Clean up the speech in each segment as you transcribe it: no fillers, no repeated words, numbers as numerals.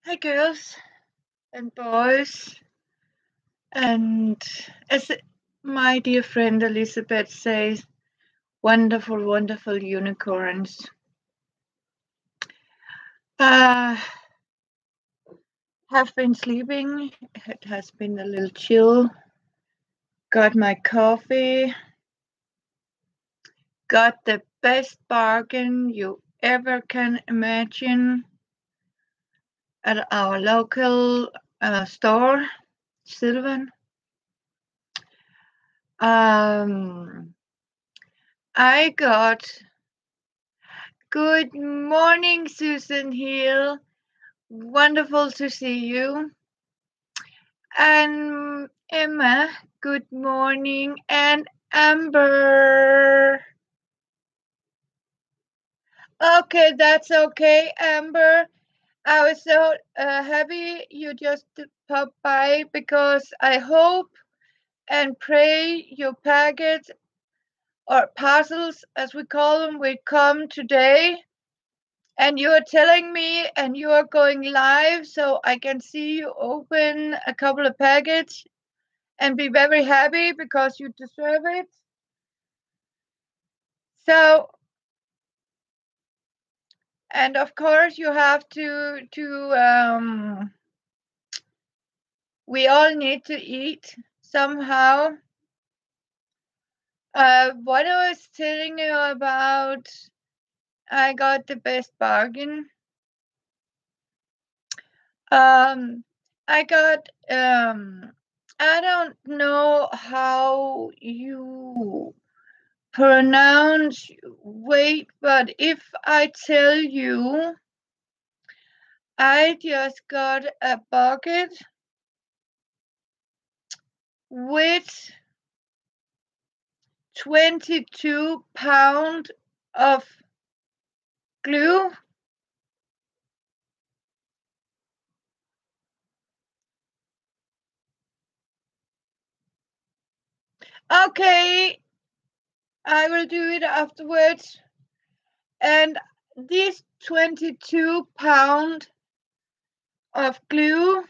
Hi, girls and boys, and as my dear friend Elizabeth says, wonderful, wonderful unicorns. Have been sleeping. It has been a little chill. Got my coffee. Got the best bargain you ever can imagine at our local store, Sylvan. I got Good morning, Susan Hill. Wonderful to see you. And Emma, good morning. And Amber. Okay, that's okay, Amber. I was so happy you just popped by because I hope and pray your packets or parcels, as we call them, will come today. And you are telling me, and you are going live so I can see you open a couple of packets and be very happy because you deserve it. So, and of course, you have to. We all need to eat somehow. What I was telling you about, I got the best bargain. I got I don't know how you pronounce weight, but if I tell you I just got a bucket with 22 pounds of glue. Okay, I will do it afterwards. And this 22 pound of glue,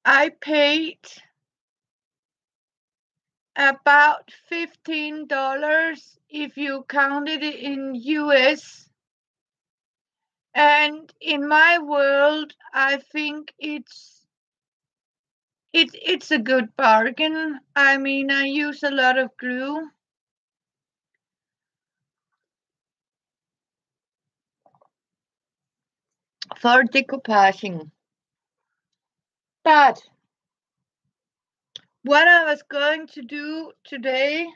I paid about $15 if you counted it in US. And in my world, I think it's a good bargain. I mean, I use a lot of glue. For decoupaging. But what I was going to do today,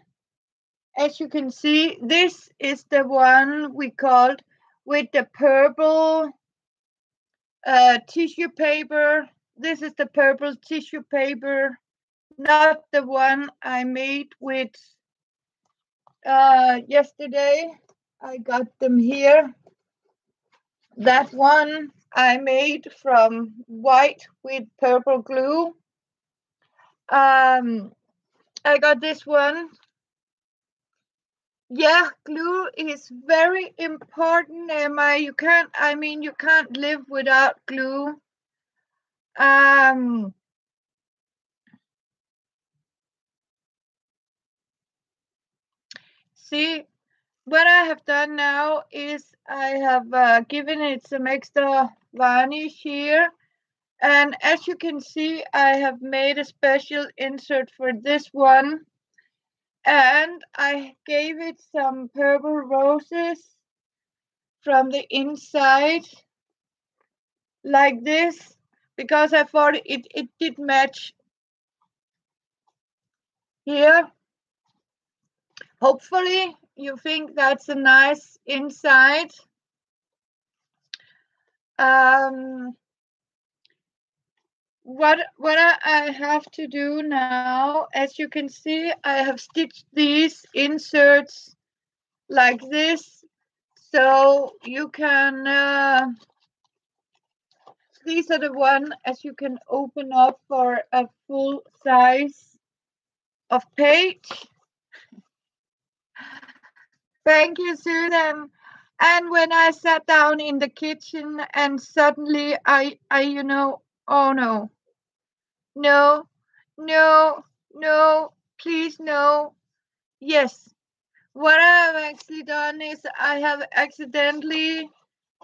as you can see, this is the one we called with the purple tissue paper. This is the purple tissue paper, not the one I made with yesterday. I got them here. That one I made from white with purple glue. I got this one. Yeah, glue is very important, Emma. You can't live without glue. See, what I have done now is I have given it some extra varnish here. And as you can see, I have made a special insert for this one. And I gave it some purple roses from the inside, like this, because I thought it did match here. Hopefully you think that's a nice inside. What I have to do now, as you can see, I have stitched these inserts like this, so you can these are the one as you can open up for a full size of page. Thank you, Susan. And when I sat down in the kitchen and suddenly oh no, no, no, no, please no. Yes, what I have actually done is I have accidentally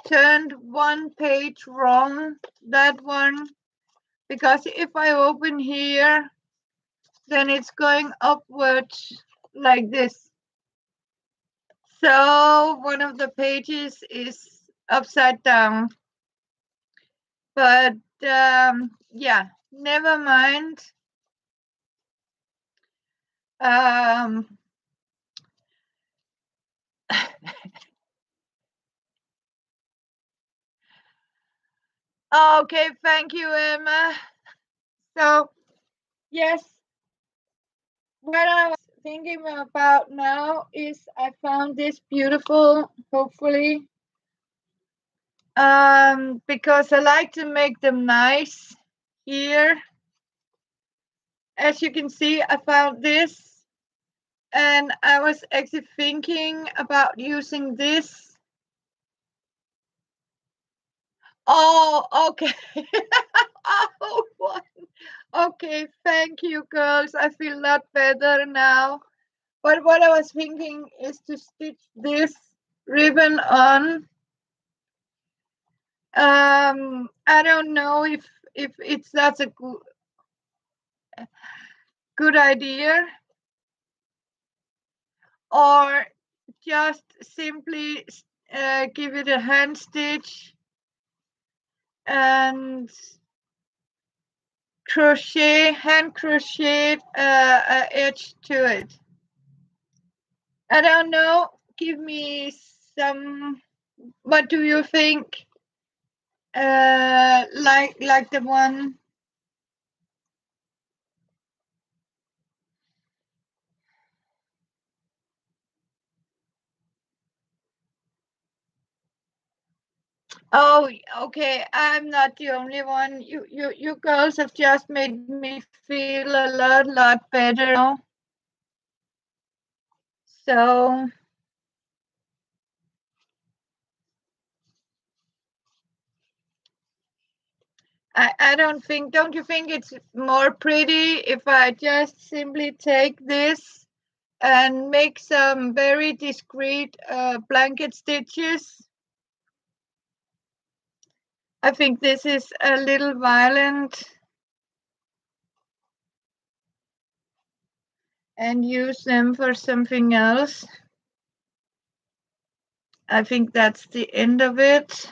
turned one page wrong, that one, because if I open here, then it's going upwards like this. So one of the pages is upside down. But yeah, never mind. Um, okay, thank you, Emma. So, yes, what I was thinking about now is I found this beautiful, hopefully, because I like to make them nice here. As you can see, I found this, and I was actually thinking about using this. Oh, okay. Oh, what? Okay, thank you, girls. I feel a lot better now. But what I was thinking is to stitch this ribbon on. I don't know if it's that's a good idea, or just simply give it a hand stitch and hand crochet edge to it. I don't know. Give me some. What do you think? Like the one. Oh, okay. I'm not the only one. You girls have just made me feel a lot better now. So don't you think it's more pretty if I just simply take this and make some very discreet blanket stitches? I think this is a little violent, and use them for something else. I think that's the end of it.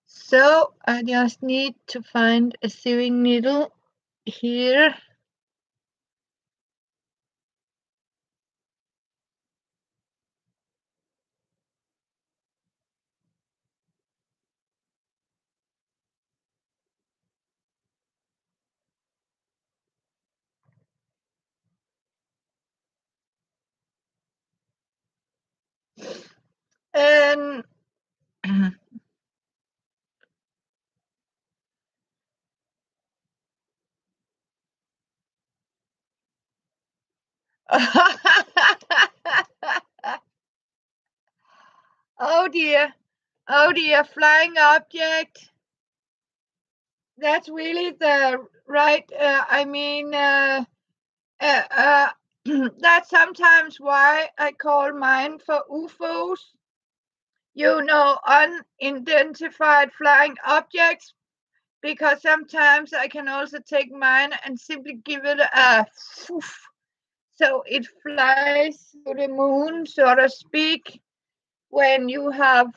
So I just need to find a sewing needle here. And oh dear, flying object. That's really the right. That's sometimes why I call mine for UFOs. Unidentified flying objects, because sometimes I can also take mine and simply give it a poof, so it flies to the moon, so to speak, when you have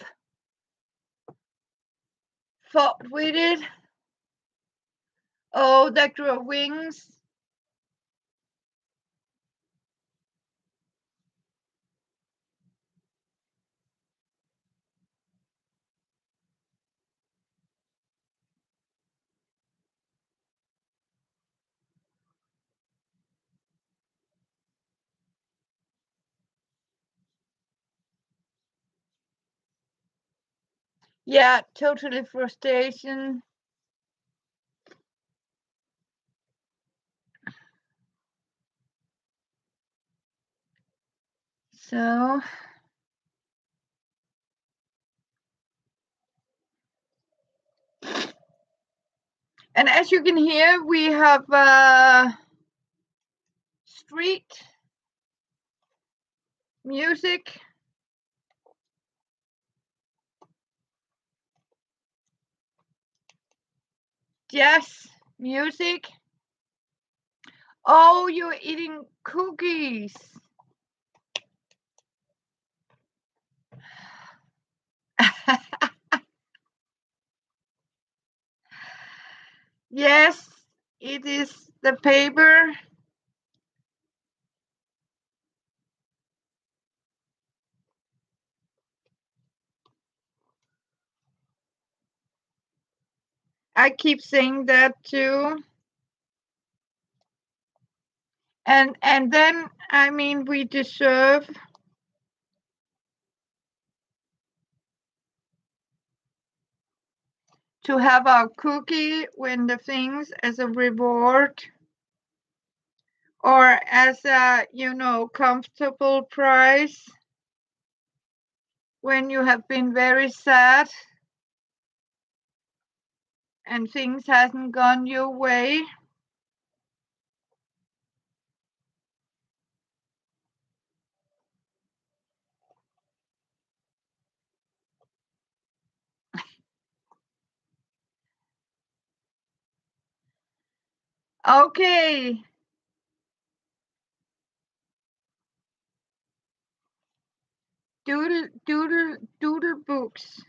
fought with it. Oh, that grow wings. Yeah, totally frustration. So, and as you can hear, we have street music, jazz music. Oh, you're eating cookies. Yes, it is the paper. I keep saying that too. And then, I mean, we deserve to have our cookie when the things as a reward or as a, comfortable price when you have been very sad and things hasn't gone your way. Okay. Doodle books.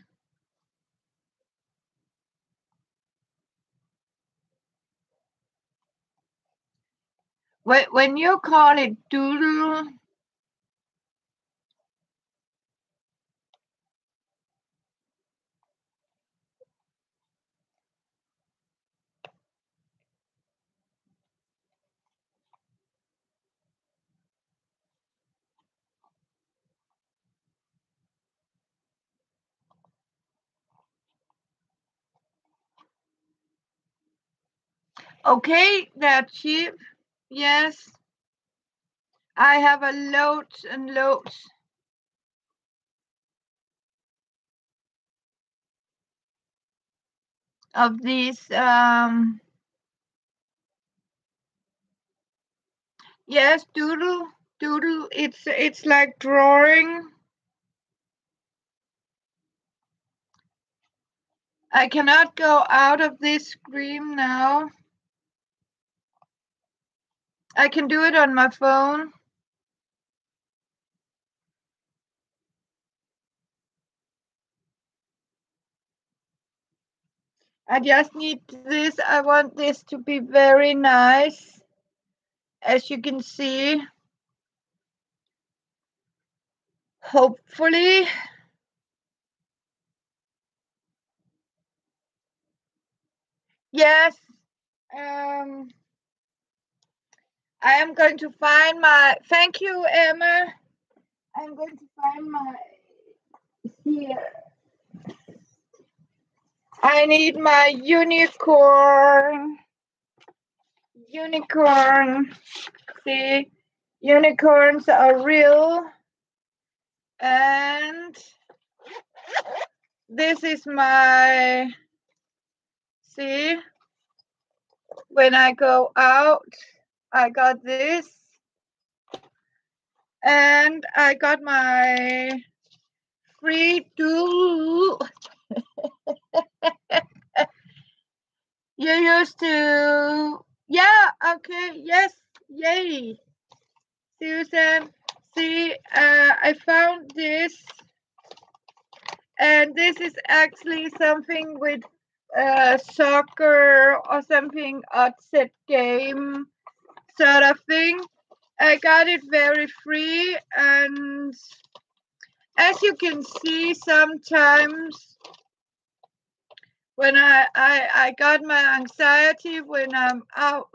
When you call it doodle, okay, they're cheap. Yes, I have a loads and loads of these. Yes, doodle. It's like drawing. I cannot go out of this screen now. I can do it on my phone. I just need this. I want this to be very nice, as you can see. Hopefully. Yes. I am going to find my. Thank you, Emma. I'm going to find my. Here. I need my unicorn. Unicorn. See, unicorns are real. And this is my. See, when I go out, I got this. And I got my free doodle. You used to. Yeah, okay, yes, yay. Susan, see, I found this. And this is actually something with soccer or something upset game sort of thing. I got it very free, and as you can see, sometimes when I got my anxiety when I'm out,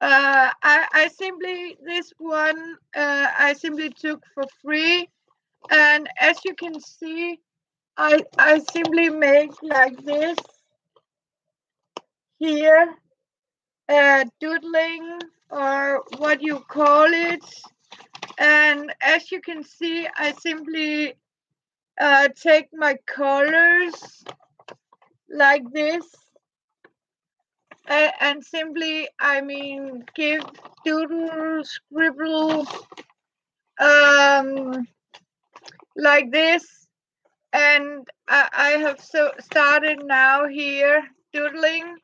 I simply this one I simply took for free, and as you can see, I simply make like this here, doodling or what you call it. And as you can see, I simply take my colors like this and simply, give doodle, scribble like this. And I have started now here doodling.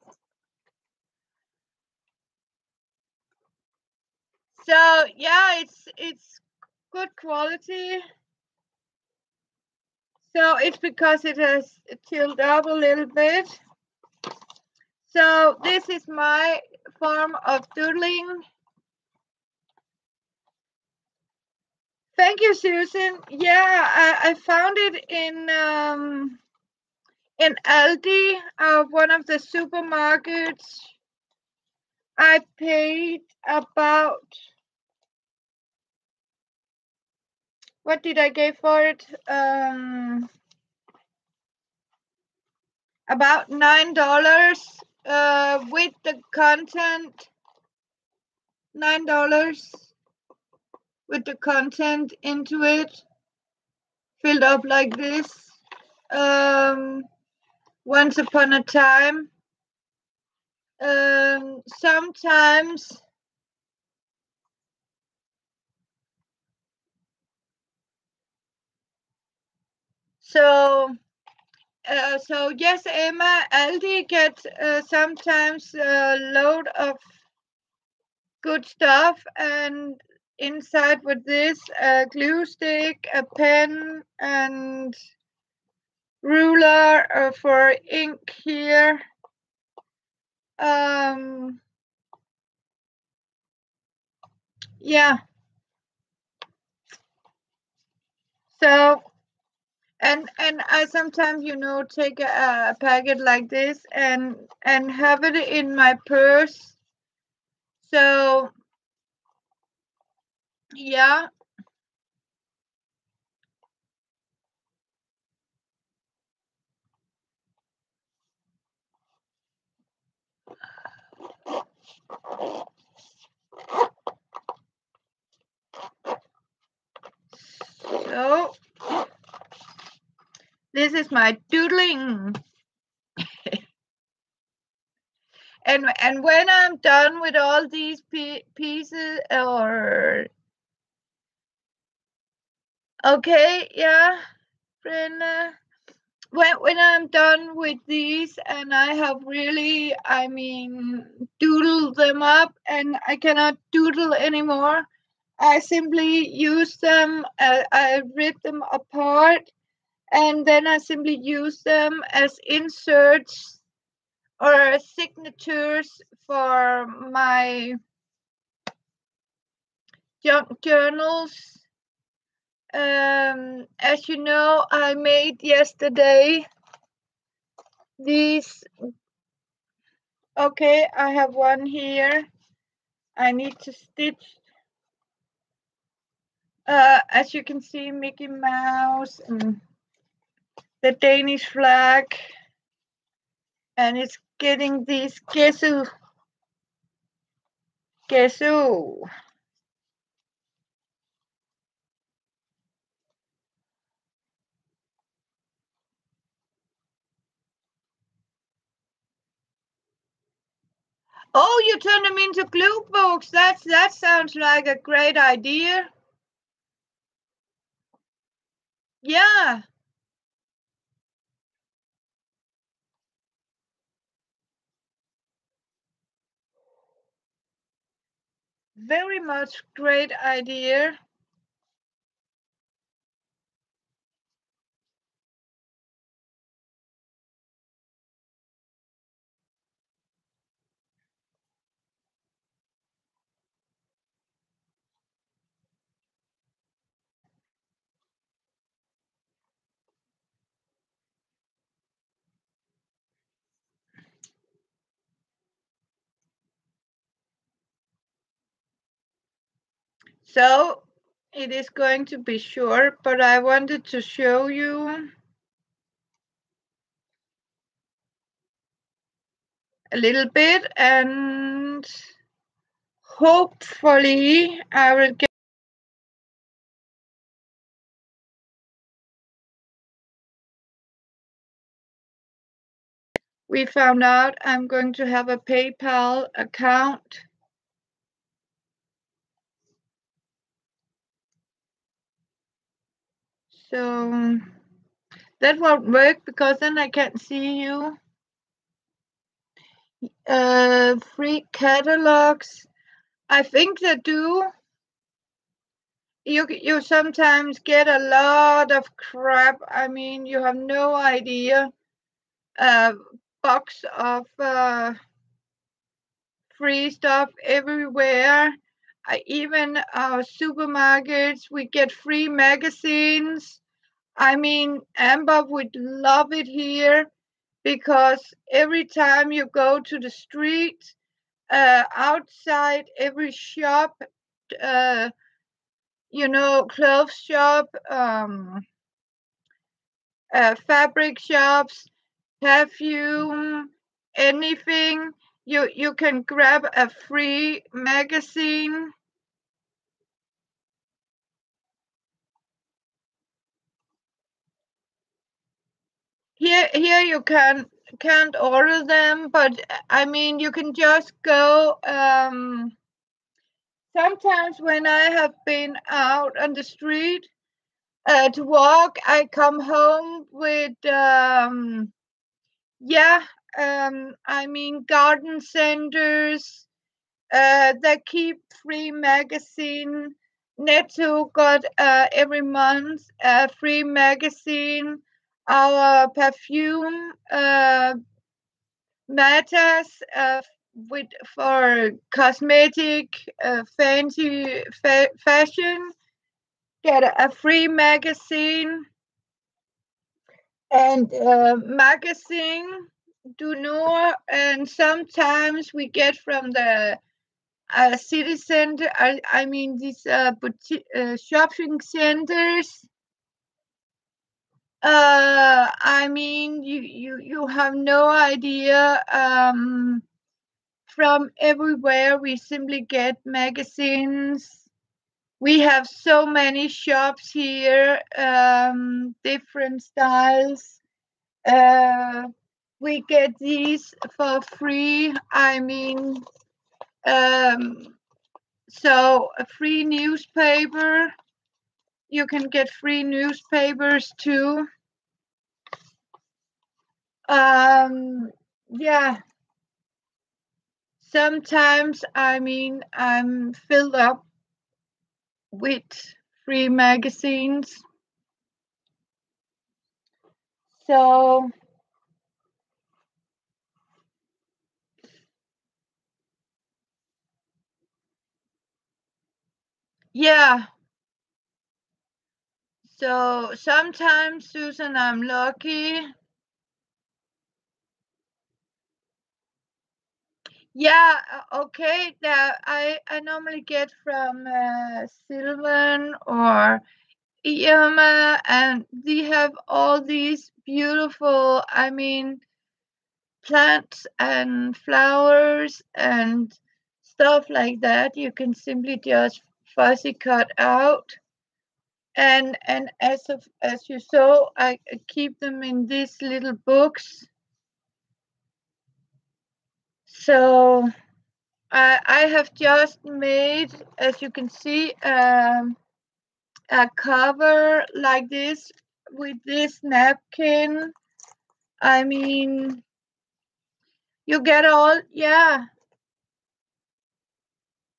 So yeah, it's good quality. So it's because it has tilted up a little bit. So this is my form of doodling. Thank you, Susan. Yeah, I found it in Aldi, one of the supermarkets. I paid about, what did I get for it? About $9 with the content. $9 with the content into it, filled up like this. Once upon a time. Sometimes so so yes, Emma, Aldi gets sometimes a load of good stuff, and inside with this glue stick, a pen, and ruler for ink here. Yeah. So and I sometimes take a packet like this and have it in my purse. So yeah. So this is my doodling. And when I'm done with all these pieces, or okay, yeah, Brenda. When I'm done with these and I have really, doodled them up and I cannot doodle anymore, I simply use them. I rip them apart, and then I simply use them as inserts or signatures for my journals. As you know, I made yesterday these. Okay, I have one here. I need to stitch. As you can see, Mickey Mouse and the Danish flag, and it's getting these gesso. Oh, you turn them into glue books. That sounds like a great idea. Yeah. Very much great idea. So it is going to be short, but I wanted to show you a little bit, and hopefully I will get we found out I'm going to have a PayPal account. So that won't work because then I can't see you. Free catalogs. I think they do. You sometimes get a lot of crap. I mean, you have no idea. Box of free stuff everywhere. Even our supermarkets, we get free magazines. I mean, Amber would love it here because every time you go to the street, outside every shop, uh, clothes shop, fabric shops, perfume, anything, you can grab a free magazine. Here you can't order them, but I mean you can just go. Sometimes when I have been out on the street to walk, I come home with I mean garden centers that keep free magazine. Netto got every month a free magazine. Our perfume matters with for cosmetic, fancy fashion. Get a free magazine and magazine do know, and sometimes we get from the city center. I mean these shopping centers. I mean you have no idea. From everywhere we simply get magazines. We have so many shops here, different styles. We get these for free. I mean, so a free newspaper. You can get free newspapers too. Yeah. Sometimes, I mean, I'm filled up with free magazines. So, yeah. So sometimes, Susan, I'm lucky. Yeah, okay. That I normally get from Sylvan or Irma, and they have all these beautiful, I mean, plants and flowers and stuff like that. You can simply just fussy cut out. And as you saw, I keep them in these little books. So I have just made, as you can see, a cover like this with this napkin. I mean, you get all, yeah.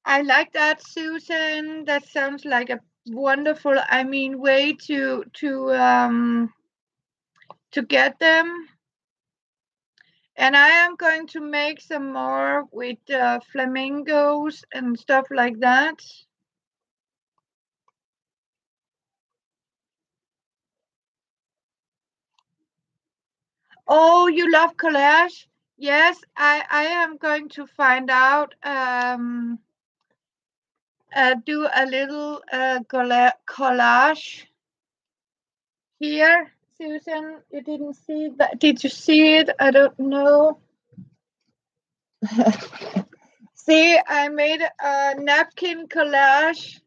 I like that, Susan. That sounds like a wonderful, I mean, way to get them. And I am going to make some more with flamingos and stuff like that. Oh, you love collage? Yes, I am going to find out. Do a little collage here. Susan, you didn't see that? Did you see it? I don't know. See, I made a napkin collage.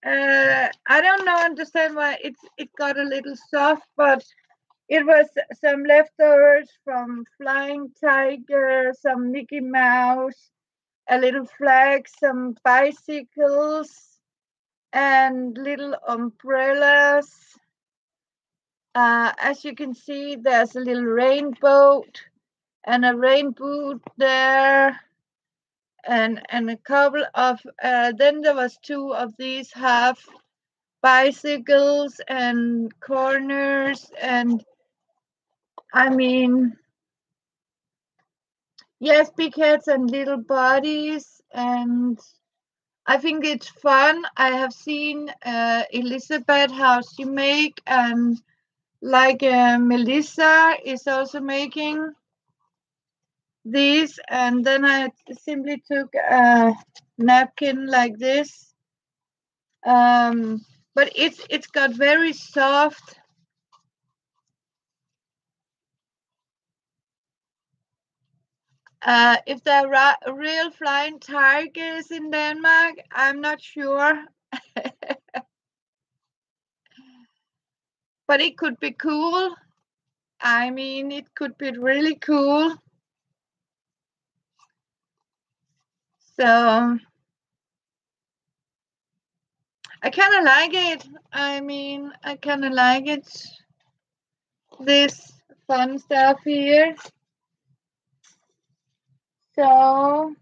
I don't know, understand why it got a little soft, but It was some leftovers from Flying Tiger, some Mickey Mouse, a little flag, some bicycles, and little umbrellas. As you can see, there's a little rainbow and a rainbow there, and a couple of. Then there was two of these half bicycles and corners, and I mean, yes, big heads and little bodies, and I think it's fun. I have seen Elizabeth how she make, and like Melissa is also making these, and then I simply took a napkin like this. But it's got very soft. If there are real flying tigers in Denmark, I'm not sure, but it could be cool. I mean, it could be really cool. So I kind of like it. I mean, I kind of like it. This fun stuff here. So,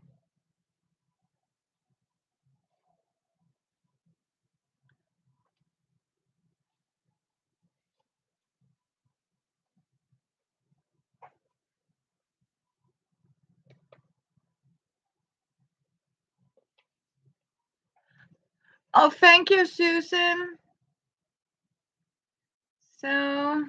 oh, thank you, Susan. So,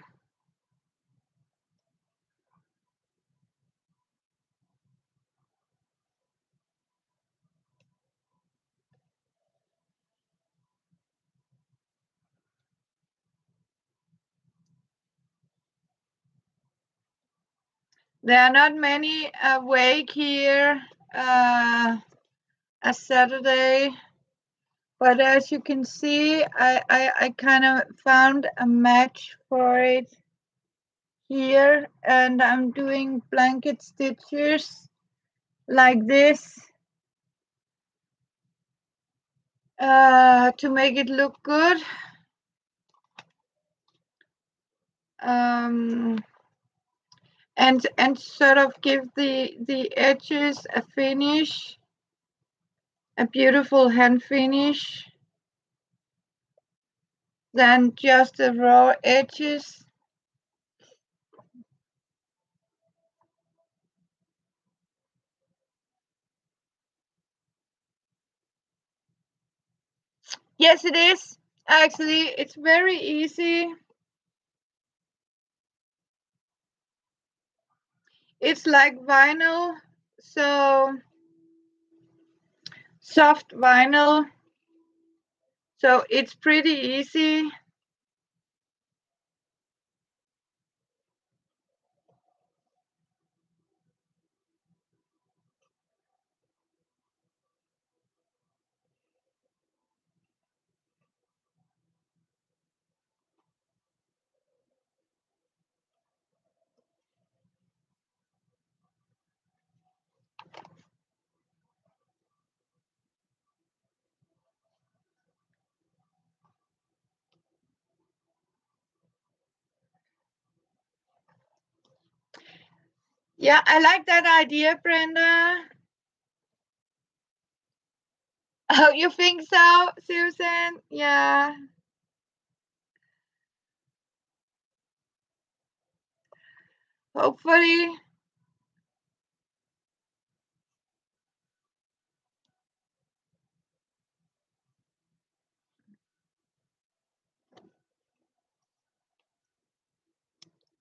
there are not many awake here a Saturday, but as you can see, I kind of found a match for it here, and I'm doing blanket stitches like this to make it look good. And sort of give the edges a finish, a beautiful hand finish, than just the raw edges. Yes, it is. Actually, it's very easy. It's like vinyl, so soft vinyl. So it's pretty easy. Yeah, I like that idea, Brenda. Oh, you think so, Susan? Yeah. Hopefully.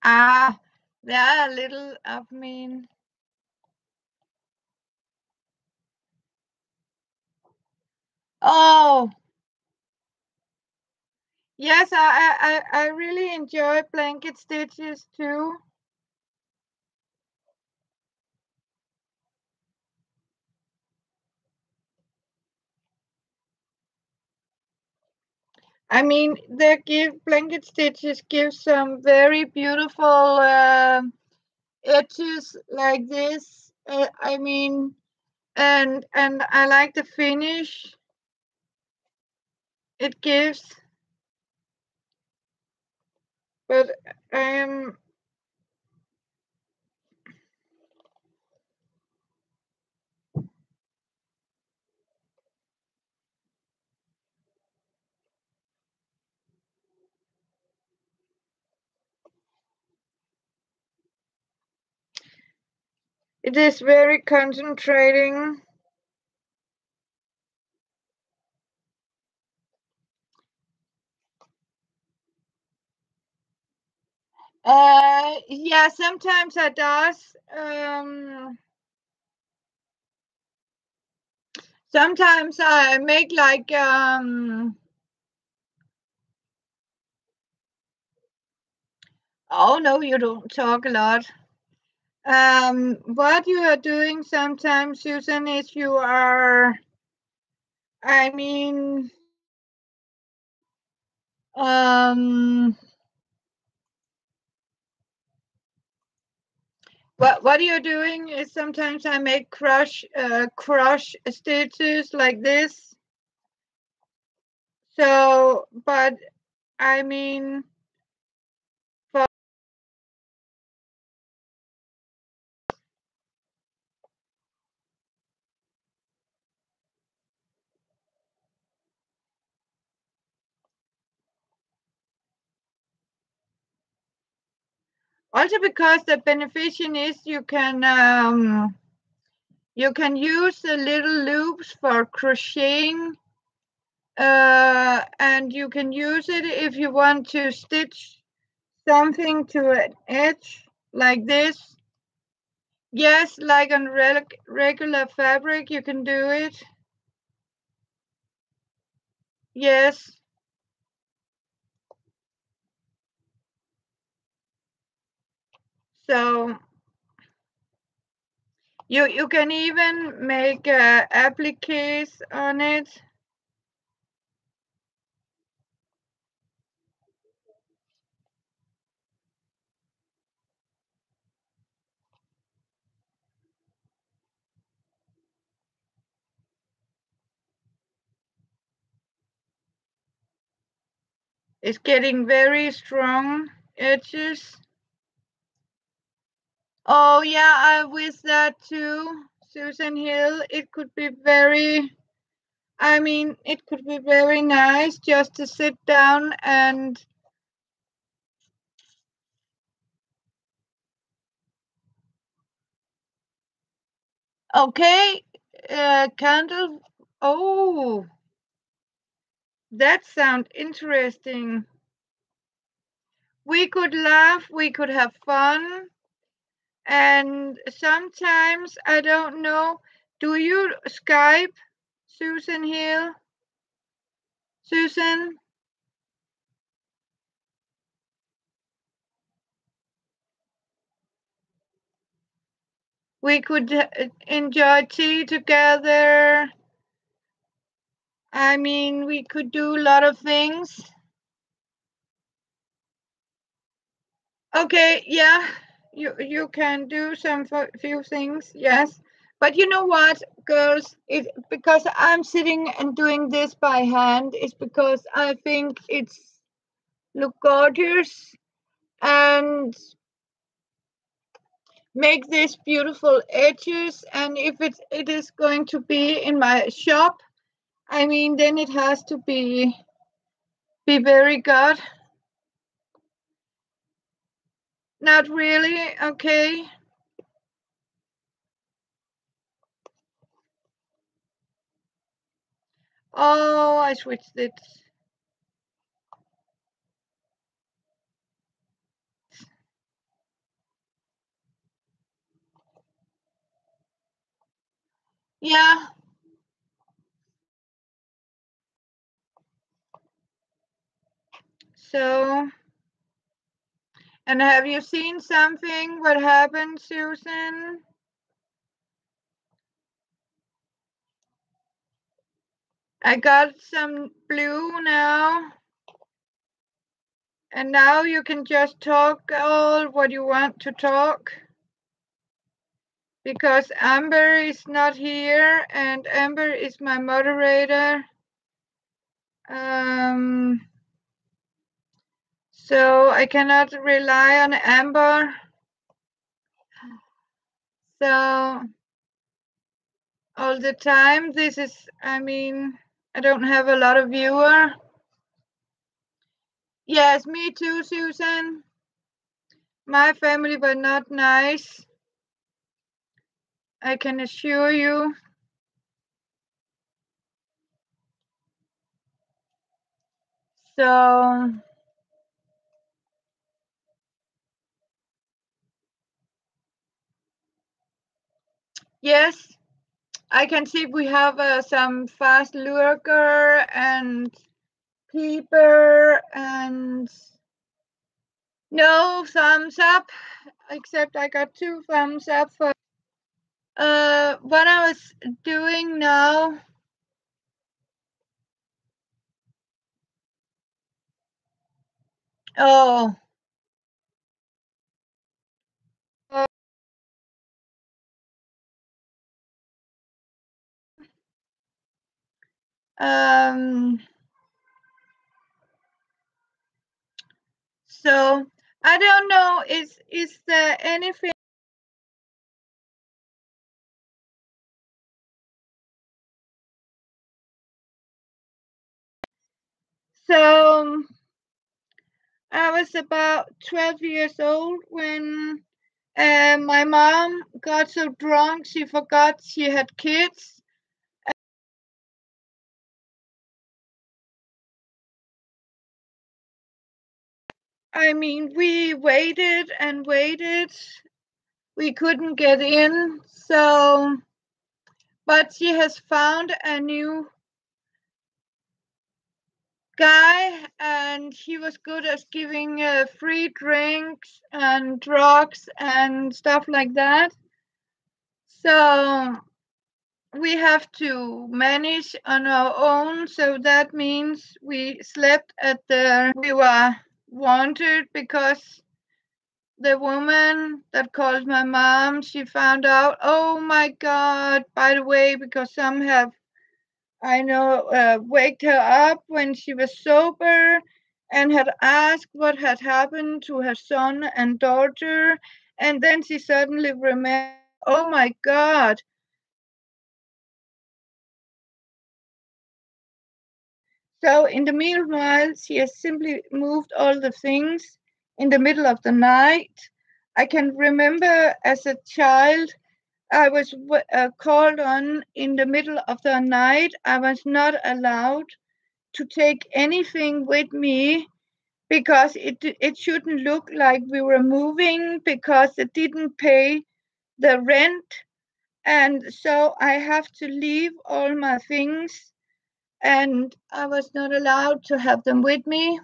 Ah, there are a little of me. Oh, yes, I really enjoy blanket stitches too. I mean, the blanket stitches give some very beautiful edges like this. I mean, and I like the finish it gives. But I am. It is very concentrating. Yeah, sometimes I does. Sometimes I make like oh no, you don't talk a lot. What you are doing sometimes, Susan, is you are. I mean, um, what you're doing is sometimes I make crush stitches like this. So, but I mean, for also because the beneficial is you can use the little loops for crocheting, and you can use it if you want to stitch something to an edge like this. Yes, like on regular fabric, you can do it. Yes. So you can even make appliques on it. It's getting very strong edges. Oh yeah, I wish that too, Susan Hill. It could be very, I mean, it could be very nice just to sit down and okay, candle. Oh, that sounds interesting. We could laugh, we could have fun, and sometimes I don't know. Do you Skype, Susan Hill? Susan? We could enjoy tea together. I mean, we could do a lot of things. Okay, yeah, you can do some few things, yes. But you know what, girls? It because I'm sitting and doing this by hand is because I think it's look gorgeous and make these beautiful edges. And if it is going to be in my shop, I mean, then it has to be very good. Not really, okay. Oh, I switched it. Yeah. So, and have you seen something? What happened, Susan? I got some blue now. And now you can just talk all what you want to talk, because Amber is not here and Amber is my moderator. So I cannot rely on Amber. So all the time, I don't have a lot of viewer. Yes, me too, Susan. My family were not nice, I can assure you. So yes, I can see we have some fast lurker and peeper and no thumbs up, except I got 2 thumbs up for what I was doing now. Oh. Um, so I don't know, is there anything? So I was about 12 years old when my mom got so drunk she forgot she had kids. We waited and waited. We couldn't get in. So, but she has found a new guy and he was good at giving free drinks and drugs and stuff like that. So we have to manage on our own. So that means we slept at we were wanted because the woman that called my mom, she found out, oh my God, by the way, because some have, waked her up when she was sober and had asked what had happened to her son and daughter. And then she suddenly remembered, oh my God. So in the meanwhile, she has simply moved all the things in the middle of the night. I can remember as a child, I was called on in the middle of the night. I was not allowed to take anything with me because it shouldn't look like we were moving because it didn't pay the rent. And so I have to leave all my things and I was not allowed to have them with me.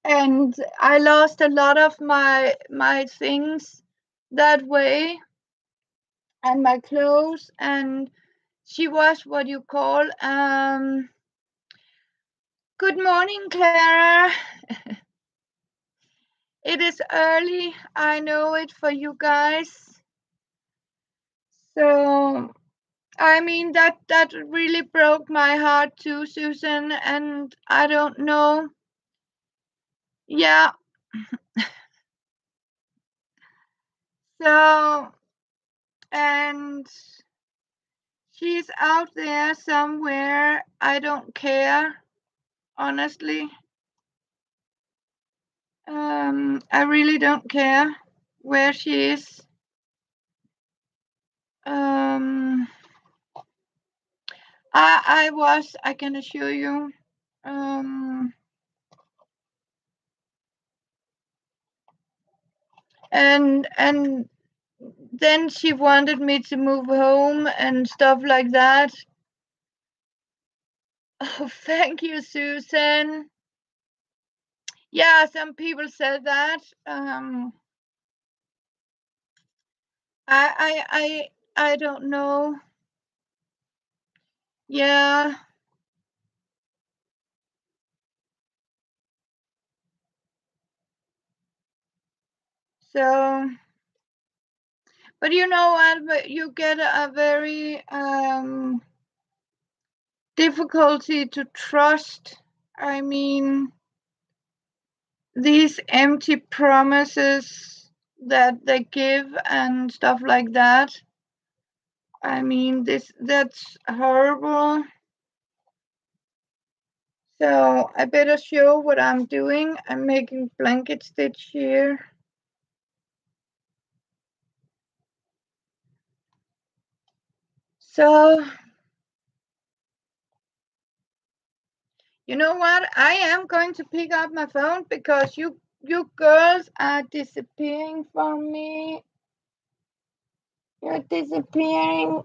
And I lost a lot of my things that way and my clothes. And she was what you call good morning, Clara. It is early, I know it, for you guys. So that really broke my heart too, Susan, and I don't know. Yeah. So, and she's out there somewhere. I don't care, honestly. I really don't care where she is. Um, I can assure you. Um, and then she wanted me to move home and stuff like that. Oh, thank you, Susan. Yeah, some people said that. I don't know. Yeah. So, but you know what? You get a very difficulty to trust. I mean, these empty promises that they give and stuff like that. I mean, that's horrible. So I better show what I'm doing. I'm making blanket stitch here. So, you know what? I am going to pick up my phone because you girls are disappearing from me. You're disappearing.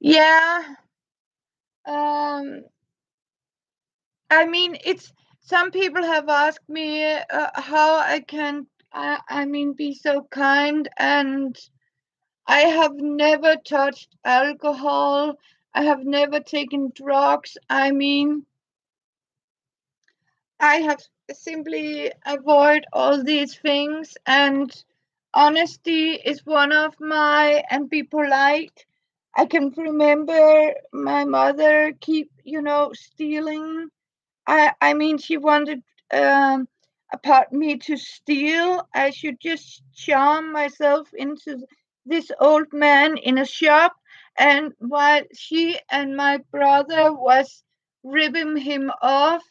Yeah. Um I mean, it's some people have asked me how I can I mean be so kind, and I have never touched alcohol. I have never taken drugs. I mean, I have simply avoid all these things, and honesty is one of my, and be polite. I can remember my mother keep, stealing. I mean, she wanted um, apart me to steal. I should just charm myself into this old man in a shop, and while she and my brother was ripping him off.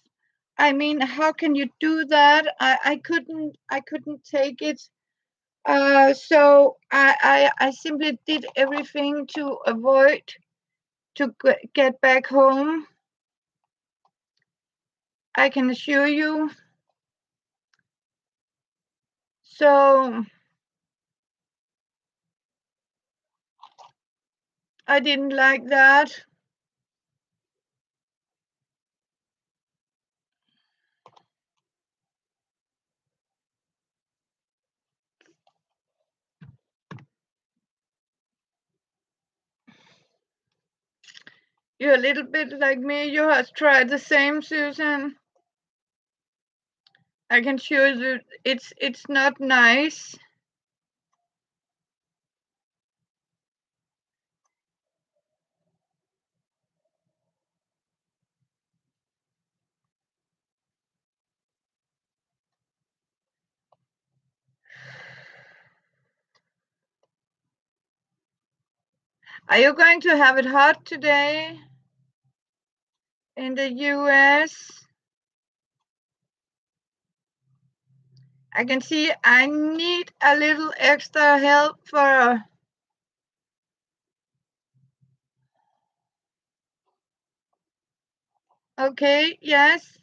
I mean, how can you do that? I couldn't take it. So I simply did everything to avoid to get back home. I can assure you. So I didn't like that. You're a little bit like me. You have tried the same, Susan. I can assure you it's not nice. Are you going to have it hot today in the US? I can see I need a little extra help for. Okay, yes.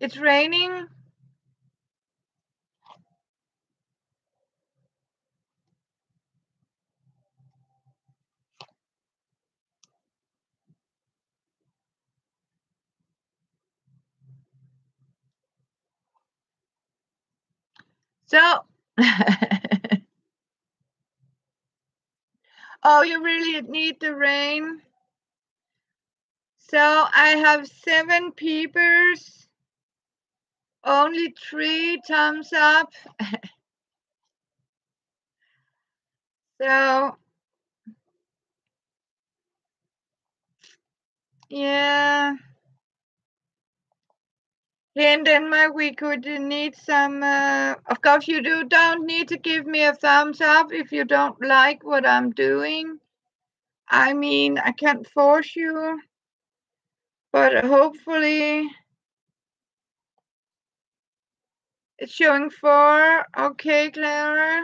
It's raining. So, oh, you really need the rain. So I have 7 peepers, only 3 thumbs up. So, yeah. Here in Denmark, we could need some. Of course, you don't need to give me a thumbs up if you don't like what I'm doing. I mean, I can't force you, but hopefully it's showing 4. Okay, Clara.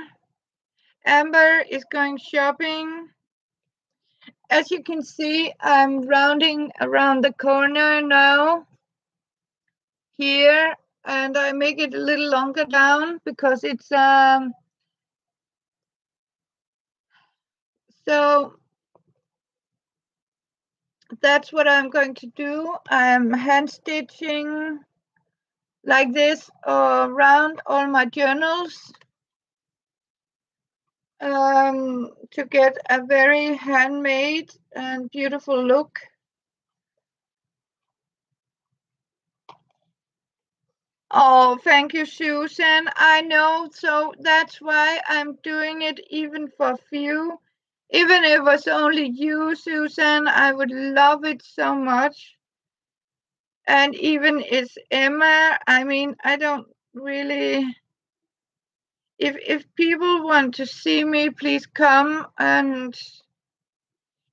Amber is going shopping. as you can see, I'm rounding around the corner now here, and I make it a little longer down because it's so that's what I'm going to do. I'm hand stitching like this around all my journals to get a very handmade and beautiful look. Oh, thank you, Susan. I know, so that's why I'm doing it even for few. Even if it was only you, Susan, I would love it so much. And even it's Emma, I mean, I don't really, if people want to see me, please come. And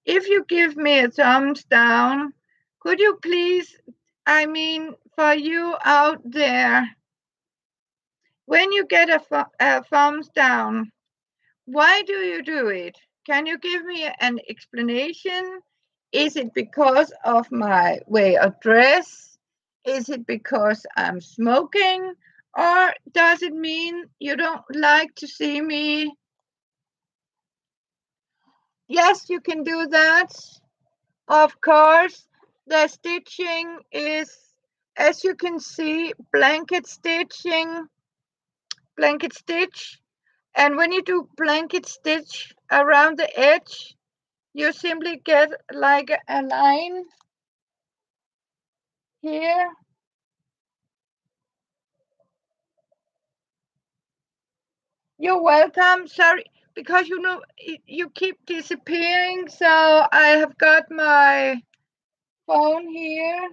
if you give me a thumbs down, could you please, I mean, for you out there, when you get a thumbs down, why do you do it? Can you give me an explanation? Is it because of my way of dress? Is it because I'm smoking? Or does it mean you don't like to see me? Yes, you can do that. Of course, the stitching is, as you can see, blanket stitch. And when you do blanket stitch around the edge, you simply get like a line here. You're welcome. Sorry, because you know you keep disappearing, so I have got my phone here.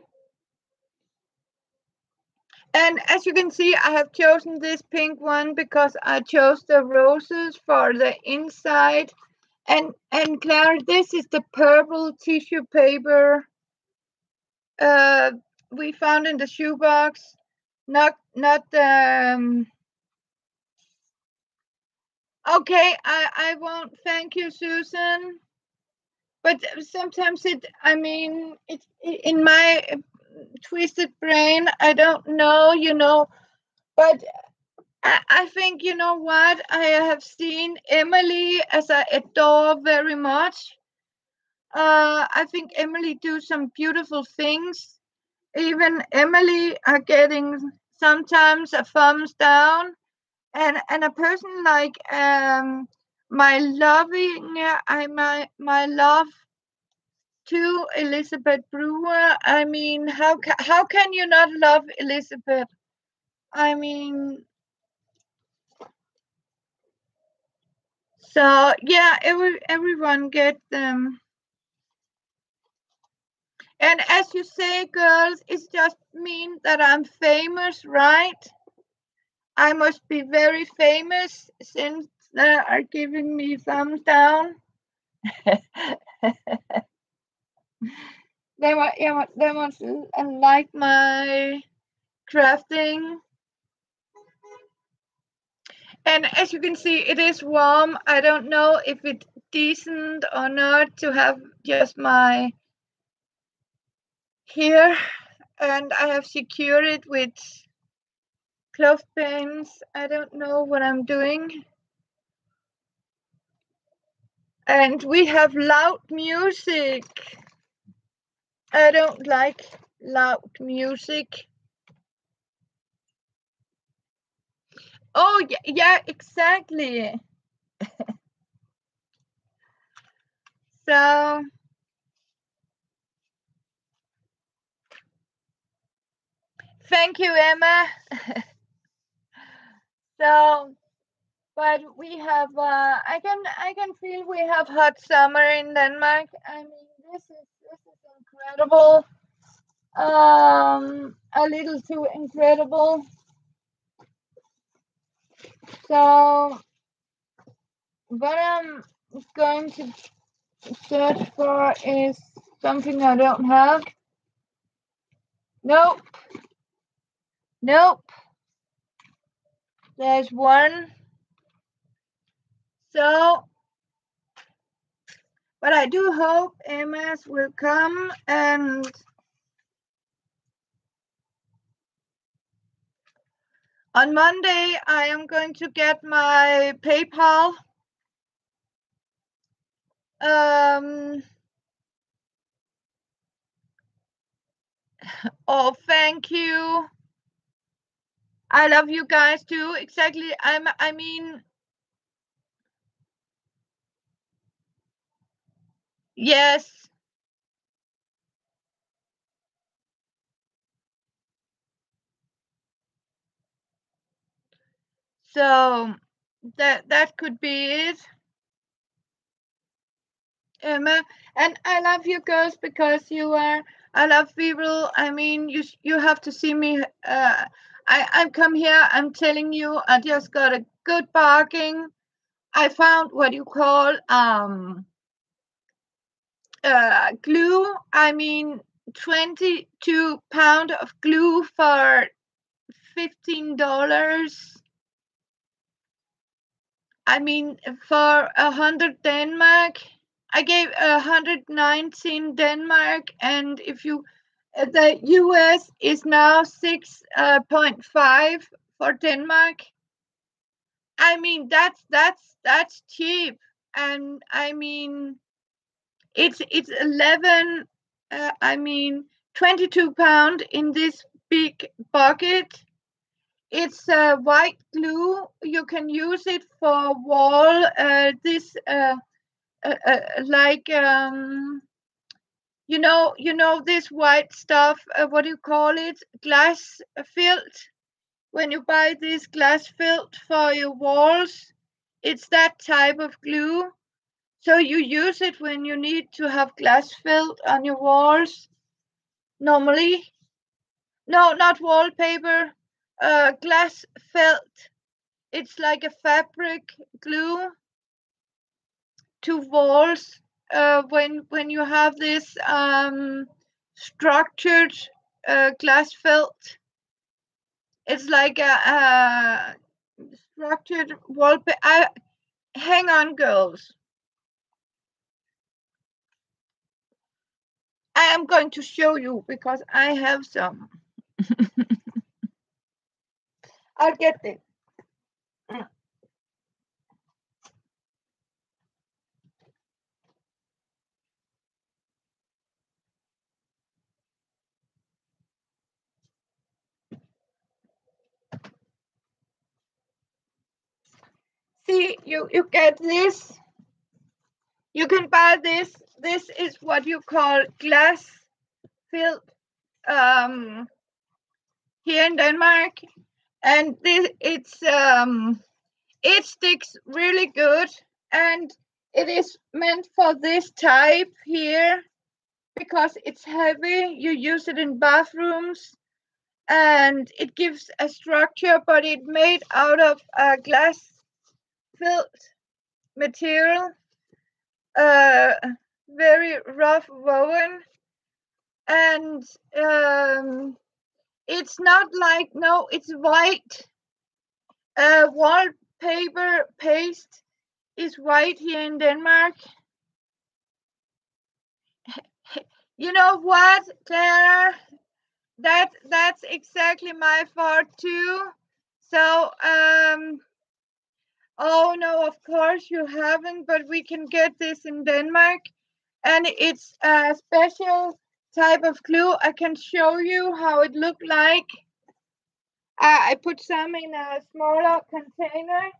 And as you can see, I have chosen this pink one because I chose the roses for the inside. And Claire, this is the purple tissue paper we found in the shoebox. Not the okay, I won't thank you, Susan. But sometimes I mean, it's in my twisted brain. I don't know, but I think, you know what? I have seen Emily, as I adore very much. I think Emily do some beautiful things. Even Emily are getting sometimes a thumbs down. And a person like my loving my love to Elizabeth Brewer. I mean, how can you not love Elizabeth? I mean, so yeah, everyone get them. And as you say, girls, it just mean that I'm famous, right? I must be very famous since they are giving me thumbs down. They must like my crafting. And as you can see, it is warm. I don't know if it's decent or not to have just my here, and I have secured it with clothespins. I don't know what I'm doing. And we have loud music. I don't like loud music. Oh, yeah, exactly. So, thank you, Emma. So, but we have, I can feel we have hot summer in Denmark. I mean, this is incredible. A little too incredible. So, what I'm going to search for is something I don't have. Nope. Nope. There's one. So, But I do hope Emma's will come, and on Monday I am going to get my PayPal. Oh, thank you. I love you guys too. Exactly. I mean, yes. So that could be it. Emma, and I love you girls because you are. I love people. I mean, you have to see me. I come here. I'm telling you, I just got a good bargain. I found what you call glue. I mean, 22 pound of glue for $15. I mean, for 100 Denmark, I gave 119 Denmark, and if you, the US is now 6.5 for Denmark. I mean, that's cheap, and I mean, it's 11. I mean, 22 pound in this big bucket. It's white glue. You can use it for wall. This like this white stuff. What do you call it? Glass filled. When you buy this glass filled for your walls, it's that type of glue. So you use it when you need to have glass filled on your walls. Normally, no, not wallpaper. Glass felt. It's like a fabric glue to walls. When you have this structured glass felt, it's like a structured wallpaper. Hang on, girls. I am going to show you because I have some. I'll get it. See, you get this. You can buy this. This is what you call glass filled here in Denmark, and this it sticks really good, and it is meant for this type here because it's heavy. You use it in bathrooms, and it gives a structure, but it's made out of glass filled material, uh, very rough woven, and it's not like, no, it's white. Wallpaper paste is white here in Denmark. You know what, Clara? That's exactly my fault too. So oh no, of course you haven't, but we can get this in Denmark, and it's a special type of glue. I can show you how it looked like. I put some in a smaller container.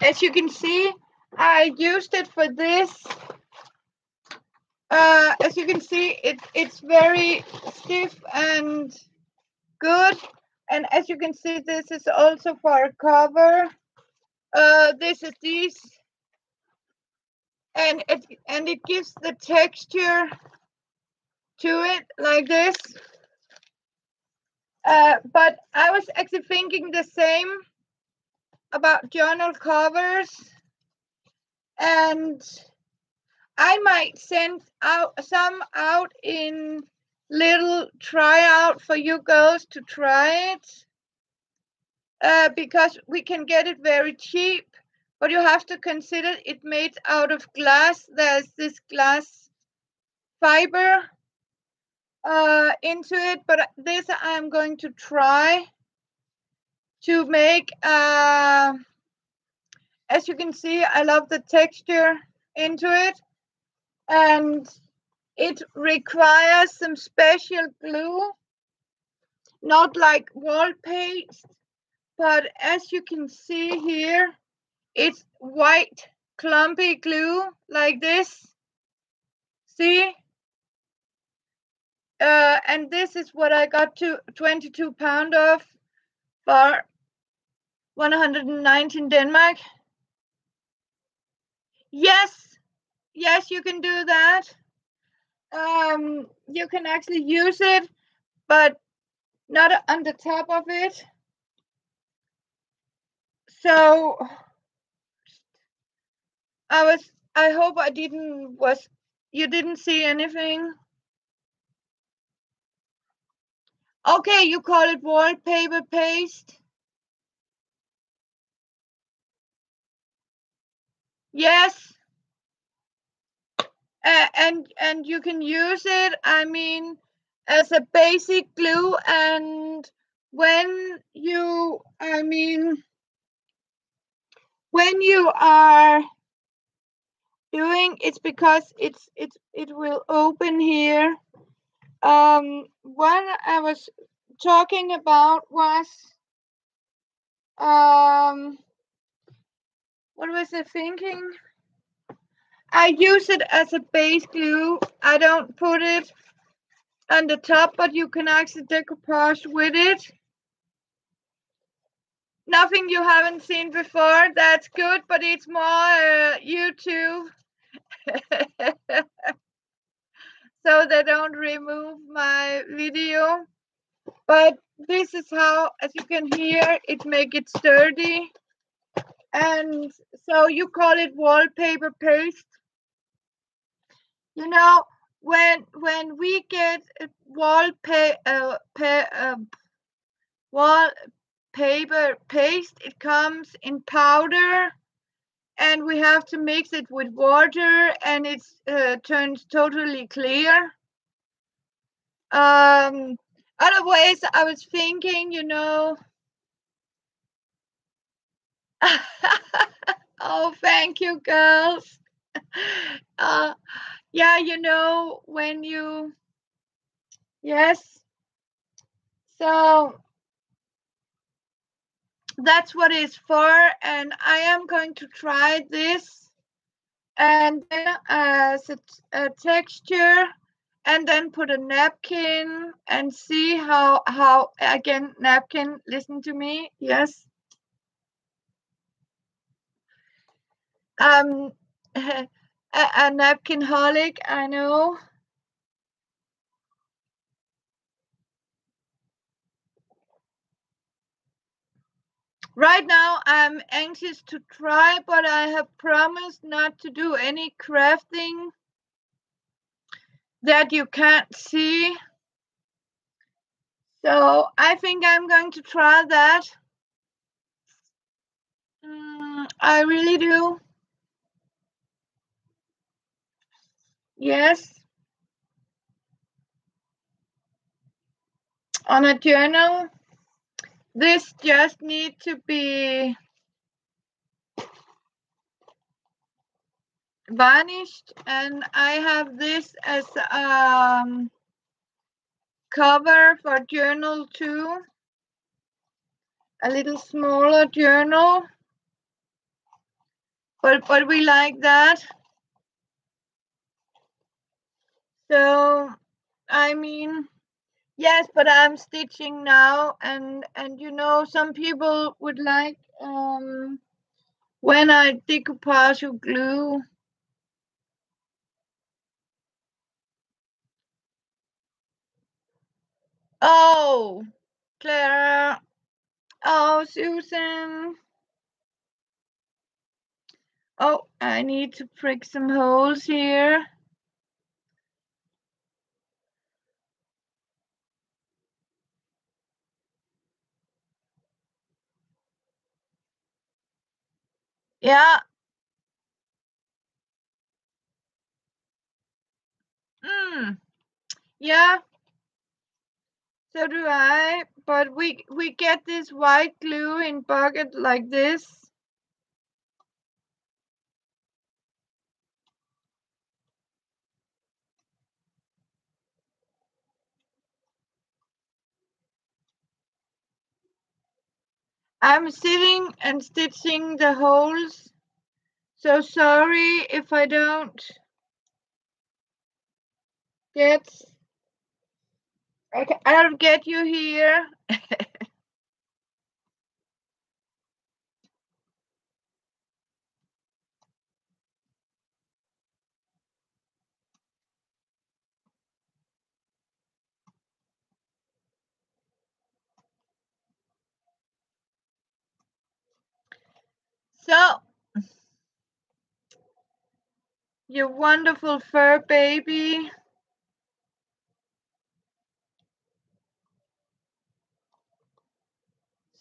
as you can see, I used it for this. As you can see, it's very stiff and good. And as you can see, this is also for a cover. This is these, and it gives the texture to it like this. But I was actually thinking the same about journal covers, and I might send some out in little tryout for you girls to try it, because we can get it very cheap, but you have to consider it made out of glass. There's this glass fiber into it, but this I'm going to try to make. As you can see, I love the texture into it, and it requires some special glue, not like wall paste, but as you can see here, it's white clumpy glue like this. See? And this is what I got to 22 pound of for 119 Denmark. Yes, you can do that. You can actually use it, but not on the top of it. So I hope you didn't see anything. Okay, you call it wallpaper paste. Yes. And you can use it, I mean, as a basic glue, and when you are doing it's because it will open here. What I was talking about was what was I thinking? I use it as a base glue. I don't put it on the top, but you can actually decoupage with it. Nothing you haven't seen before. That's good, but it's more YouTube. So they don't remove my video. But this is how, as you can hear, it make it sturdy. And so you call it wallpaper paste. You know, when we get wallpaper paste, it comes in powder, and we have to mix it with water, and it turns totally clear. Other ways I was thinking, you know. Oh, thank you, girls. Yeah, you know, when you, yes. So that's what it's for, and I am going to try this, and then as a texture, and then put a napkin and see how again, napkin, listen to me, yes. A napkin holic, I know. Right now I'm anxious to try, but I have promised not to do any crafting that you can't see. So I think I'm going to try that. I really do. Yes. On a journal, this just need to be varnished, and I have this as cover for journal too, a little smaller journal. but we like that. So I mean, yes, but I'm stitching now, and you know, some people would like when I decoupage or glue. Oh, Clara. Oh, Susan. Oh, I need to prick some holes here. Yeah. Yeah, so do I. But we get this white glue in bucket like this. I'm sitting and stitching the holes. So sorry if I don't get. Okay, I'll get you here. So, you wonderful fur baby.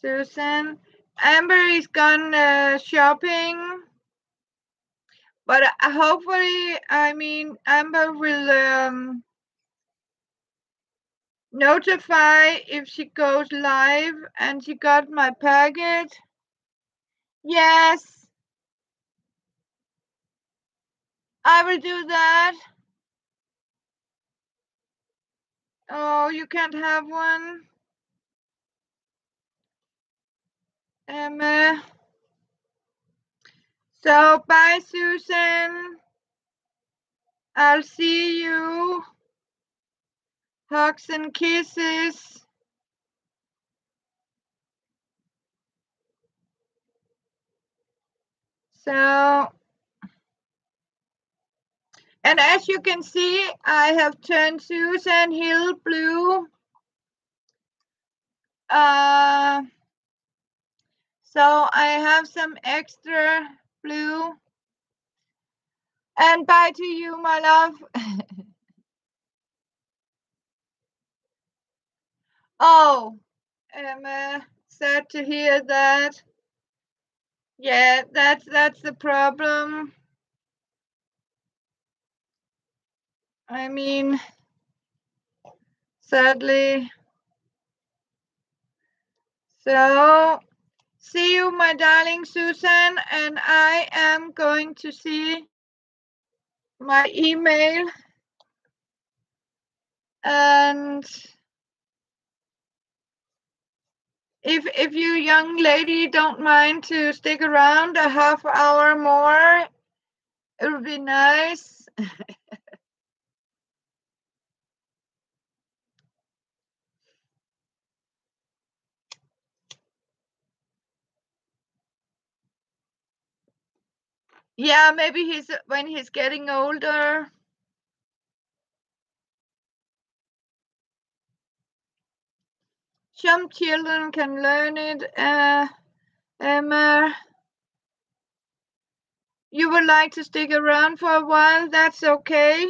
Susan. Amber is gone shopping. But hopefully, I mean, Amber will notify if she goes live and she got my packet. Yes, I will do that. Oh, you can't have one, Emma. So bye, Susan. I'll see you. Hugs and kisses. So, and as you can see, I have turned Susan Hill blue. So I have some extra blue. And bye to you, my love. Oh, I'm sad to hear that. Yeah, that's the problem. I mean, sadly. So, see you, my darling Susan, and I am going to see my email. And if you young lady don't mind to stick around a half hour more, it would be nice. Yeah, maybe he's when he's getting older. Some children can learn it. Emma, you would like to stick around for a while? That's okay.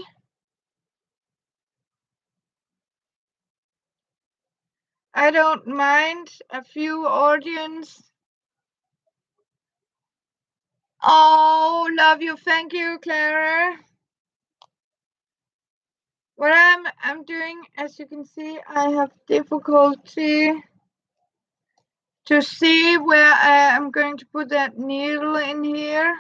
I don't mind a few audience. Oh, love you. Thank you, Clara. What I'm doing, as you can see, I have difficulty to see where I am going to put that needle in here.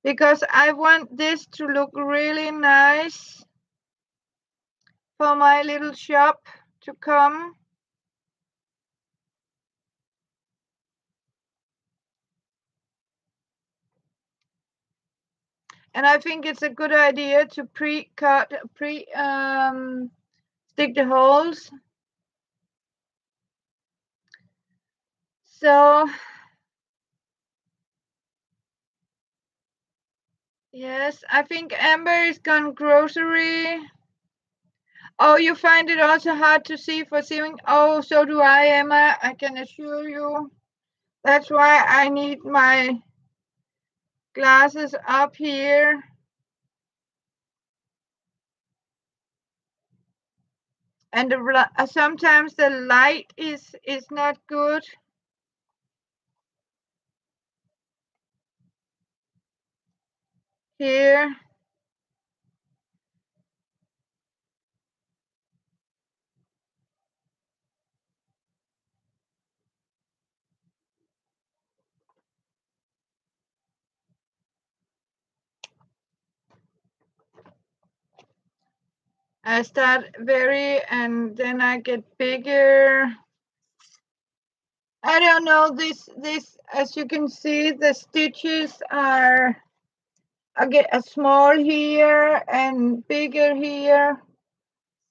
Because I want this to look really nice for my little shop to come. And I think it's a good idea to pre-cut, stick the holes. So yes, I think Amber is gone grocery. Oh, you find it also hard to see for sewing? Oh, so do I, Emma. I can assure you. That's why I need my glasses up here. And sometimes the light is not good. Here. I start and then I get bigger. I don't know, this, as you can see, the stitches are, I get a small here and bigger here.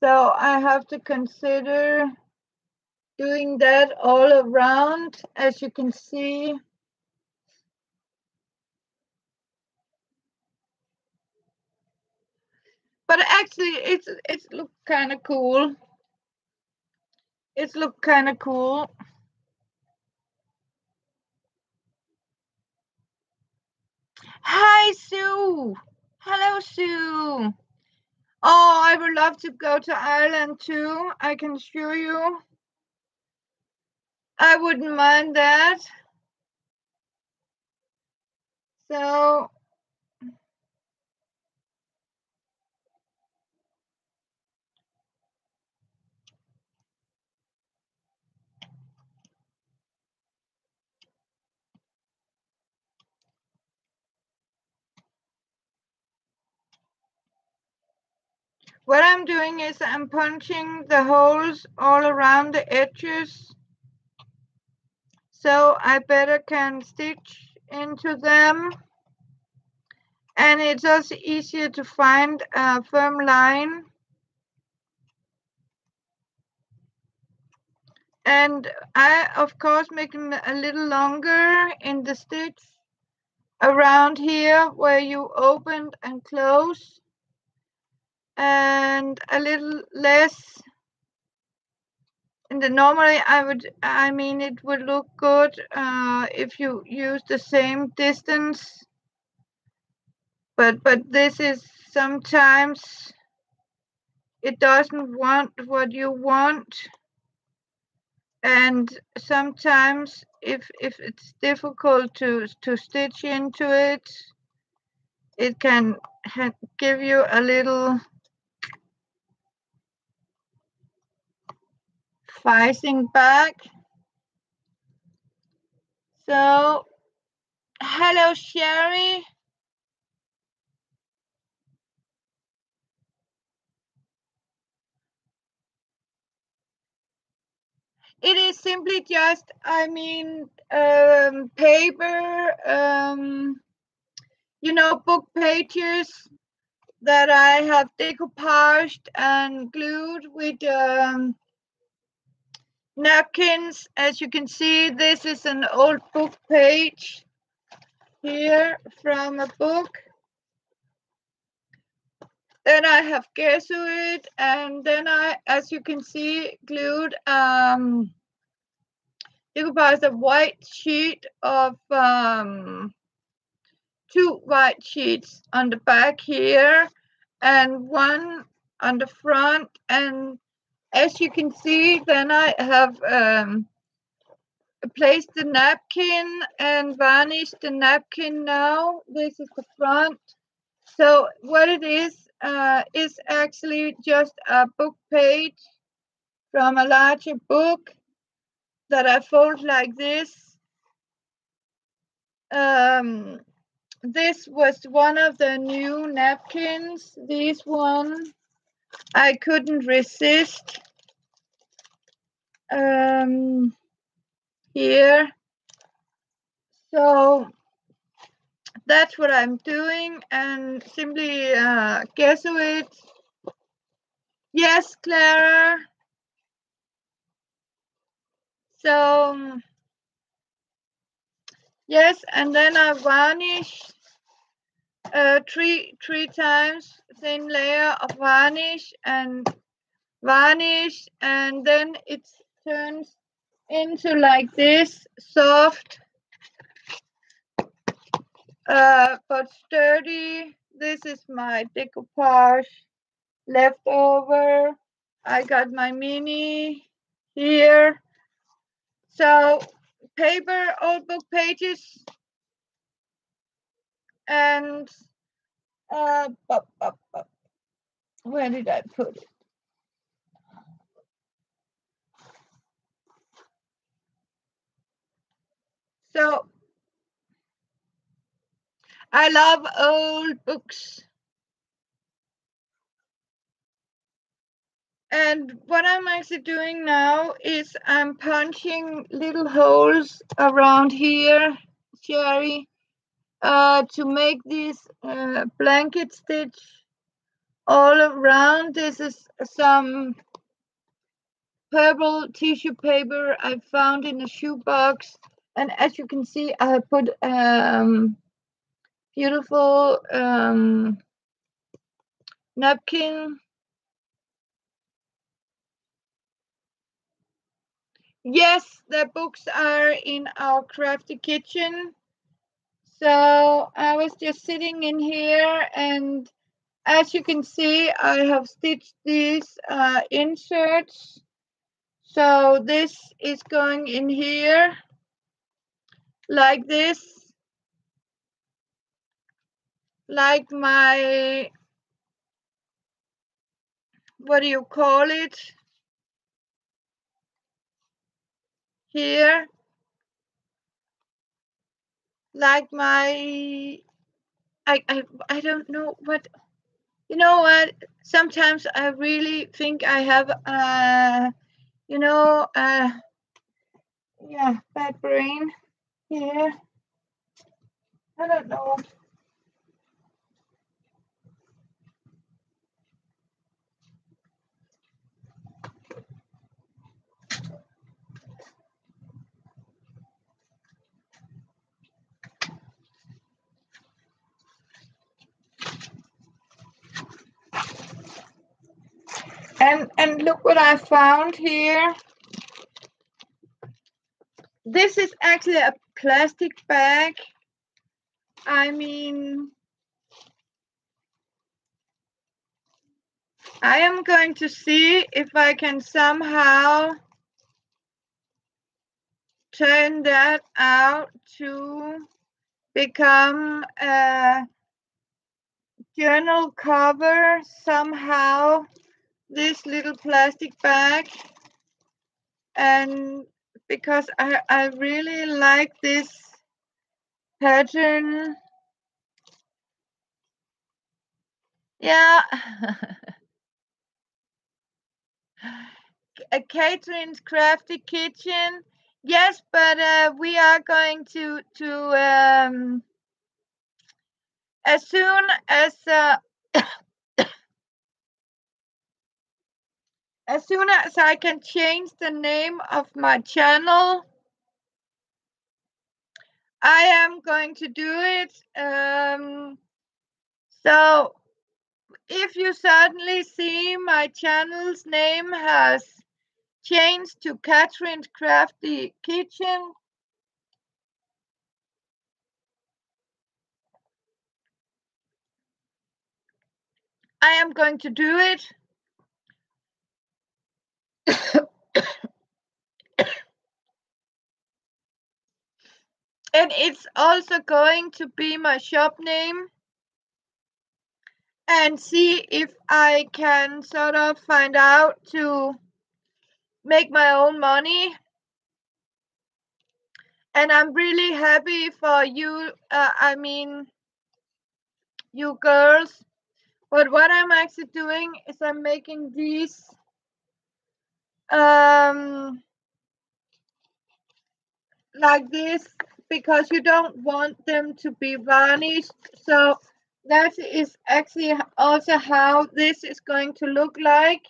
So I have to consider doing that all around, as you can see. But actually it's look kind of cool. It's look kind of cool. Hi, Sue. Hello, Sue. Oh, I would love to go to Ireland too. I can assure you. I wouldn't mind that. So what I'm doing is I'm punching the holes all around the edges. So I better can stitch into them. And it's also easier to find a firm line. And I, of course, make them a little longer in the stitch around here where you open and close, and a little less. And normally it would look good if you use the same distance. But this is sometimes it doesn't want what you want. And sometimes if it's difficult to stitch into it, it can give you a little fighting back. So hello, Sherry. It is simply just, paper, book pages that I have decoupaged and glued with napkins. As you can see, this is an old book page here from a book. Then I have gesso it, and then I, as you can see, glued decoupaged a white sheet of 2 white sheets on the back here and 1 on the front. And as you can see, then I have placed the napkin and varnished the napkin now. This is the front. So what it is actually just a book page from a larger book that I fold like this. This was one of the new napkins. This one I couldn't resist. Here. So that's what I'm doing, and simply guess it. Yes, Clara. So yes, and then I varnish three times, thin layer of varnish, and then it turns into like this soft but sturdy. This is my decoupage leftover. I got my mini here. So paper, old book pages, and where did I put it? So I love old books. And what I'm actually doing now is I'm punching little holes around here, Sherry, to make this blanket stitch all around. This is some purple tissue paper I found in a shoebox. And as you can see, I put beautiful napkin. Yes, the books are in our crafty kitchen. So I was just sitting in here, and as you can see, I have stitched these inserts. So this is going in here like this, like my, what do you call it? Here, like my, I don't know what, you know what? Sometimes I really think I have, yeah, bad brain here. I don't know. And look what I found here. This is actually a plastic bag. I mean, I am going to see if I can somehow turn that out to become a journal cover somehow, this little plastic bag. And because I really like this pattern. Yeah. Catherine's Crafty Kitchen. Yes, but we are going to as soon as I can change the name of my channel, I am going to do it. So if you suddenly see my channel's name has changed to Catherine's Crafty Kitchen, I am going to do it. And it's also going to be my shop name, and see if I can sort of find out to make my own money. And I'm really happy for you, you girls. But what I'm actually doing is I'm making these like this because you don't want them to be varnished. So that is actually also how this is going to look like.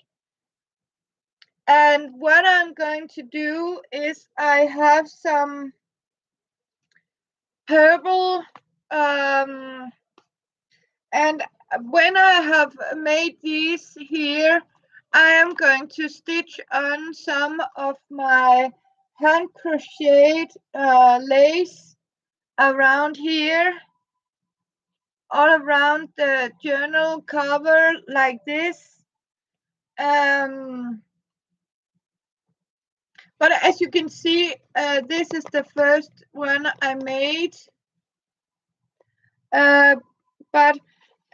And what I'm going to do is I have some purple, and when I have made these here, I am going to stitch on some of my hand crocheted lace around here, all around the journal cover like this. But as you can see, this is the first one I made. But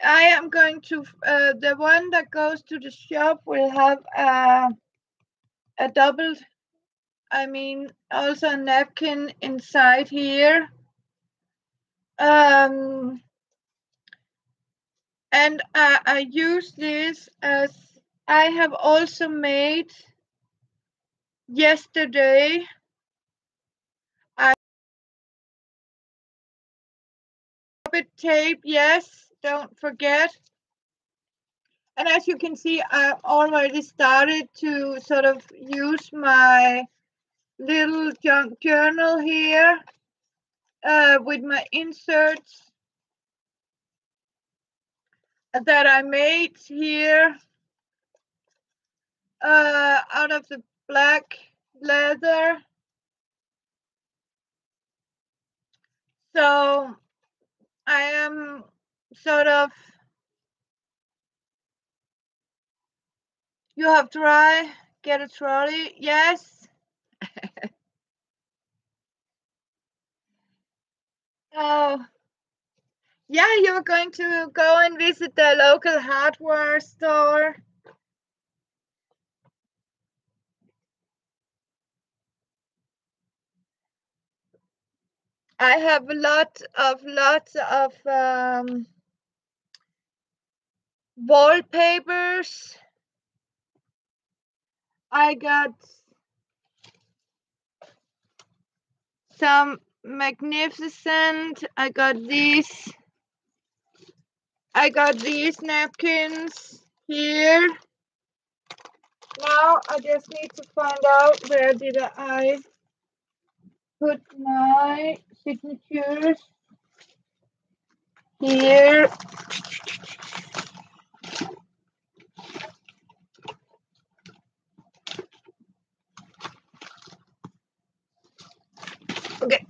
I am going to, the one that goes to the shop will have a double, also a napkin inside here. And I use this as I have also made yesterday. I tape, yes, don't forget. And as you can see, I already started to sort of use my little junk journal here with my inserts that I made here out of the black leather. So I am sort of, you have try, get a trolley, yes. Oh, yeah, you're going to go and visit the local hardware store. I have lots of wallpapers. I got some magnificent. I got these napkins here. Now I just need to find out where did I put my signatures. Here. Okay.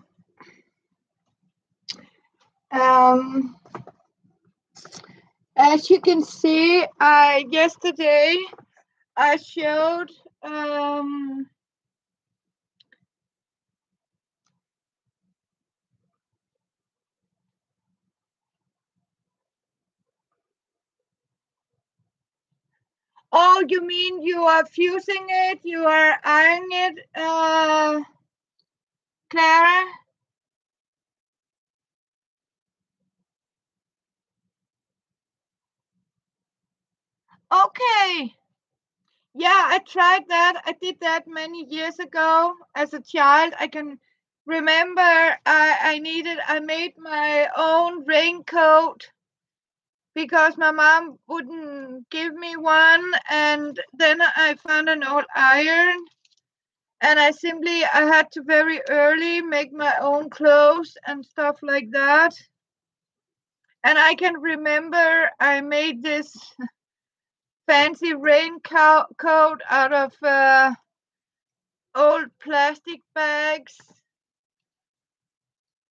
As you can see, yesterday I showed oh, you mean you are fusing it? You are ironing it, Clara? Okay. Yeah, I tried that. I did that many years ago as a child. I can remember I made my own raincoat because my mom wouldn't give me one, and then I found an old iron, and I had to very early make my own clothes and stuff like that. And I can remember I made this fancy raincoat out of old plastic bags,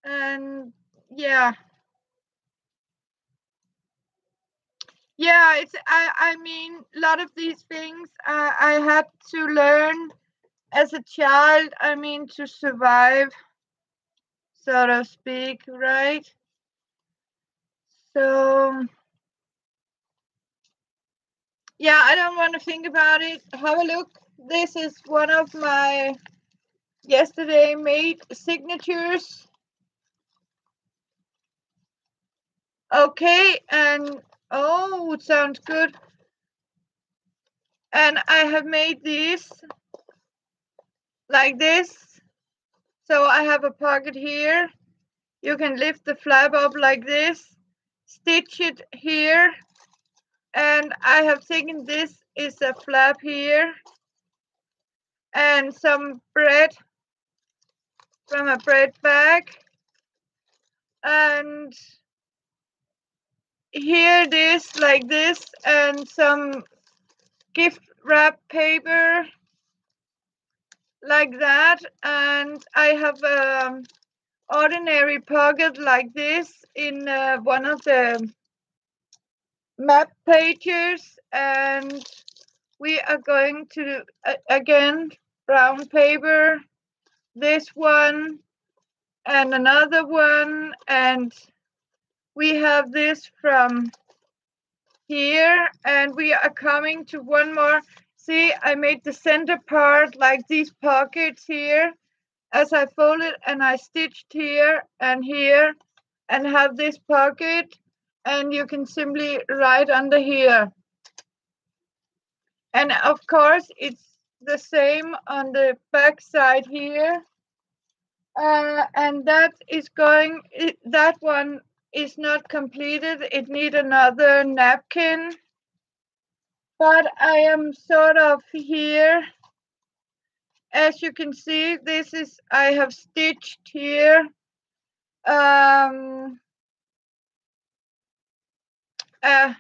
and yeah, it's I mean a lot of these things I had to learn as a child, to survive, so to speak, right? So yeah, I don't want to think about it. Have a look. This is one of my yesterday made signatures. Okay, and oh, it sounds good. And I have made these like this. So I have a pocket here. You can lift the flap up like this, stitch it here, and I have taken this is a flap here and some bread from a bread bag, and here it is like this, and some gift wrap paper like that, and I have ordinary pocket like this in one of the map pages, and we are going to again brown paper, this one and another one, and we have this from here, and we are coming to one more. See, I made the center part like these pockets here as I folded, and I stitched here and here and have this pocket, and you can simply write under here. And of course it's the same on the back side here, and that is going, that one is not completed, it needs another napkin, but I am sort of here. As you can see, this is, I have stitched here a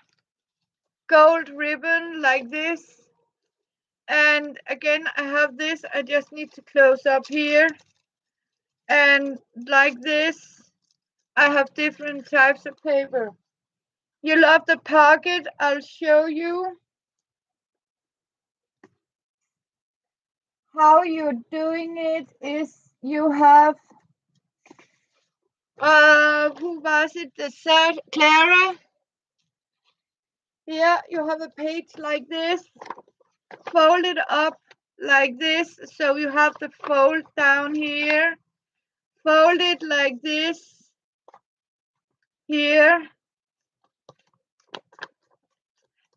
gold ribbon like this, and again I have this, I just need to close up here, and like this I have different types of paper. You love the pocket, I'll show you how you're doing it. Is you have who was it, the set Clara? Yeah, you have a page like this, fold it up like this, so you have the fold down here, fold it like this here,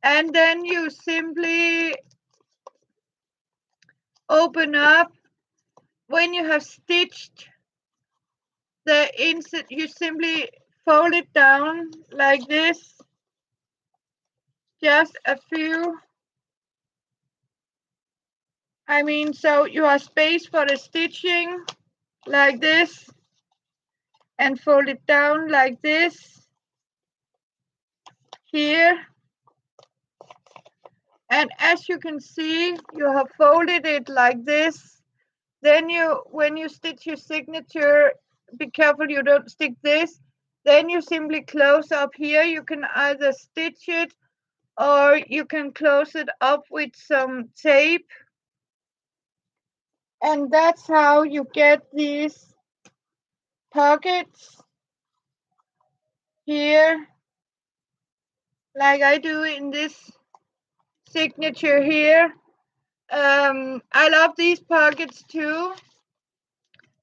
and then you simply open up. When you have stitched the insert, you simply fold it down like this, just a few, so you have space for the stitching like this, and fold it down like this here. And as you can see, you have folded it like this. Then when you stitch your signature, be careful you don't stick this. Then you simply close up here. You can either stitch it or you can close it up with some tape. And that's how you get these pockets here, like I do in this signature here. I love these pockets too,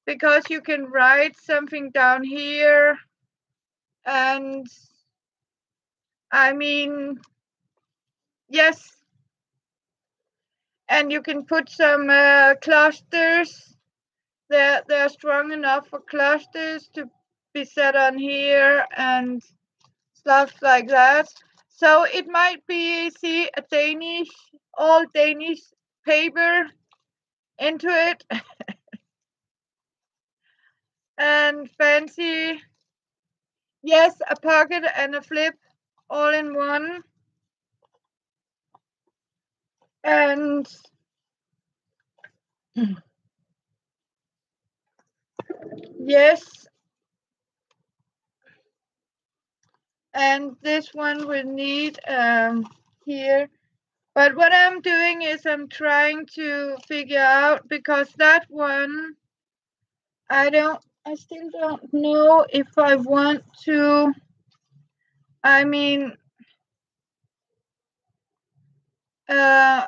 because you can write something down here, and yes, and you can put some clusters. They're strong enough for clusters to be set on here and stuff like that. So it might be, see, a Danish, all Danish paper into it and fancy. Yes, a pocket and a flip all in one. And yes, and this one will need here. But what I'm doing is I'm trying to figure out, because that one, I still don't know if I want to,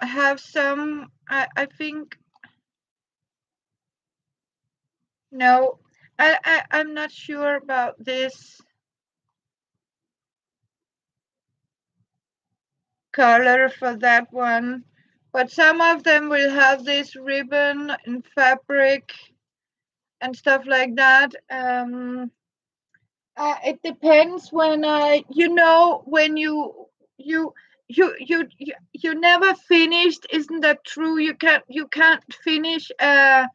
have some, I think, no, I'm not sure about this color for that one, but some of them will have this ribbon and fabric and stuff like that. It depends when when you never finished. Isn't that true? You can't finish a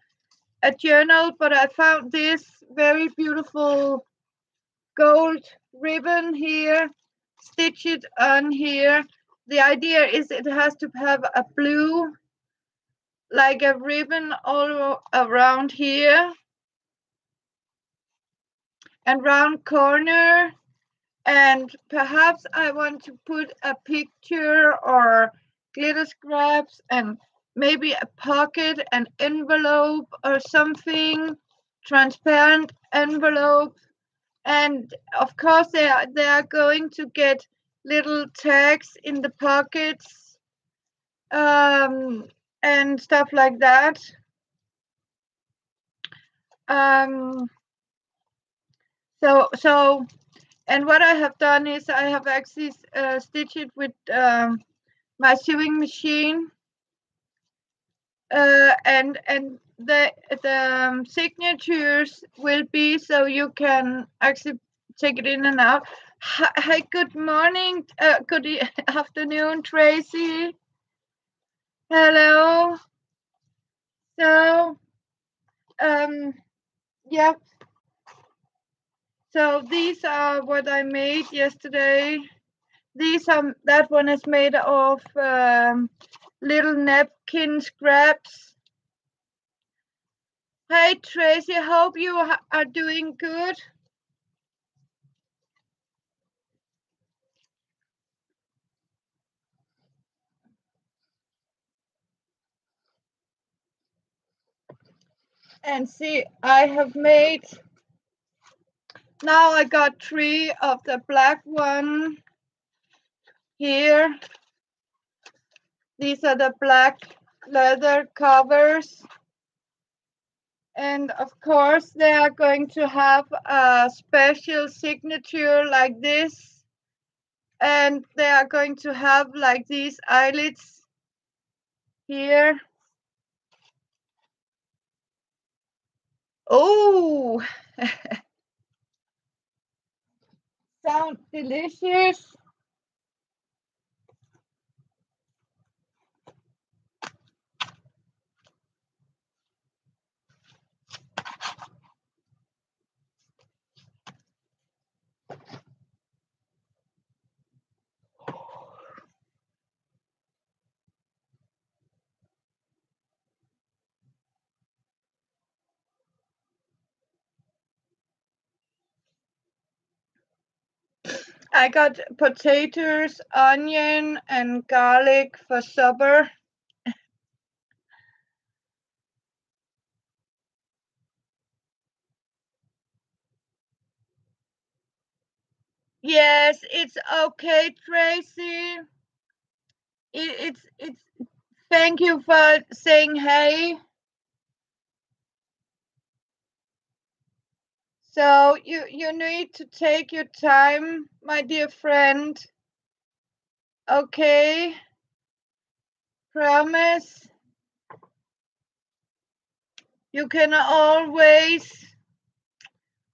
journal, but I found this very beautiful gold ribbon here, stitch it on here. The idea is it has to have a blue, like a ribbon all around here and round corner. And perhaps I want to put a picture or glitter scraps and maybe a pocket, an envelope or something, transparent envelope. And of course they are going to get little tags in the pockets, and stuff like that. Um, so and what I have done is I have actually stitched it with my sewing machine, and the signatures will be so you can actually take it in and out. Hi, good morning, afternoon, Tracy. Hello. So, yeah. So these are what I made yesterday. That one is made of little napkin scraps. Hey Tracy, hope you are doing good. And see, I have made, now I got 3 of the black one here. These are the black leather covers. And of course, they are going to have a special signature like this. And they are going to have like these eyelets here. Oh, sound delicious. I got potatoes, onion, and garlic for supper. Yes, it's okay, Tracy. It's. Thank you for saying hey. So you need to take your time, my dear friend. Okay, promise. You can always.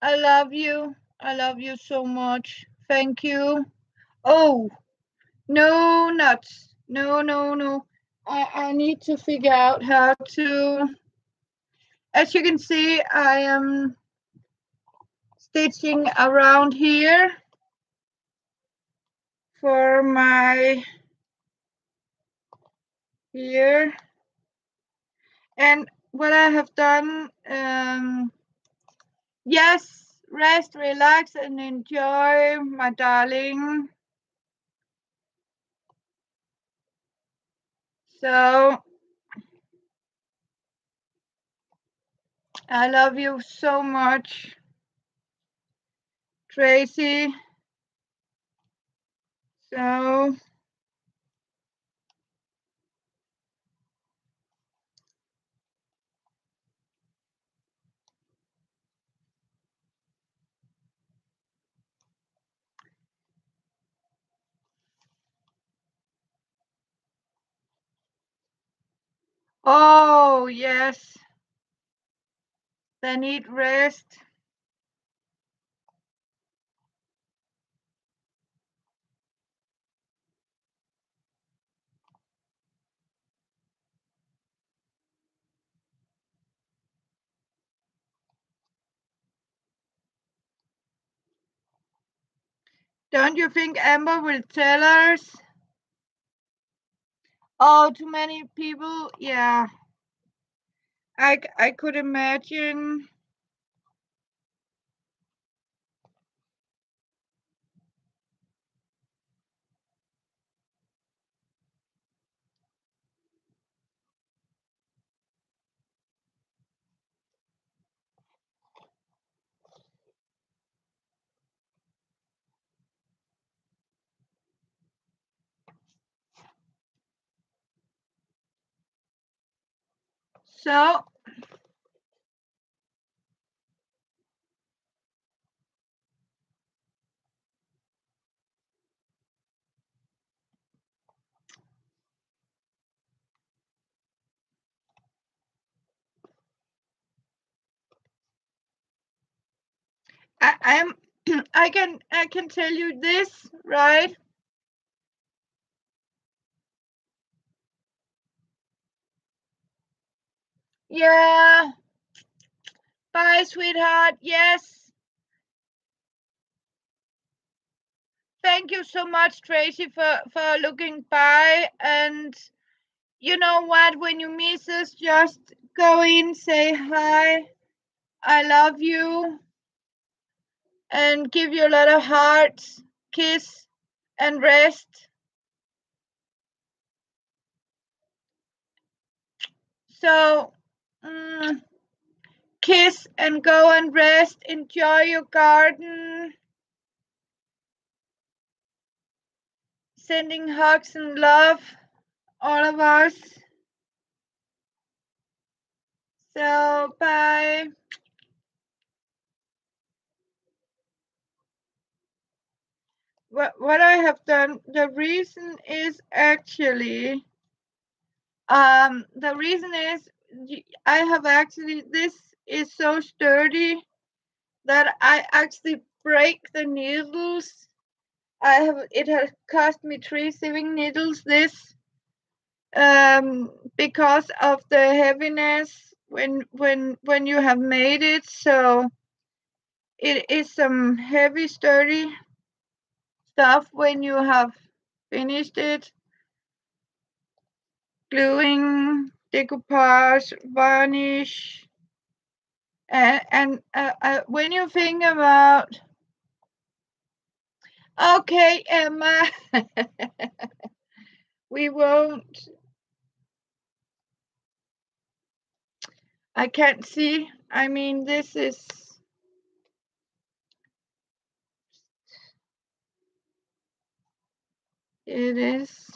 I love you. I love you so much. Thank you. Oh, no nuts. No, no, no. I need to figure out how to. As you can see, I am stitching around here for my here. And what I have done, yes, rest, relax, and enjoy, my darling. So I love you so much, Tracy. So oh yes, They need rest. Don't you think Amber will tell us? Oh, too many people. Yeah, I could imagine. So I'm I can tell you this, right? Yeah. Bye, sweetheart. Yes. Thank you so much, Tracy, for looking by. And you know what? When you miss us, just go in, say hi. I love you, and give you a lot of hearts, kiss, and rest. So, kiss and go and rest. Enjoy your garden. Sending hugs and love, all of us. So, bye. What I have done, the reason is actually, the reason is I have actually, this is so sturdy that I actually break the needles. It has cost me 3 sewing needles, this, because of the heaviness when you have made it. So it is some heavy, sturdy stuff when you have finished it. Gluing, decoupage, varnish, and when you think about, okay, Emma, we won't. I can't see. I mean, this is. It is.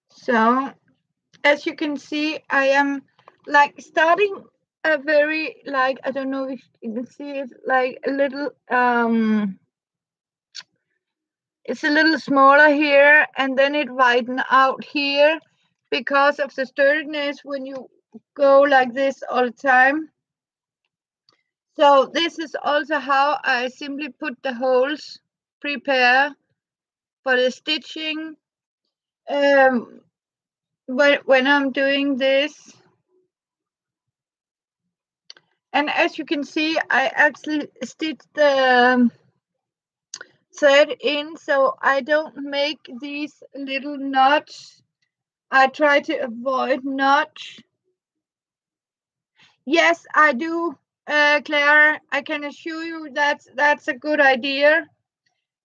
So, as you can see, I am like starting a very, like, I don't know if you can see it, like a little, it's a little smaller here, and then it widen out here because of the sturdiness when you go like this all the time. So this is also how I simply put the holes, prepare for the stitching. When I'm doing this, and as you can see, I actually stitch the thread in, so I don't make these little knots. I try to avoid knots. Yes, I do, Claire. I can assure you that's a good idea,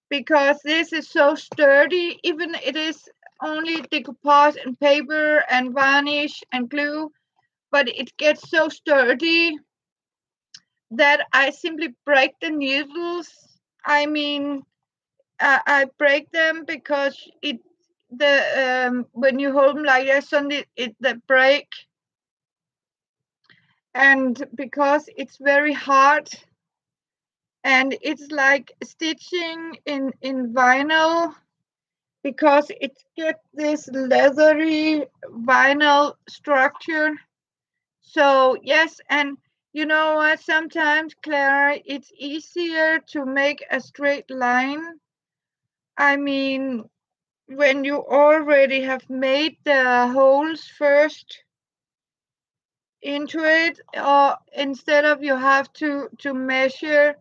because this is so sturdy. Even it is only decoupage and paper and varnish and glue, but it gets so sturdy that I simply break the needles. I mean, I break them because when you hold them like that, suddenly they break. and because it's very hard, and it's like stitching in vinyl, because it gets this leathery vinyl structure. So yes, and you know what? Sometimes, Clara, it's easier to make a straight line. I mean, when you already have made the holes first into it, or instead of you have to measure,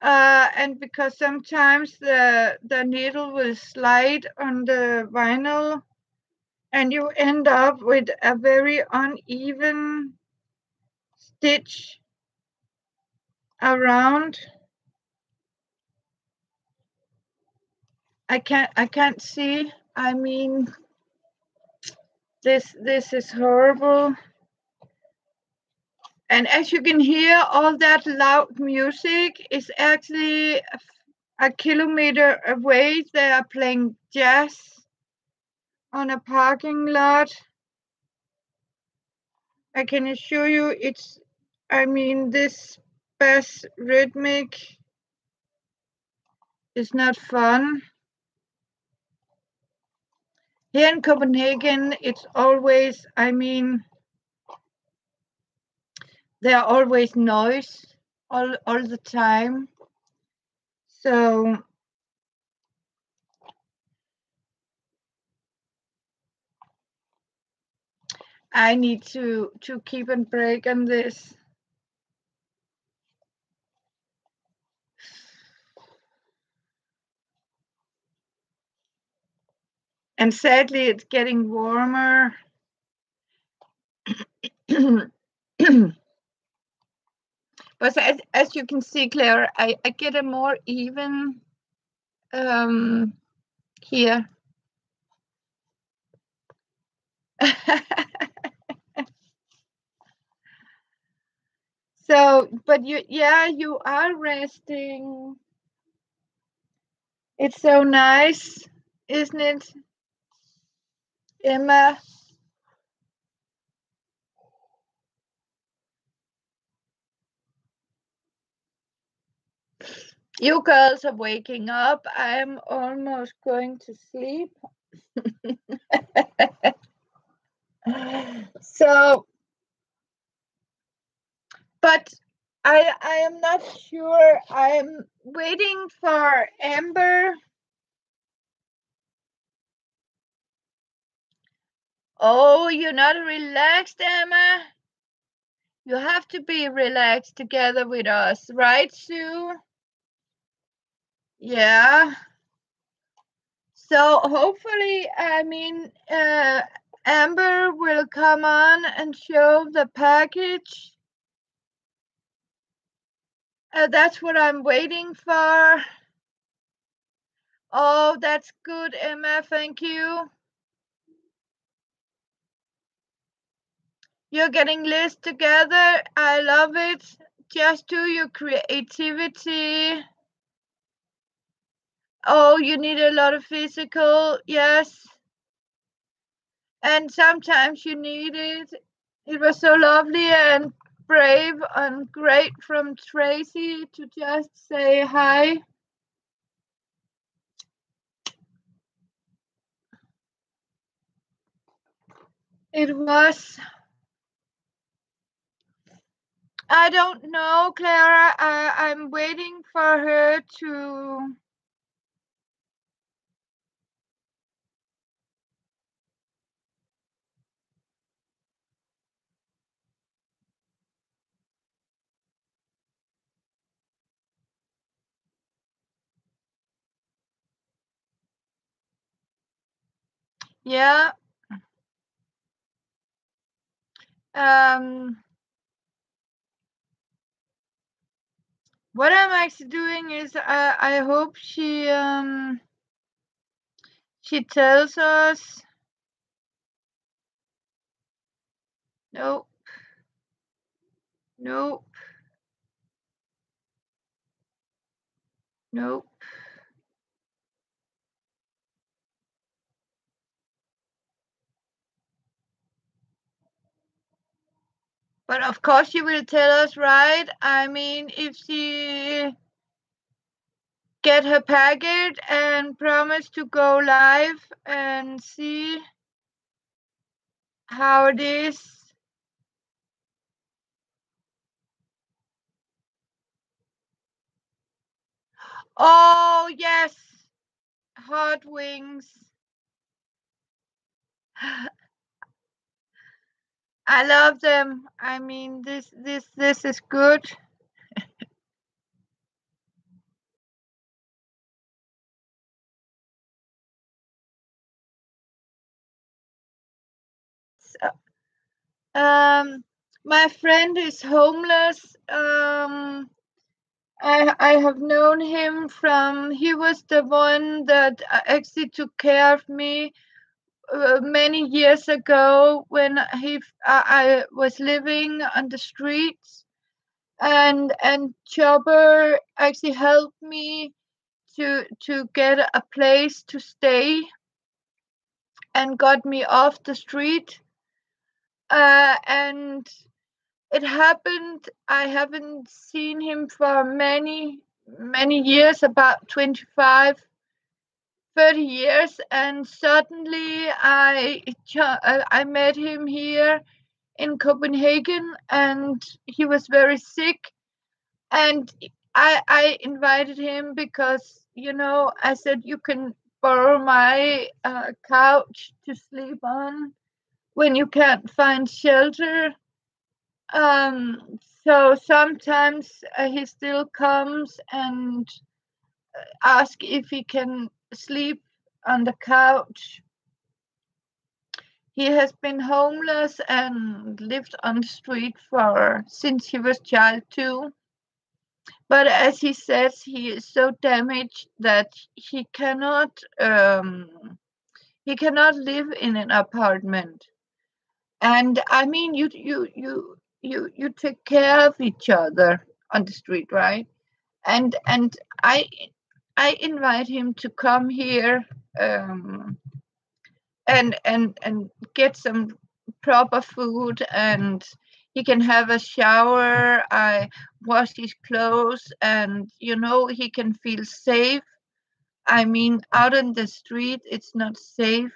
and because sometimes the needle will slide on the vinyl, and you end up with a very uneven stitch around. I can't see. I mean, this is horrible. And as you can hear, all that loud music is actually a kilometer away. They are playing jazz on a parking lot. I can assure you it's, I mean, this bass rhythmic is not fun. Here in Copenhagen, it's always, I mean, there are always noise all the time. So I need to keep a break on this. And sadly, it's getting warmer. But as you can see, Claire, I get a more even here. So, but you are resting. It's so nice, isn't it, Emma? You girls are waking up. I'm almost going to sleep. So, but I am not sure. I'm waiting for Amber. Oh, you're not relaxed, Emma? You have to be relaxed together with us, right, Sue? Yeah. So hopefully, I mean, Amber will come on and show the package. That's what I'm waiting for. Oh, that's good, Emma. Thank you. You're getting lists together. I love it. Just do your creativity. Oh, you need a lot of physical. Yes. And sometimes you need it. It was so lovely and brave and great from Tracy to just say hi. It was. I don't know, Clara. I'm waiting for her to. Yeah. Um. What I'm actually doing is I hope she tells us. No. No. No. But of course she will tell us, right? I mean, if she get her packet and promise to go live and see how it is. Oh yes, hot wings. I love them. I mean, this is good. So, my friend is homeless. I have known him from he was the one that actually took care of me many years ago when I was living on the streets, and Chopper actually helped me to get a place to stay and got me off the street. And it happened. I haven't seen him for many years, about 25, 30 years, and suddenly I met him here in Copenhagen, and he was very sick, and I invited him because I said you can borrow my couch to sleep on when you can't find shelter. So sometimes he still comes and asks if he can sleep on the couch. He has been homeless and lived on the street for since he was child too. But as he says, he is so damaged that he cannot live in an apartment. And I mean, you take care of each other on the street, right? And I invite him to come here, um, and get some proper food, and he can have a shower. I wash his clothes, and he can feel safe. I mean, out in the street it's not safe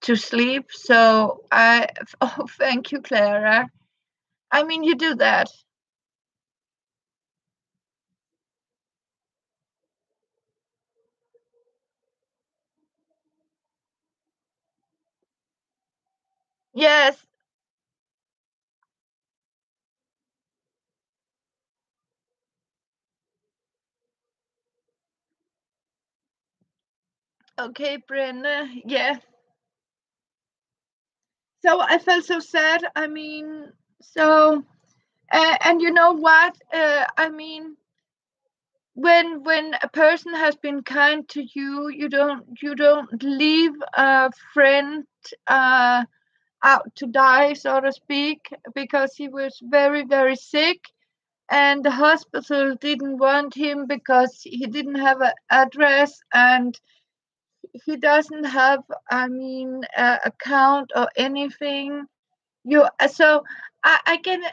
to sleep. So I oh, thank you, Clara. I mean, you do that. Yes. Okay, Brenda. Yeah. So I felt so sad. I mean, so and you know what? I mean, when a person has been kind to you, you don't leave a friend uh, out to die, so to speak, because he was very very sick, and the hospital didn't want him because he didn't have an address, and he doesn't have, I mean, account or anything. You so I can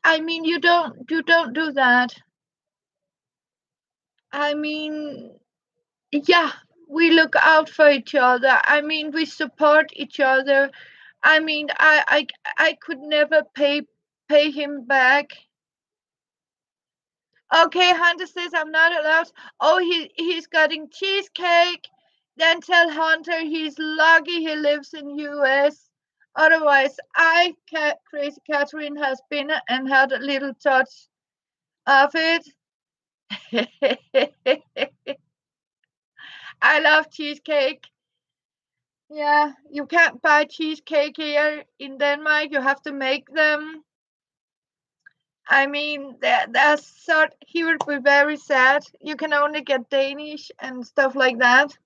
I mean you don't do that. I mean, yeah, we look out for each other. I mean, we support each other. I mean, I could never pay him back. Okay, Hunter says I'm not allowed. Oh, he's getting cheesecake. Then tell Hunter he's lucky he lives in US. Otherwise, Crazy Catherine has been and had a little touch of it. I love cheesecake. Yeah, you can't buy cheesecake here in Denmark. You have to make them. I mean, that's sort. He would be very sad. You can only get Danish and stuff like that.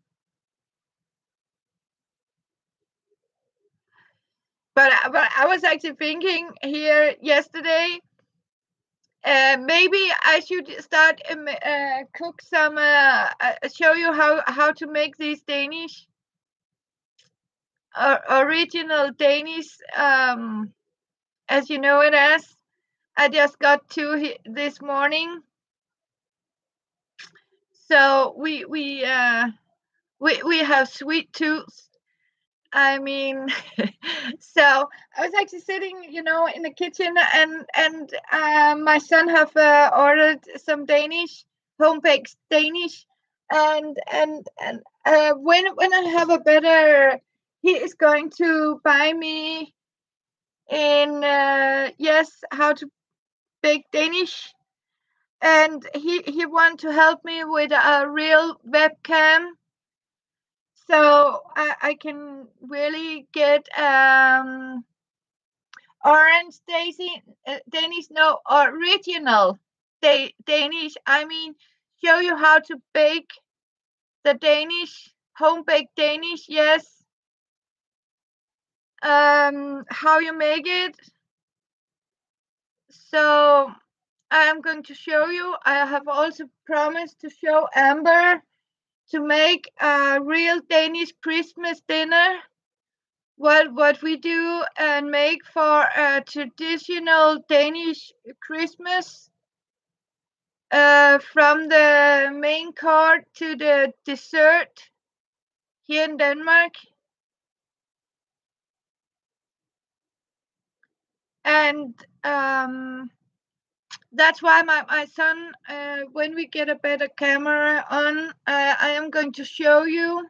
But I was actually thinking here yesterday. Maybe I should start cook some. Show you how to make these Danish original Danish. as you know it as. I just got two this morning. So we have sweet tooth. I mean, so I was actually sitting, in the kitchen, and my son have ordered some Danish, home baked Danish, and when I have a better, he is going to buy me in yes, how to bake Danish, and he want to help me with a real webcam, so I can really get orange Danish, no, original Danish. I mean, show you how to bake the Danish, home baked Danish. Yes. How you make it. So I am going to show you. I have also promised to show Amber to make a real Danish Christmas dinner. What we do and make for a traditional Danish Christmas, from the main course to the dessert here in Denmark. And that's why my son, when we get a better camera on, I am going to show you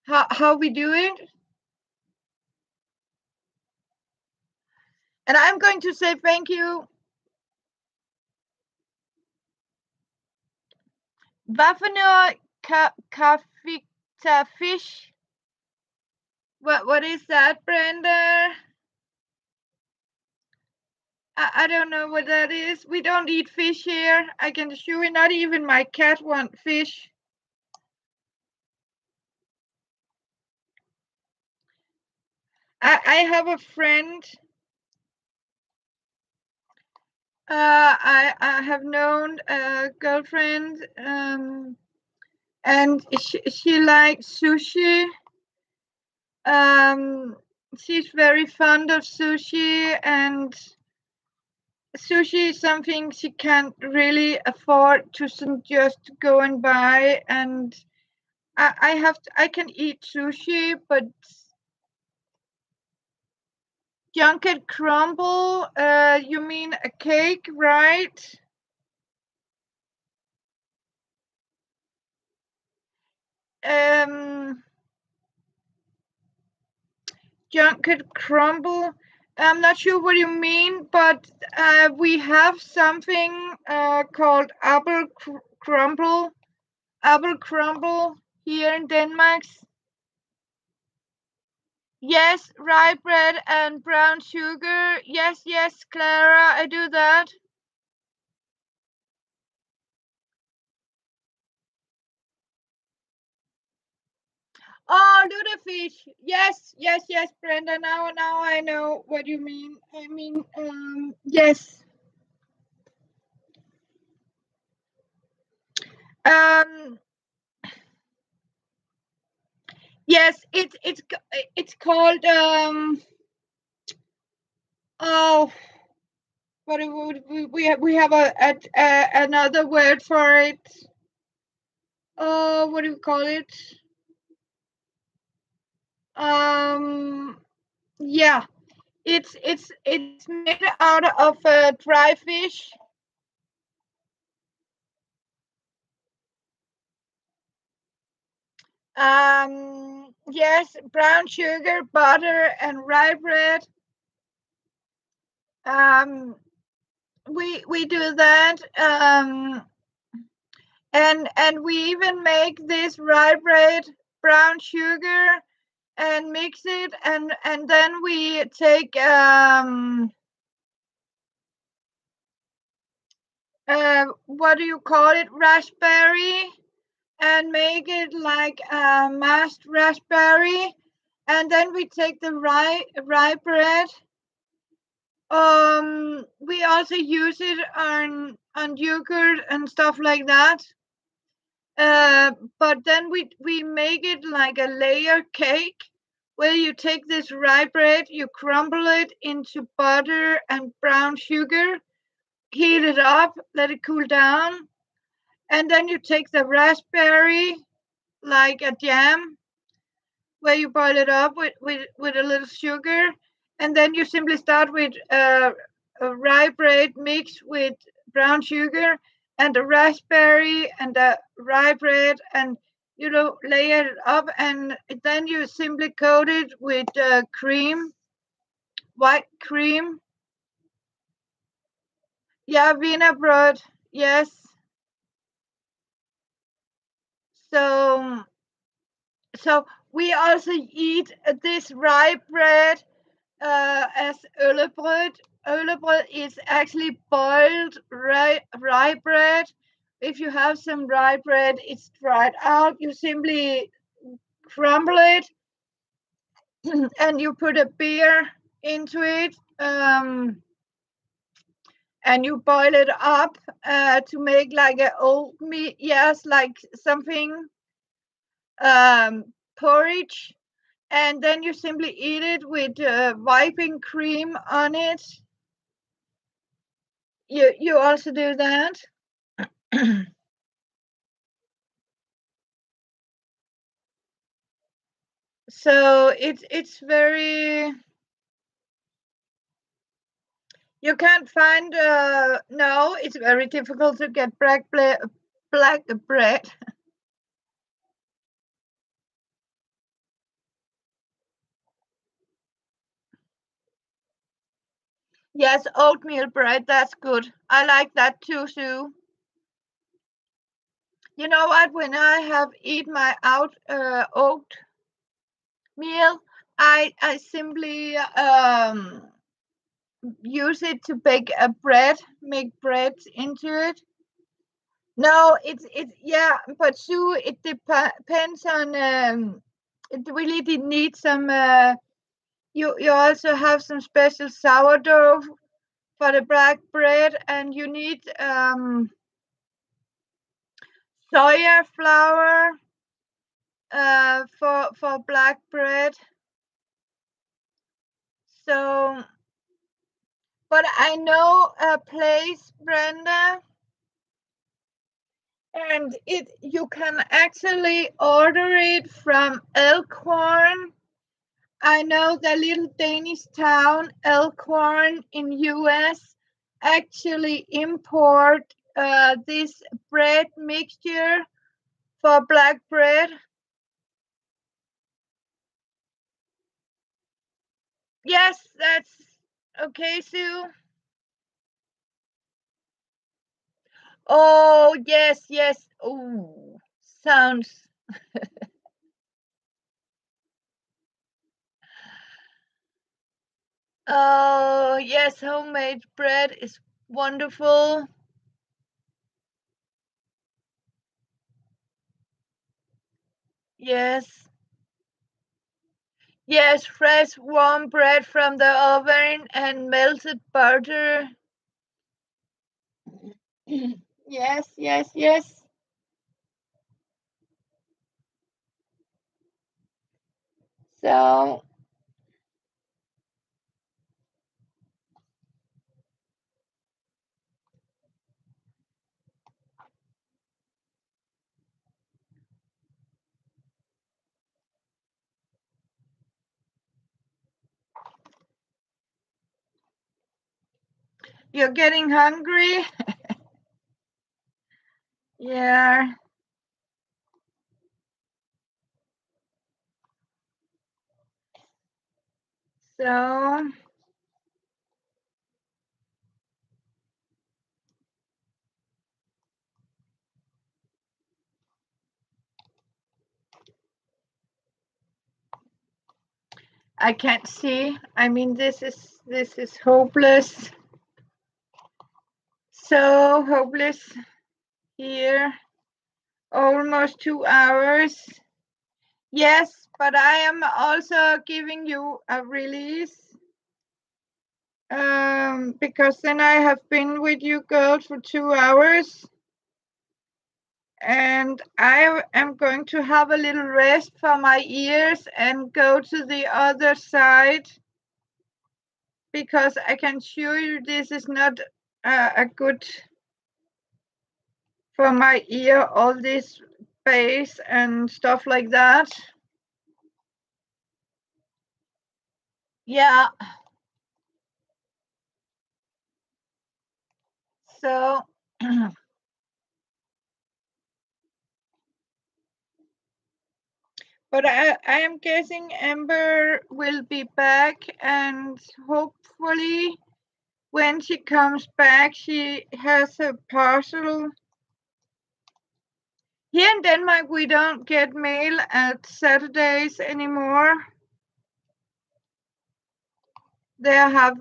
how we do it. And I'm going to say thank you. Hvad for noget kafita fish? What is that, Brenda? I don't know what that is. We don't eat fish here. I can assure you, not even my cat wants fish. I have a friend. I have known a girlfriend, and she likes sushi. She's very fond of sushi, and sushi is something she can't really afford to just go and buy. And I can eat sushi, but junket crumble, you mean a cake, right? Junket crumble, I'm not sure what you mean, but we have something called apple crumble here in Denmark. Yes, rye bread and brown sugar. Yes, Clara, I do that. Oh, lutefisk. Yes, Brenda. Now I know what you mean. I mean, yes. Yes, it's called oh, what we have another word for it. Oh, what do you call it? Yeah, it's made out of dry fish. Yes, brown sugar, butter, and rye bread. We do that. And we even make this rye bread, brown sugar, and mix it, and then we take what do you call it, raspberry, and make it like a mashed raspberry, and then we take the rye bread. We also use it on yogurt and stuff like that. But then we make it like a layer cake, where you take this rye bread, you crumble it into butter and brown sugar, heat it up, let it cool down, and then you take the raspberry like a jam, where you boil it up with a little sugar, and then you simply start with a rye bread mixed with brown sugar and the raspberry and the rye bread, and layer it up, and then you simply coat it with cream, white cream. Yeah, Wiener bread. Yes. So so we also eat this rye bread as øllebrød. Øllebrød is actually boiled rye bread. If you have some rye bread, it's dried out. You simply crumble it and you put a beer into it, and you boil it up to make like an oat meal. Yes, like something porridge. And then you simply eat it with whipping cream on it. You also do that? So it's very, you can't find no, it's very difficult to get black bread. Yes, oatmeal bread, that's good. I like that too, Sue. You know what? When I have eat my oat meal, I simply use it to bake a bread, make bread into it. No, it's yeah, but Sue, it depends on it really did need some you also have some special sourdough for the black bread, and you need soya flour for black bread. So, but I know a place, Brenda, and it you can actually order it from Elkhorn. I know the little Danish town Elkhorn in US actually import this bread mixture for black bread. Yes, that's okay, Sue. Oh, yes, yes. Oh, sounds. Oh, yes, homemade bread is wonderful. Yes. Yes, fresh warm bread from the oven and melted butter. Yes, yes, yes. So you're getting hungry? Yeah. So I can't see. I mean, this is hopeless. So hopeless here. Almost 2 hours. Yes, but I am also giving you a release. Because then I have been with you girls for 2 hours, and I am going to have a little rest for my ears and go to the other side, because I can assure you this is not a good for my ear, all this bass and stuff like that. Yeah. So but I am guessing Amber will be back, and hopefully when she comes back she has a parcel. Here in Denmark we don't get mail at Saturdays anymore. They have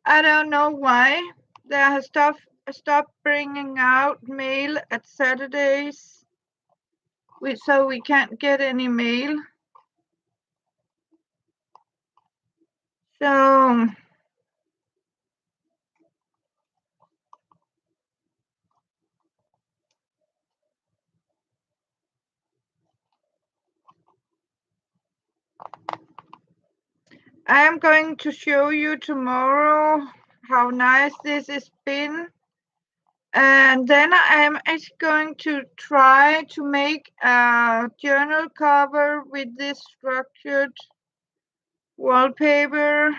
I don't know why they have stopped bringing out mail at Saturdays. So we can't get any mail. So I am going to show you tomorrow how nice this has been. And then I am actually going to try to make a journal cover with this structured wallpaper.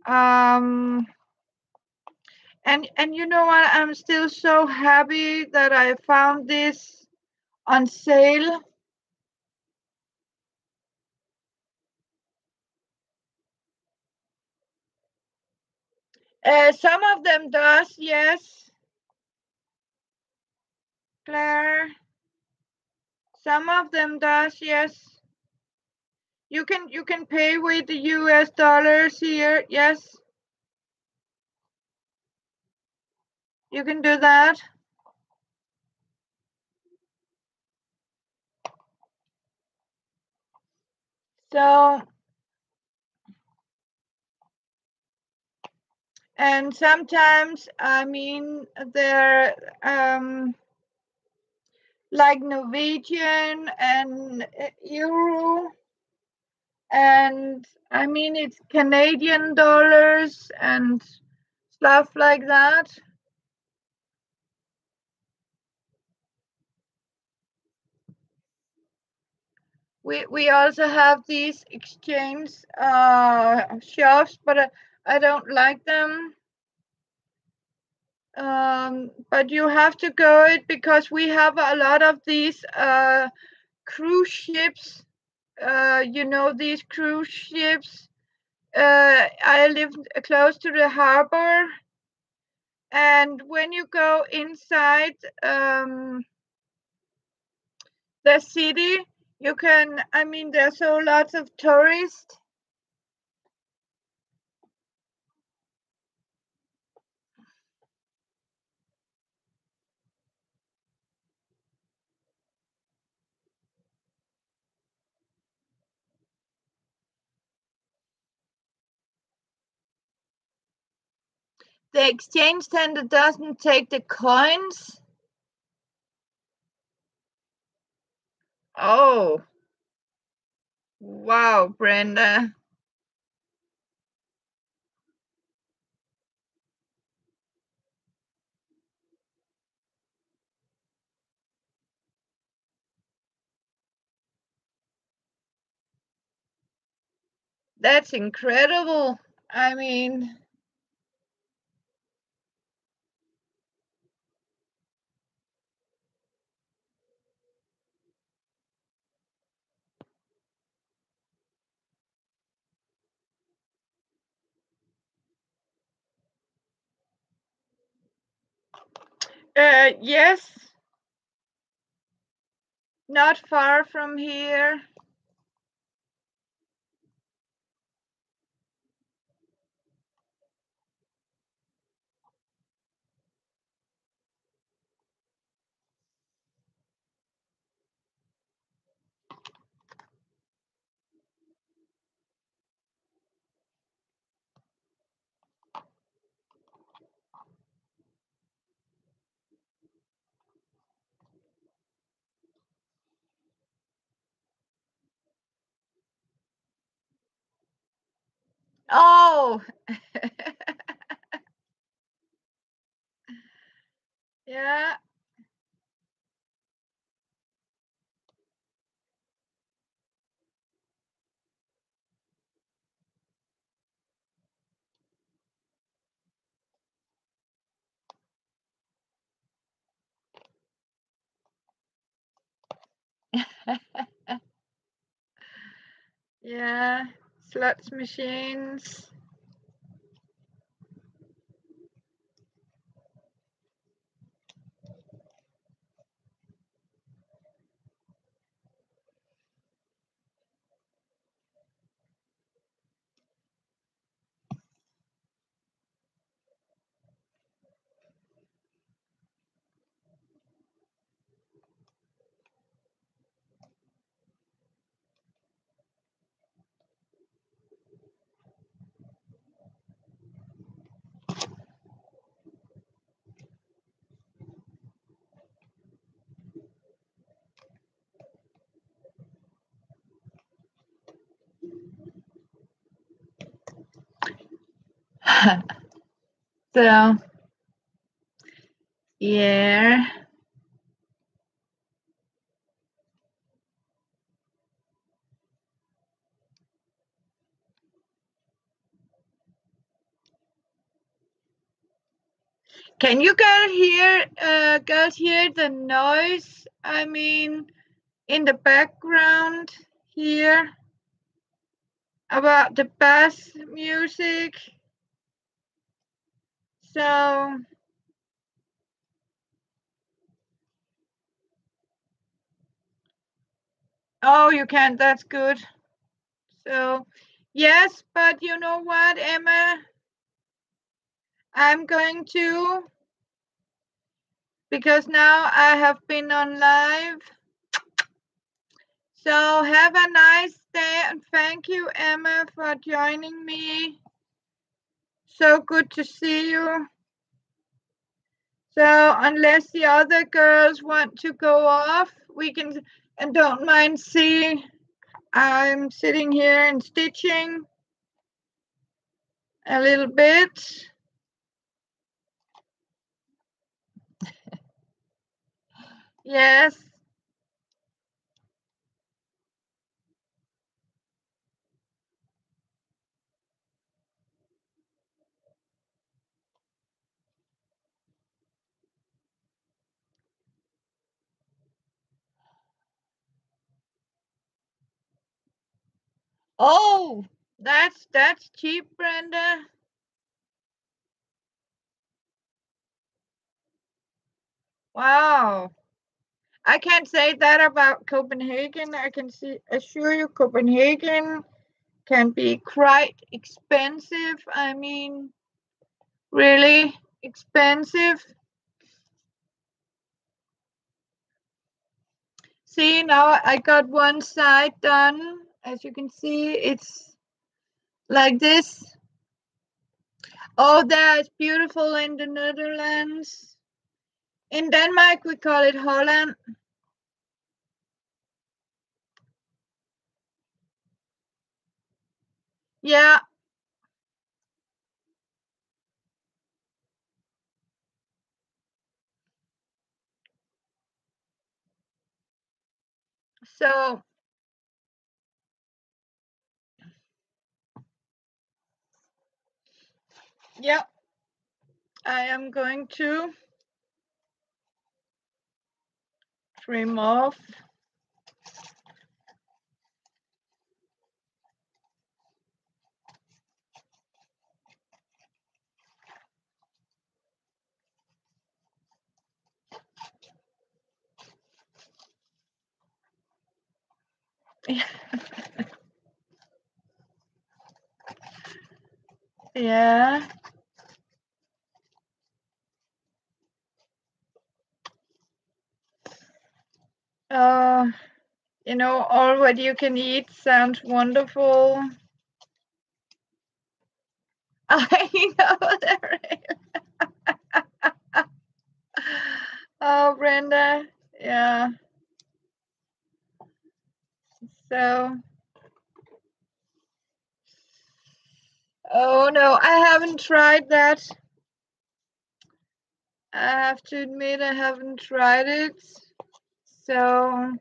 And you know what? I'm still so happy that I found this on sale. Some of them does, yes, Claire. Some of them does, yes. You can pay with the US dollars here, yes. You can do that. So, and sometimes, I mean, they're like Norwegian and euro, and I mean, it's Canadian dollars and stuff like that. We also have these exchange shops, but I don't like them. But you have to go it because we have a lot of these cruise ships. You know, these cruise ships. I live close to the harbor, and when you go inside the city, you can. I mean, there's so lots of tourists. The exchange center doesn't take the coins. Oh, wow, Brenda. That's incredible. I mean, yes, not far from here. Oh, yeah. Yeah, slots machines. So, yeah. Can you girls hear the noise? I mean, in the background here about the bass music. So, oh, you can. That's good. So, yes, but you know what, Emma? I'm going to, because now I have been on live. So, have a nice day and thank you, Emma, for joining me. So good to see you. So, unless the other girls want to go off, we can, and don't mind see, I'm sitting here and stitching a little bit. Yes. Oh, that's cheap, Brenda. Wow. I can't say that about Copenhagen. I can assure you Copenhagen can be quite expensive. I mean, really expensive. See, now I got one side done. As you can see, it's like this. Oh, that's beautiful in the Netherlands. In Denmark, we call it Holland. Yeah. So, yeah, I am going to trim off. Yeah. Uh, all what you can eat sounds wonderful. I know that. Oh, Brenda. Yeah. So, Oh no, I haven't tried that. I have to admit I haven't tried it. So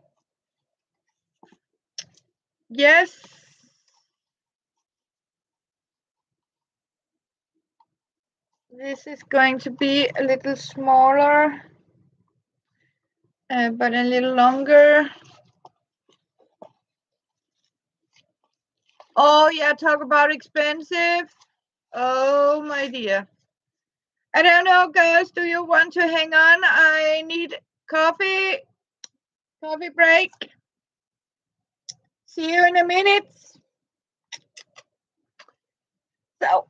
yes, this is going to be a little smaller, but a little longer. Oh yeah, talk about expensive. Oh my dear. I don't know, guys. Do you want to hang on? I need coffee. Coffee break. See you in a minute. So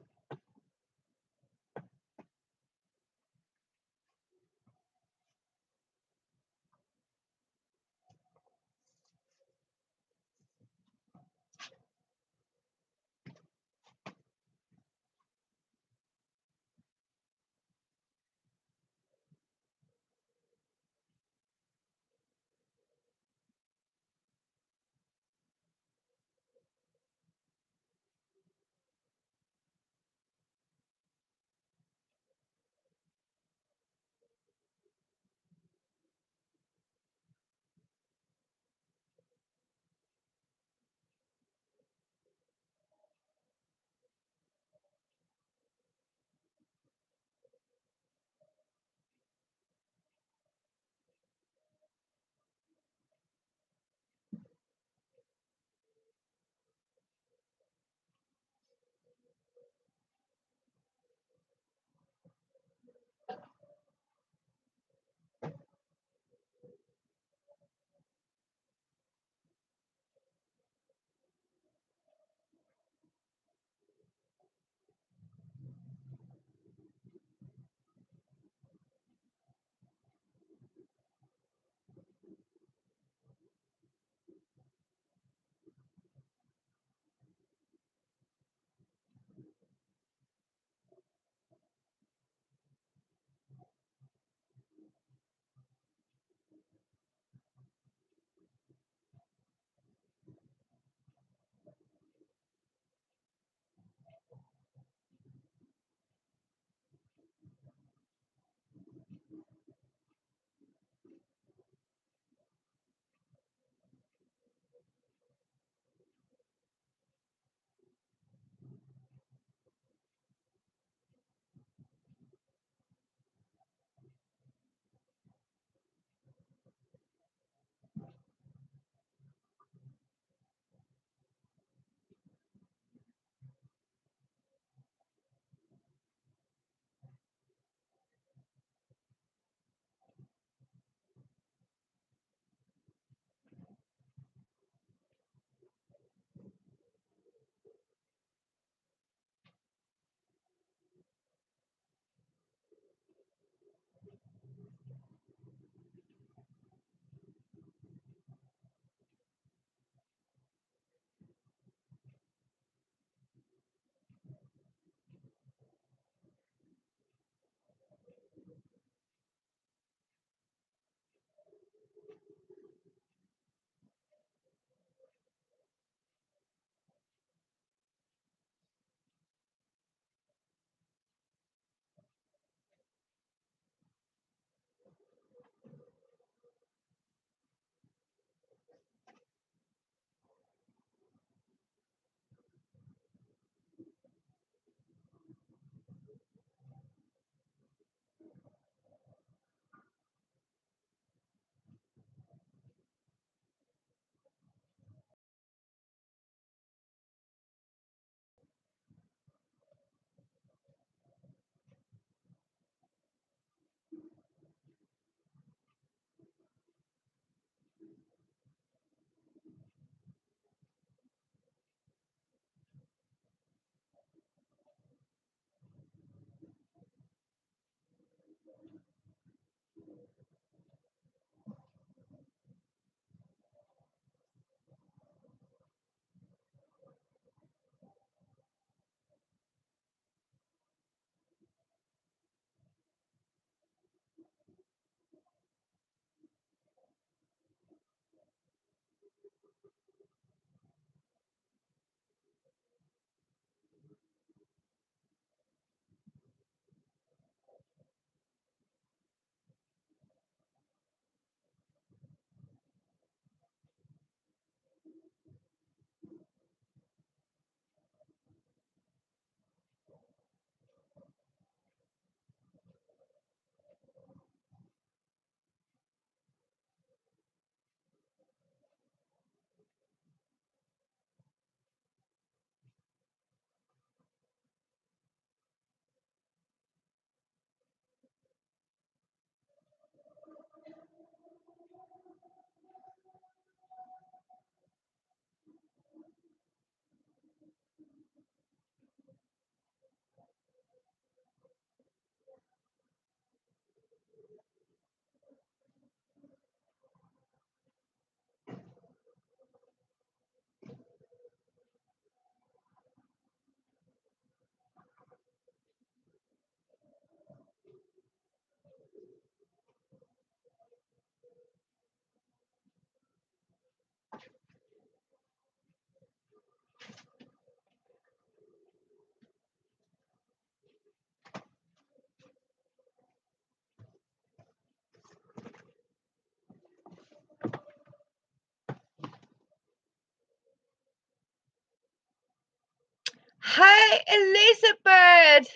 Hi, Elizabeth.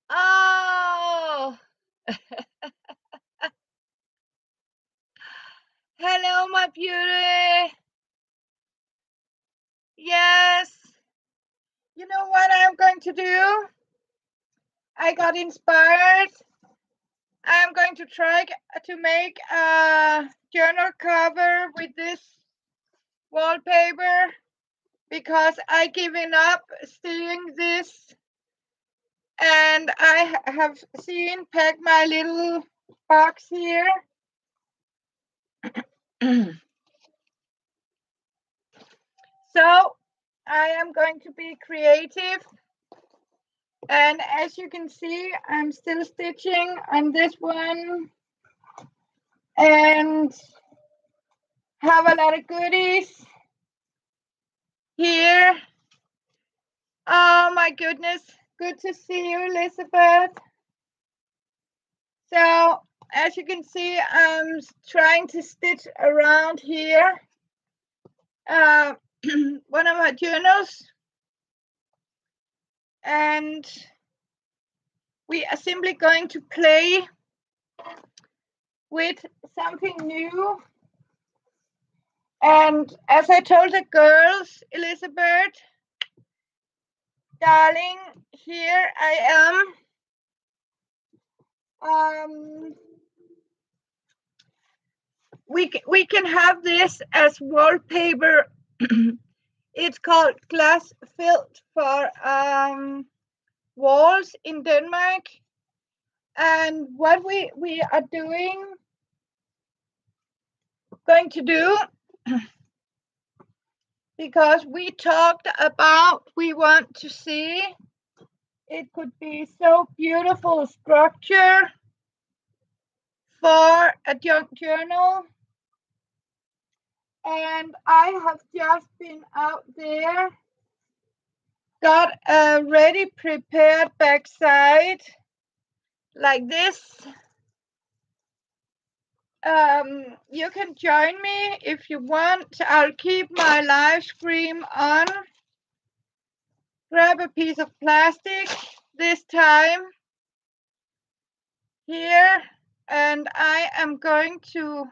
Oh, hello, my beauty. Yes. You know what I'm going to do? I got inspired. I'm going to try to make a journal cover with this wallpaper because I given up seeing this, and I have seen pack my little box here. So I am going to be creative, and as you can see, I'm still stitching on this one and have a lot of goodies here. Oh my goodness, good to see you, Elizabeth. So as you can see, I'm trying to stitch around here one of my journals, and we are simply going to play with something new. And as I told the girls, Elizabeth, darling, here I am. We can have this as wallpaper. It's called glass filled for walls in Denmark. And what we are going to do, because we talked about we want to see it could be so beautiful structure for a journal. And I have just been out there, got a ready prepared backside like this. You can join me if you want. I'll keep my live stream on. Grab a piece of plastic this time here, and I am going to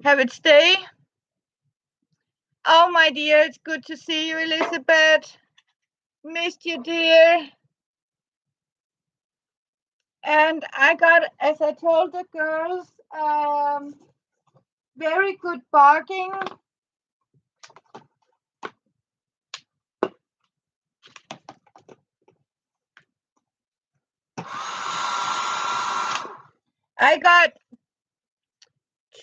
have it stay. Oh, my dear, it's good to see you, Elizabeth. Missed you, dear. And I got, as I told the girls, very good barking. I got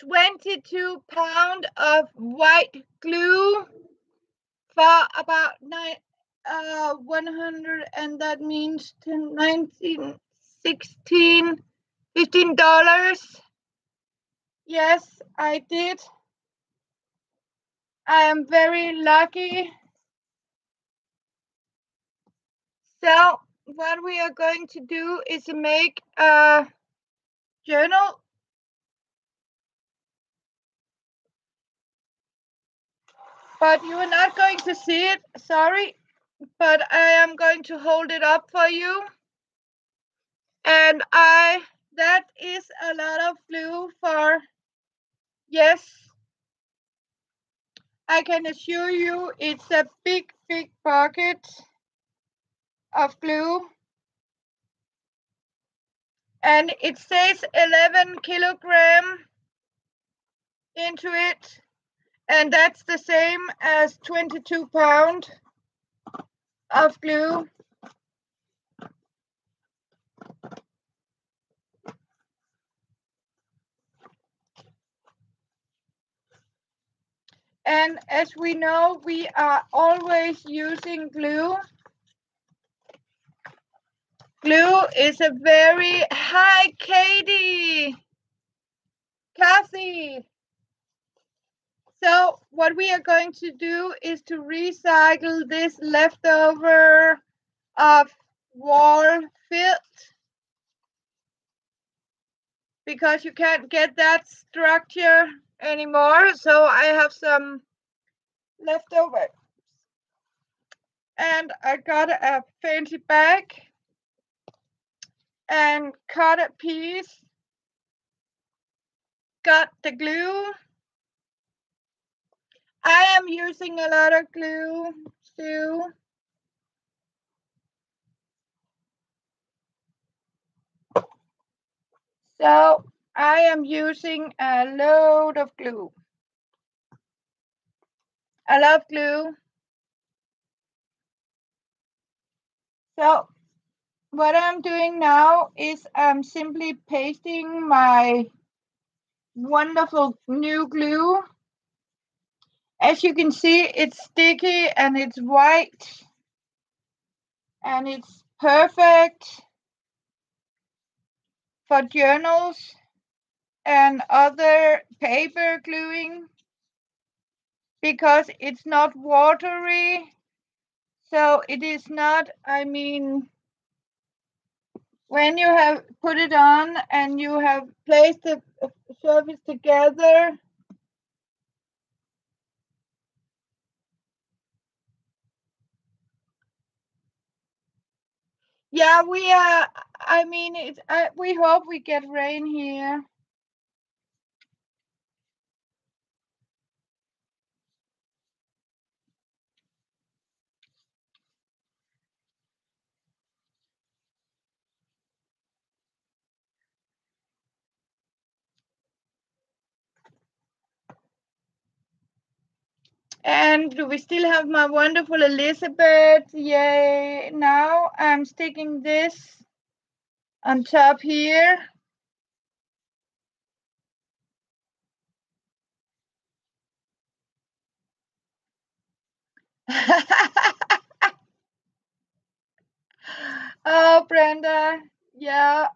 22 pounds of white glue for about 100, and that means 10, 19, 16, $15. Yes, I did. I am very lucky. So what we are going to do is make a journal. But you are not going to see it, sorry, but I am going to hold it up for you. And that is a lot of glue for, yes, I can assure you it's a big, big bucket of glue. And it says 11 kilogram into it. And that's the same as 22 pounds of glue. And as we know, we are always using glue. Glue is a very, hi Katie, Kathy. So what we are going to do is to recycle this leftover of wall fill, because you can't get that structure anymore, so I have some leftover. And I got a fancy bag and cut a piece, got the glue. I am using a lot of glue too. So I am using a load of glue. I love glue. So what I'm doing now is I'm simply pasting my wonderful new glue. As you can see, it's sticky and it's white and it's perfect for journals and other paper gluing because it's not watery. So it is not, I mean, when you have put it on and you have placed the surface together, yeah, we are. I mean, it's. We hope we get rain here. And do we still have my wonderful Elizabeth? Yay! Now I'm sticking this on top here. Oh, Brenda. Yeah.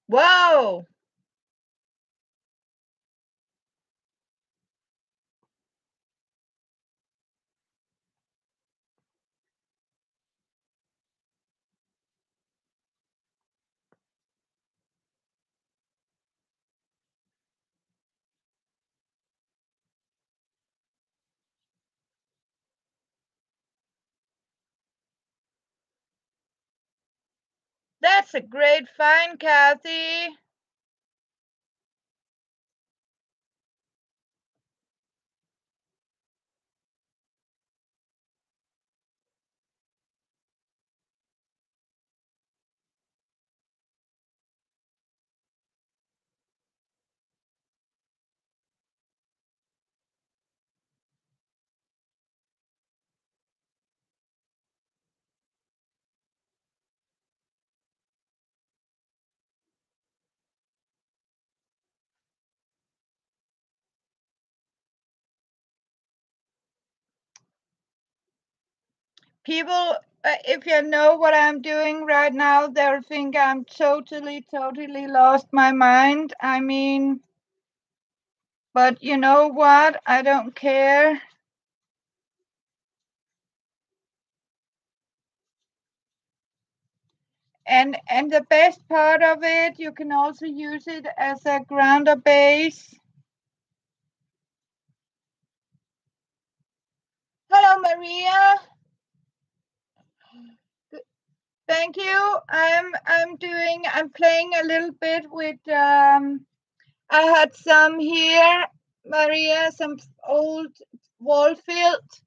Whoa. That's a great find, Kathy. People, if you know what I'm doing right now, they'll think I'm totally lost my mind. I mean, but you know what? I don't care. And the best part of it, you can also use it as a grounder base. Hello, Maria. Thank you. I'm playing a little bit with I had some here, Maria, some old wall filt,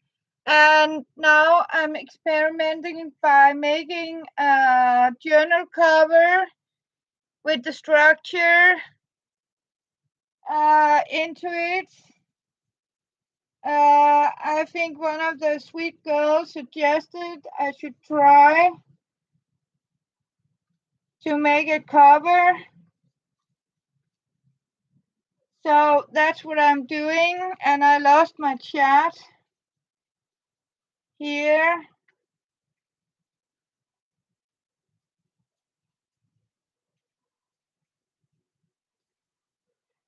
and now I'm experimenting by making a journal cover with the structure into it. I think one of the sweet girls suggested I should try to make a cover. So that's what I'm doing, and I lost my chat here.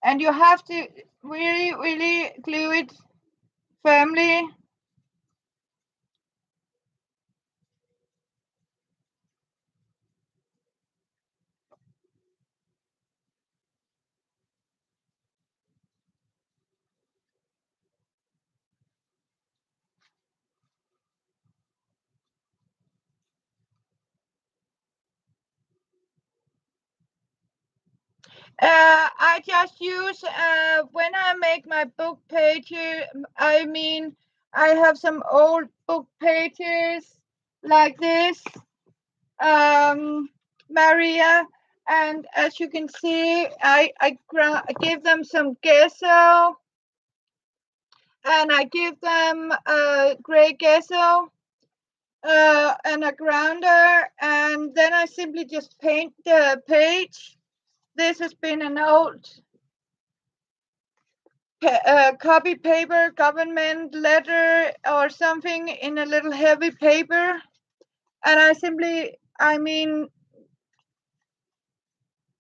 And you have to really glue it firmly. I just use when I make my book pages. I mean, I have some old book pages like this, Maria, and as you can see, I give them some gesso, and I give them gray gesso and a grounder, and then I simply just paint the page. This has been an old copy paper, government letter or something in a little heavy paper. And I simply,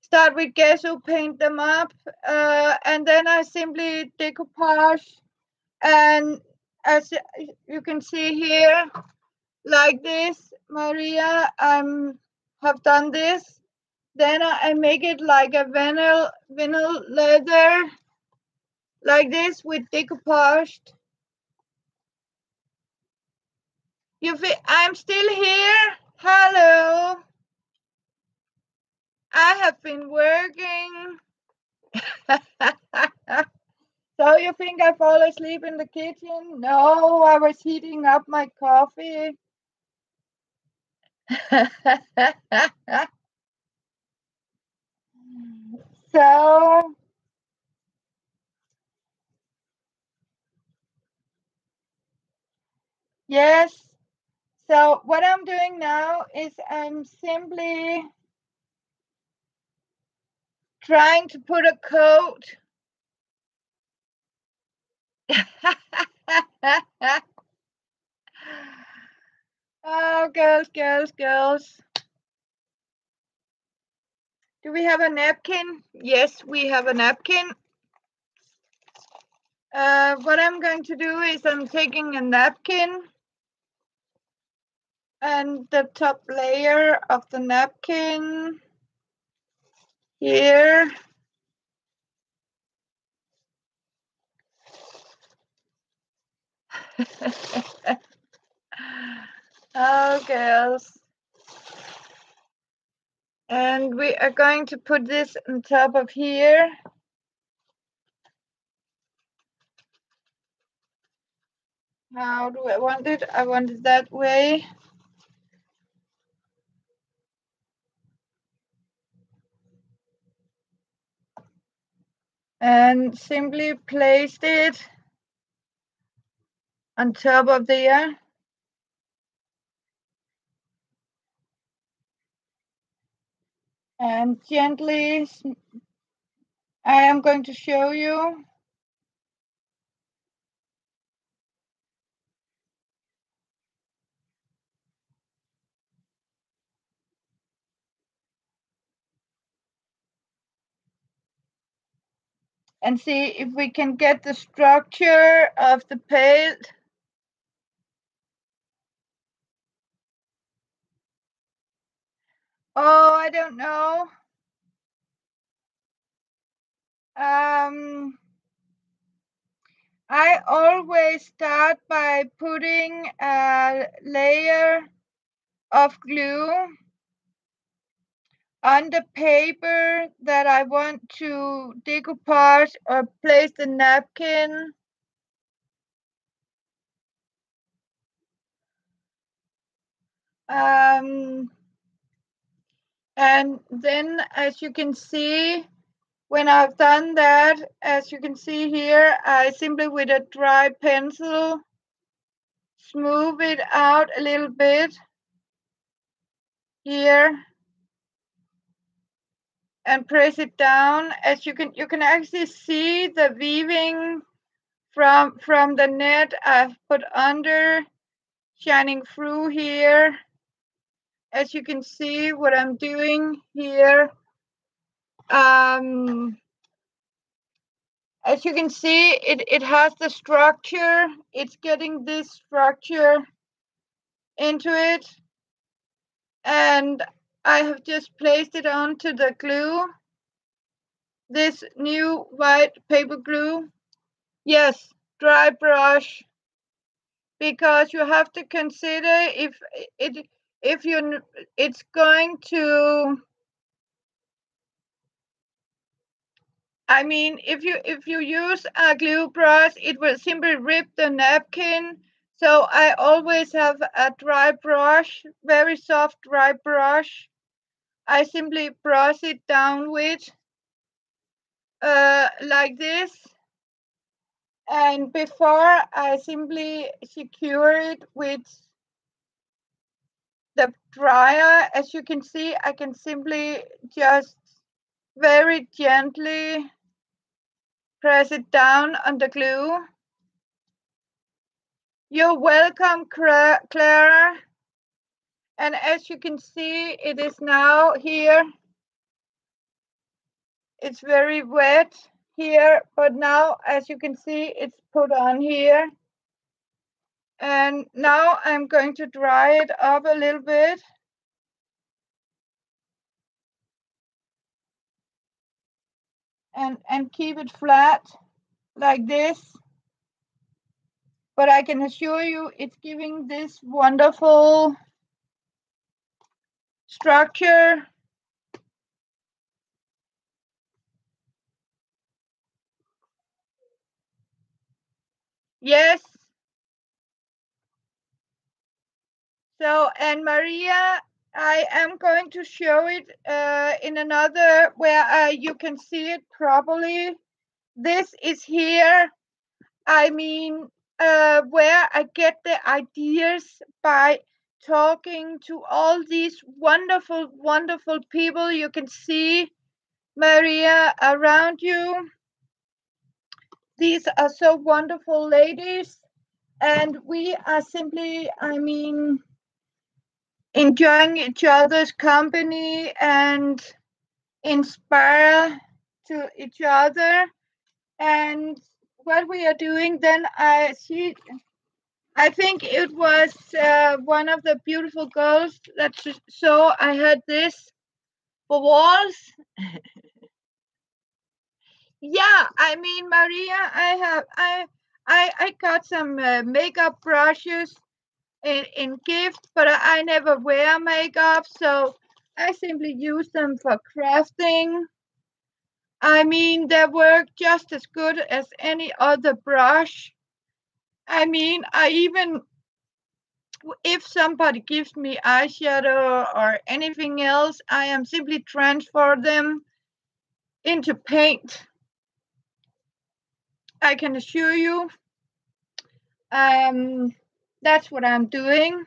start with gesso, paint them up, and then I simply decoupage. And as you can see here, like this, Maria, have done this. Then I make it like a vinyl leather, like this with decoupaged. I'm still here. Hello. I have been working. So you think I fall asleep in the kitchen? No, I was heating up my coffee. So yes. So what I'm doing now is I'm simply trying to put a coat. Oh, girls. Do we have a napkin? Yes, we have a napkin. What I'm going to do is I'm taking a napkin and the top layer of the napkin here. Oh, girls. And we are going to put this on top of here. How do I want it? I want it that way. And simply placed it on top of there. And gently, I am going to show you. And see if we can get the structure of the page. Oh, I don't know. I always start by putting a layer of glue on the paper that I want to decoupage or place the napkin. And then, as you can see, when I've done that, as you can see here, I simply with a dry pencil smooth it out a little bit here and press it down. As you can actually see the weaving from the net I've put under shining through here. As you can see what I'm doing here. As you can see, it has the structure. It's getting this structure into it. And I have just placed it onto the glue. This new white paper glue. Yes, dry brush. Because you have to consider if you it's going to, I mean, if you use a glue brush, it will simply rip the napkin. So I always have a dry brush, very soft dry brush. I simply brush it down with like this. And before I simply secure it with the dryer. As you can see, I can simply just very gently press it down on the glue. You're welcome, Clara. And as you can see, it is now here. It's very wet here, but now, as you can see, it's put on here. And now I'm going to dry it up a little bit. And keep it flat like this. But I can assure you it's giving this wonderful structure. Yes. So, and Maria, I am going to show it in another where you can see it properly. This is here. I mean, where I get the ideas by talking to all these wonderful, wonderful people. You can see, Maria, around you. These are so wonderful ladies. And we are simply, I mean, enjoying each other's company and inspire to each other. And what we are doing then, I think it was one of the beautiful girls that saw I had this for walls. Yeah, I mean, Maria, I got some makeup brushes in gift, but I never wear makeup, so I simply use them for crafting. I mean, they work just as good as any other brush. I mean, I even, if somebody gives me eyeshadow or anything else, I am simply transfer them into paint. I can assure you, that's what I'm doing.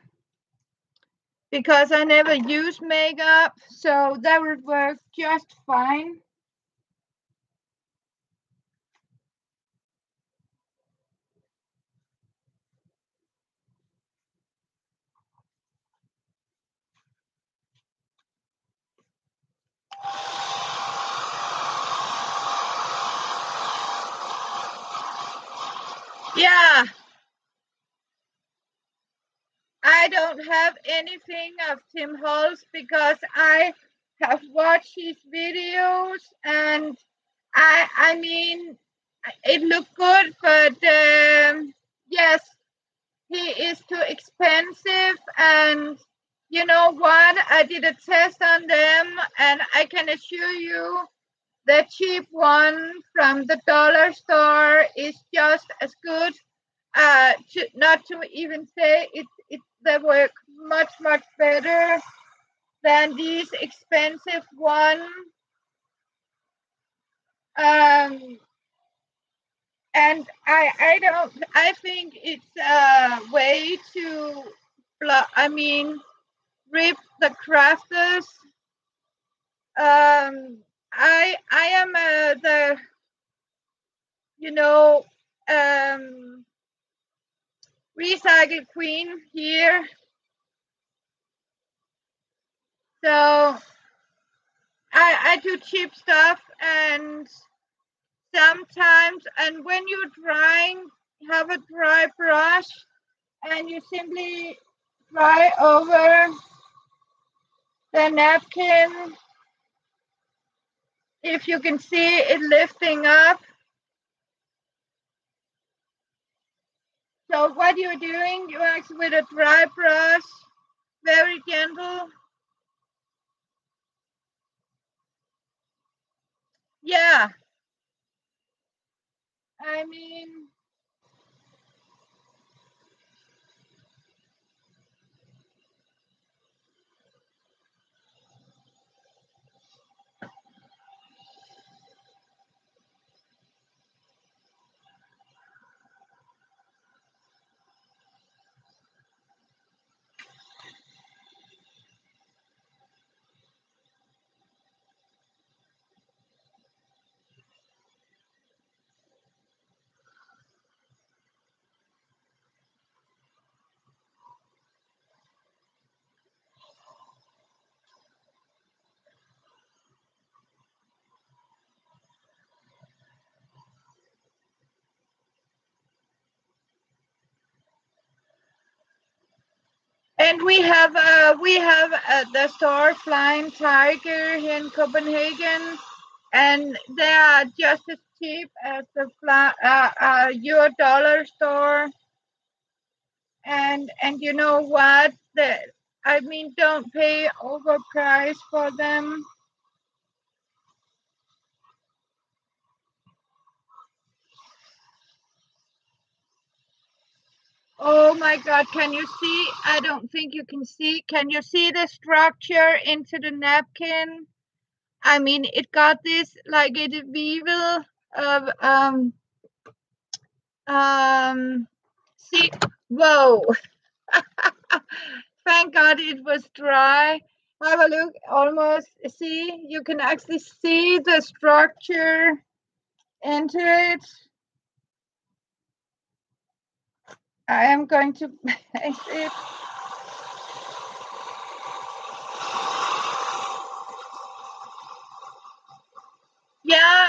Because I never use makeup, so that would work just fine. Yeah, I don't have anything of Tim Holtz because I have watched his videos, and I mean, it looked good, but yes, he is too expensive. And you know what? I did a test on them, and I can assure you the cheap one from the dollar store is just as good. Not to even say they work much better than these expensive one. And I think it's a way to rip the crafters. I am the you know recycle queen here. So I do cheap stuff, and sometimes. And when you're drying, have a dry brush and you simply dry over the napkin. If you can see it lifting up. So what you're doing, you actually with a dry brush, very gentle. Yeah, I mean, and we have the store Flying Tiger here in Copenhagen, and they are just as cheap as the your dollar store. And you know what? I mean, don't pay overprice for them. Oh my God, can you see? I don't think you can see. Can you see the structure into the napkin? I mean, it got this like a weevil of see, whoa. Thank God it was dry. Have a look, almost see, you can actually see the structure into it. I am going to place it. Yeah.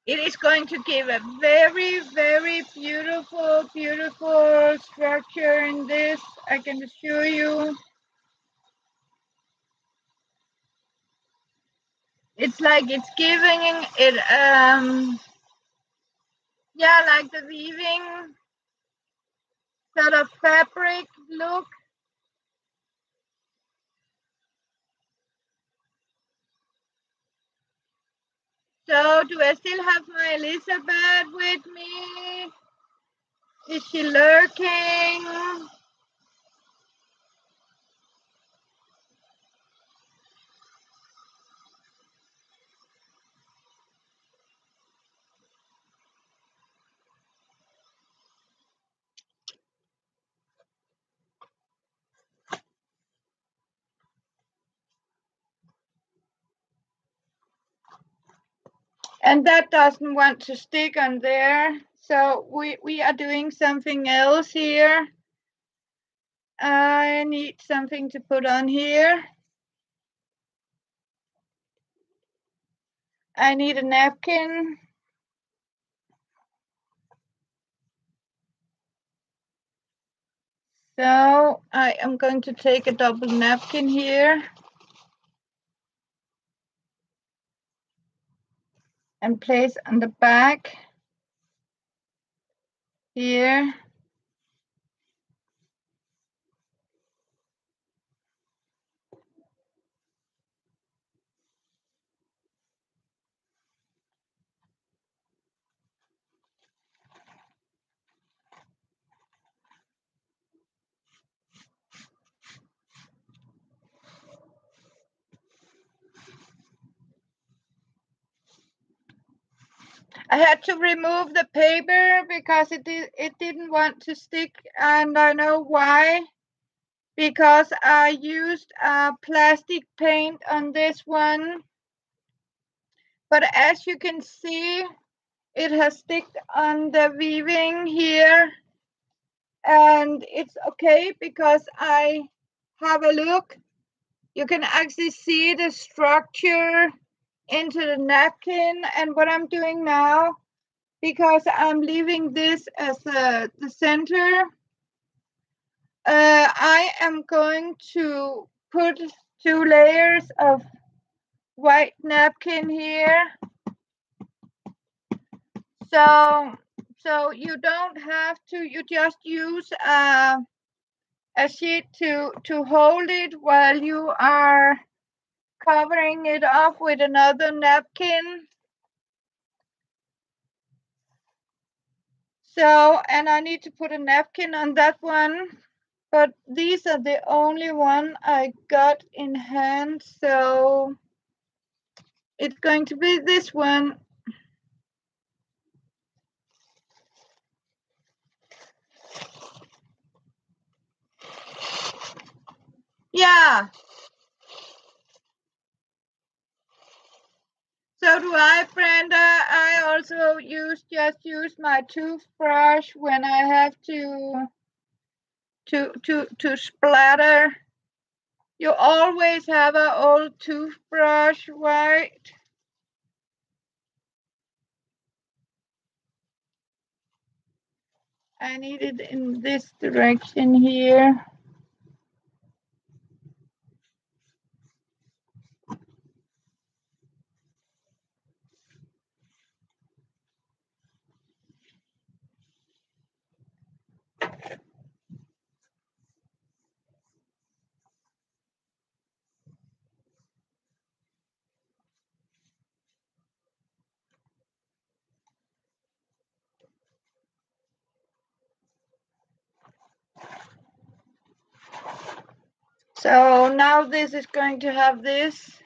It is going to give a very, very beautiful, beautiful structure in this. I can assure you. It's like it's giving it, yeah, like the weaving sort of fabric look. So, do I still have my Elizabeth with me? Is she lurking? And that doesn't want to stick on there. So we are doing something else here. I need something to put on here. I need a napkin. So I am going to take a double napkin here and place on the back here. I had to remove the paper because it didn't want to stick, and I know why. Because I used plastic paint on this one. But as you can see, it has sticked on the weaving here. And it's okay because I have a look. You can actually see the structure into the napkin. And what I'm doing now, because I'm leaving this as the center, I am going to put 2 layers of white napkin here. So you don't have to, you just use a sheet to hold it while you are covering it up with another napkin. So, and I need to put a napkin on that one, but these are the only one I got in hand. So it's going to be this one. Yeah. So do I, Brenda. I also just use my toothbrush when I have to splatter. You always have an old toothbrush, right? I need it in this direction here. So now this is going to have this.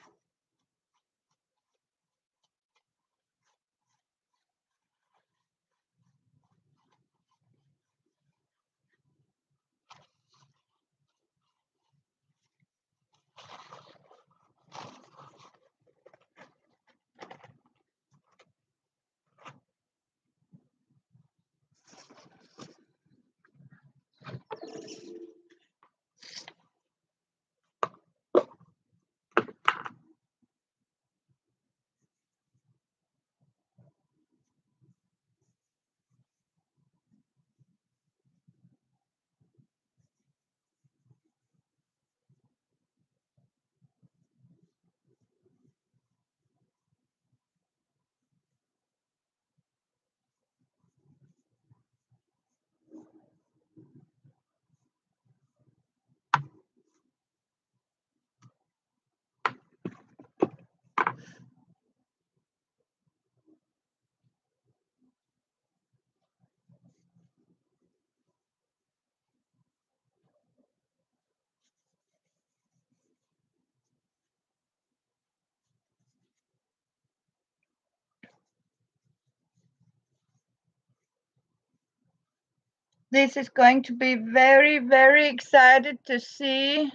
This is going to be very, very excited to see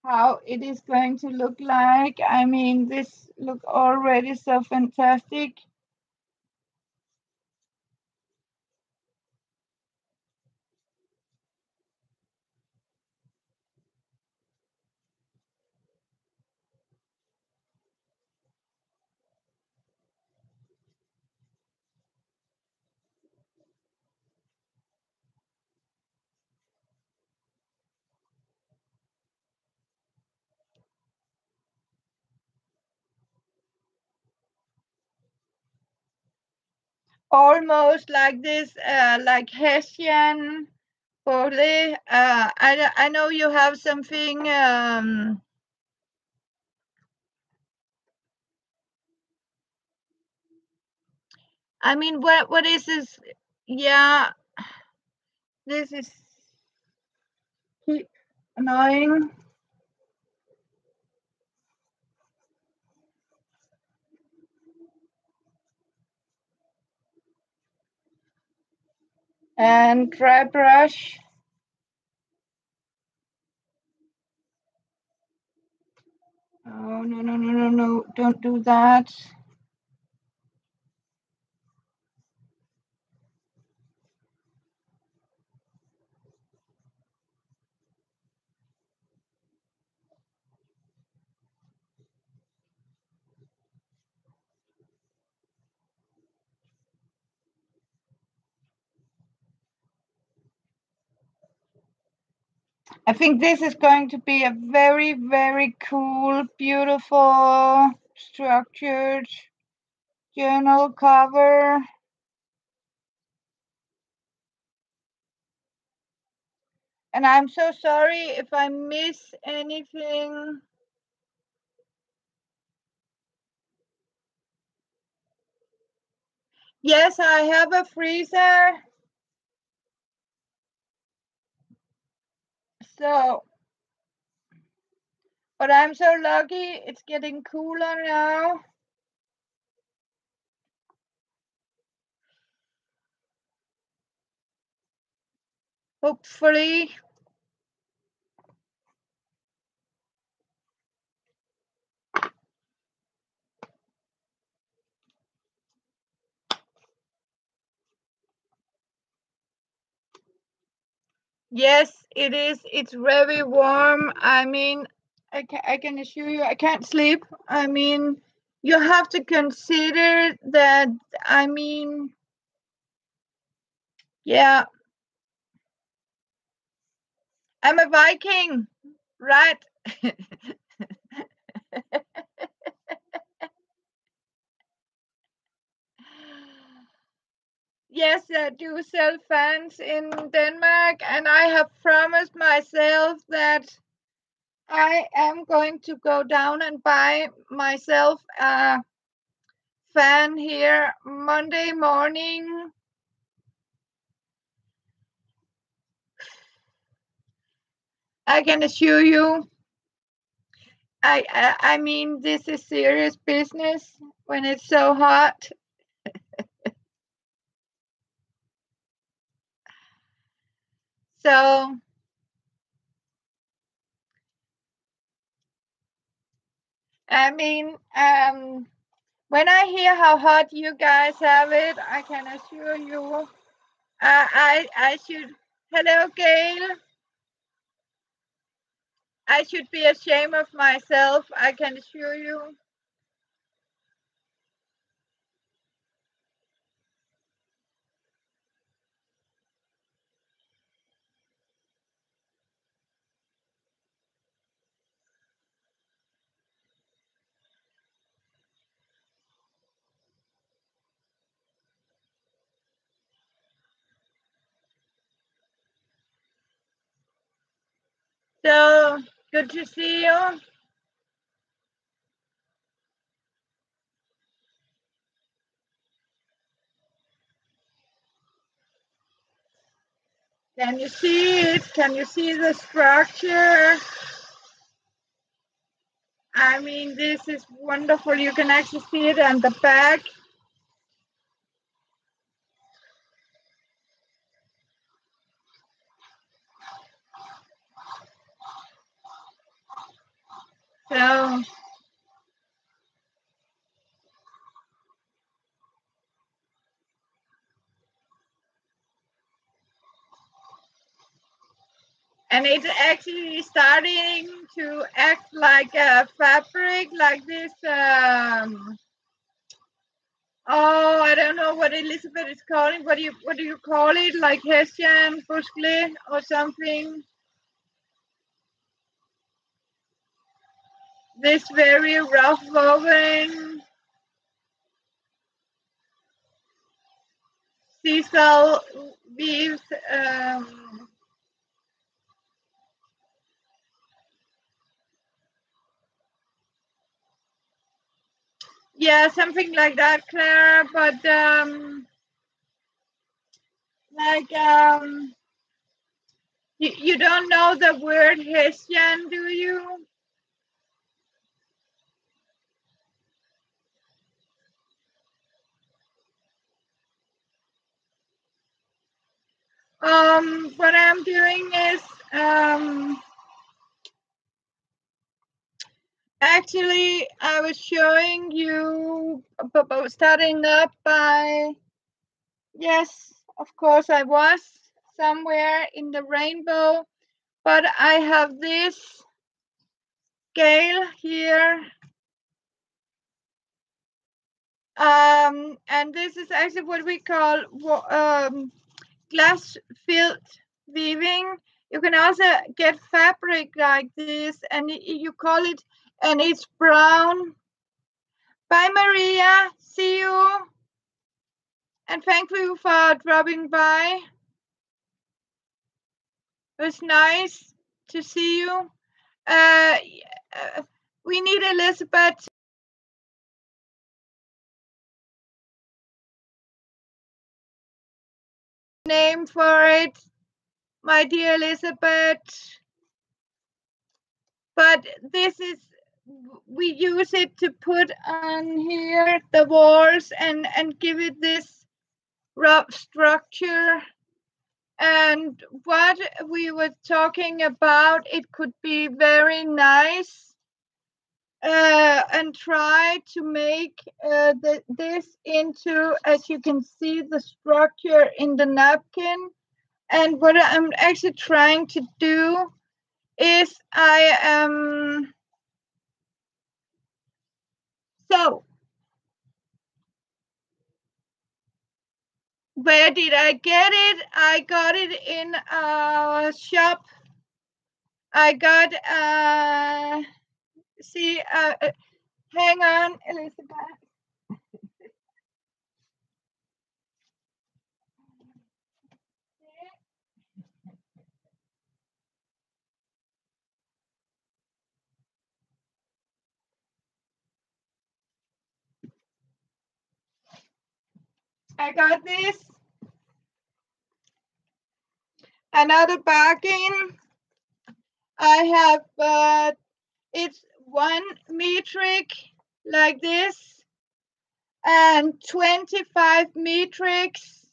how it is going to look like. I mean, this look already so fantastic. Almost like this, like Hessian Borle. I know you have something. I mean, what is this? Yeah, this is keep annoying. And dry brush. Oh no no no no no! Don't do that. I think this is going to be a very, very cool, beautiful, structured journal cover. And I'm so sorry if I miss anything. Yes, I have a freezer. So, but I'm so lucky it's getting cooler now. Hopefully. Yes, it is. It's very warm. I mean, I can assure you, I can't sleep. I mean, you have to consider that. I mean, yeah, I'm a Viking, right? Yes, I do sell fans in Denmark, and I have promised myself that I am going to go down and buy myself a fan here Monday morning. I can assure you, I mean, this is serious business when it's so hot. So, I mean, when I hear how hot you guys have it, I can assure you, I should. Hello, Gail. I should be ashamed of myself. I can assure you. So good to see you. Can you see it? Can you see the structure? I mean, this is wonderful. You can actually see it on the back. So and it's actually starting to act like a fabric, like this. Oh, I don't know what Elizabeth is calling. What do you call it? Like Hessian bushclé or something? This very rough woven sisal weaves. Yeah, something like that, Claire. But like you don't know the word Hessian, do you? What I'm doing is actually I was showing you about starting up by, yes, of course I was somewhere in the rainbow, but I have this scale here. And this is actually what we call glass filled weaving. You can also get fabric like this, and you call it, and it's brown. Bye, Maria. See you. And thank you for dropping by. It was nice to see you. Uh, we need Elizabeth name for it, my dear Elizabeth. But this is, we use it to put on here the walls and give it this rough structure. And what we were talking about, it could be very nice and try to make this into, as you can see, the structure in the napkin. And what I'm actually trying to do is I am, so where did I get it? I got it in a shop. I got, see, hang on, Elizabeth. I got this. Another bargain. I have, it's 1 metric like this and 25 metrics.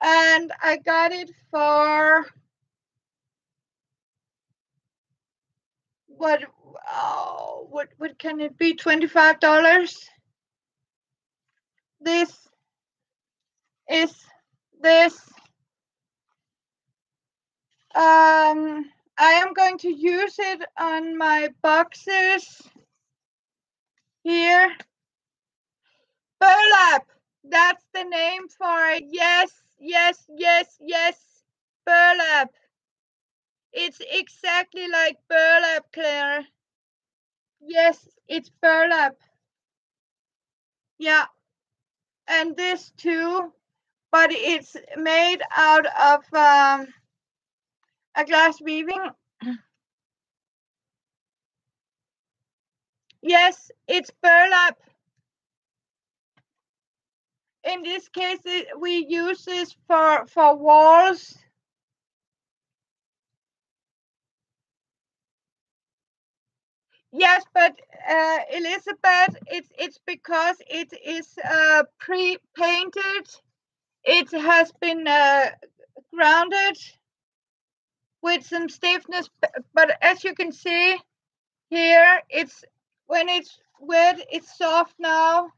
And I got it for what, oh, what can it be? $25. This is this. I am going to use it on my boxes here. Burlap, that's the name for it. Yes, yes, yes, yes. Burlap. It's exactly like burlap, Claire. Yes, it's burlap. Yeah, and this too, but it's made out of a glass weaving. Yes, it's burlap. In this case, we use this for walls. Yes, but Elizabeth, it's because it is pre-painted. It has been grounded with some stiffness, but as you can see, here. It's when it's wet, it's soft now.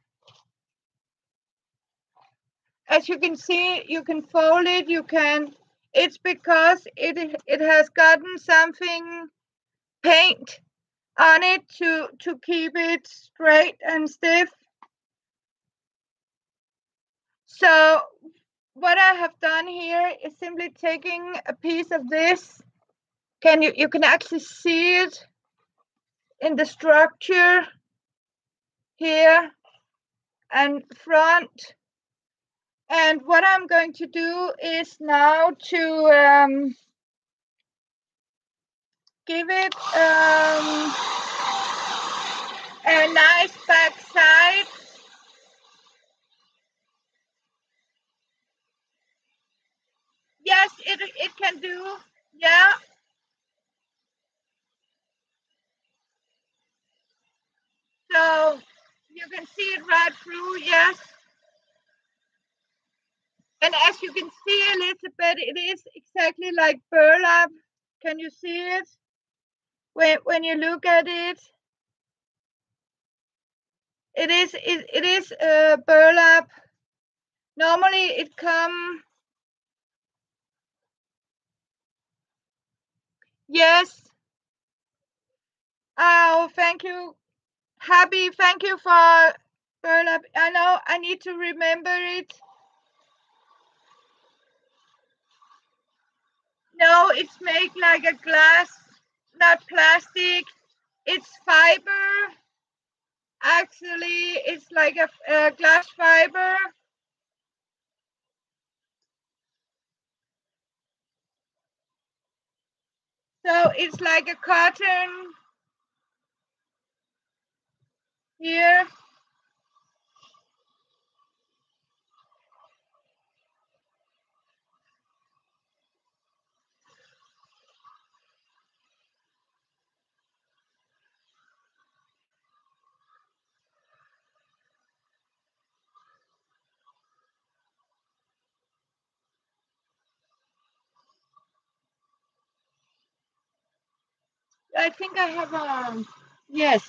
As you can see, you can fold it, you can, it's because it has gotten something paint on it to keep it straight and stiff. So what I have done here is simply taking a piece of this. You can actually see it in the structure here and front. And what I'm going to do is now to give it a nice back side. Yes, it can do. Yeah. So you can see it right through. Yes. And as you can see, Elizabeth, it is exactly like burlap. Can you see it? When you look at it, it is burlap. Normally it come. Yes. Oh, thank you. Happy, thank you for burlap. I know I need to remember it. No, it's made like a glass, not plastic. It's fiber. Actually, it's like a glass fiber. So it's like a cotton here. I think I have a, yes.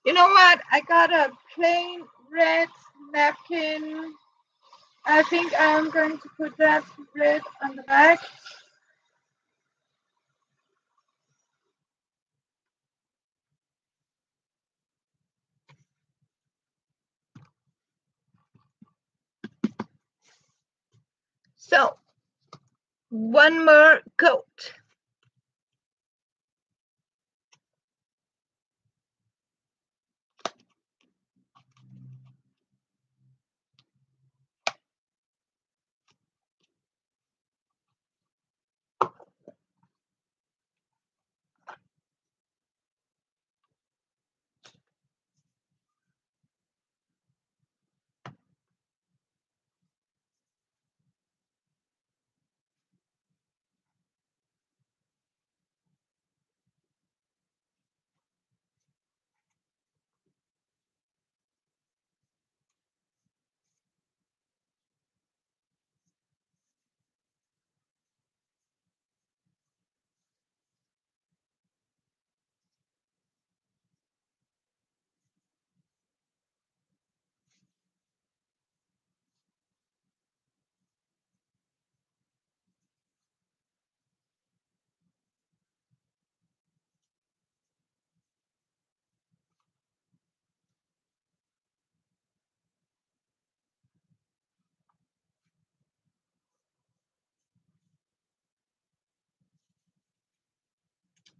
You know what? I got a plain red napkin. I think I'm going to put that red on the back. So one more coat.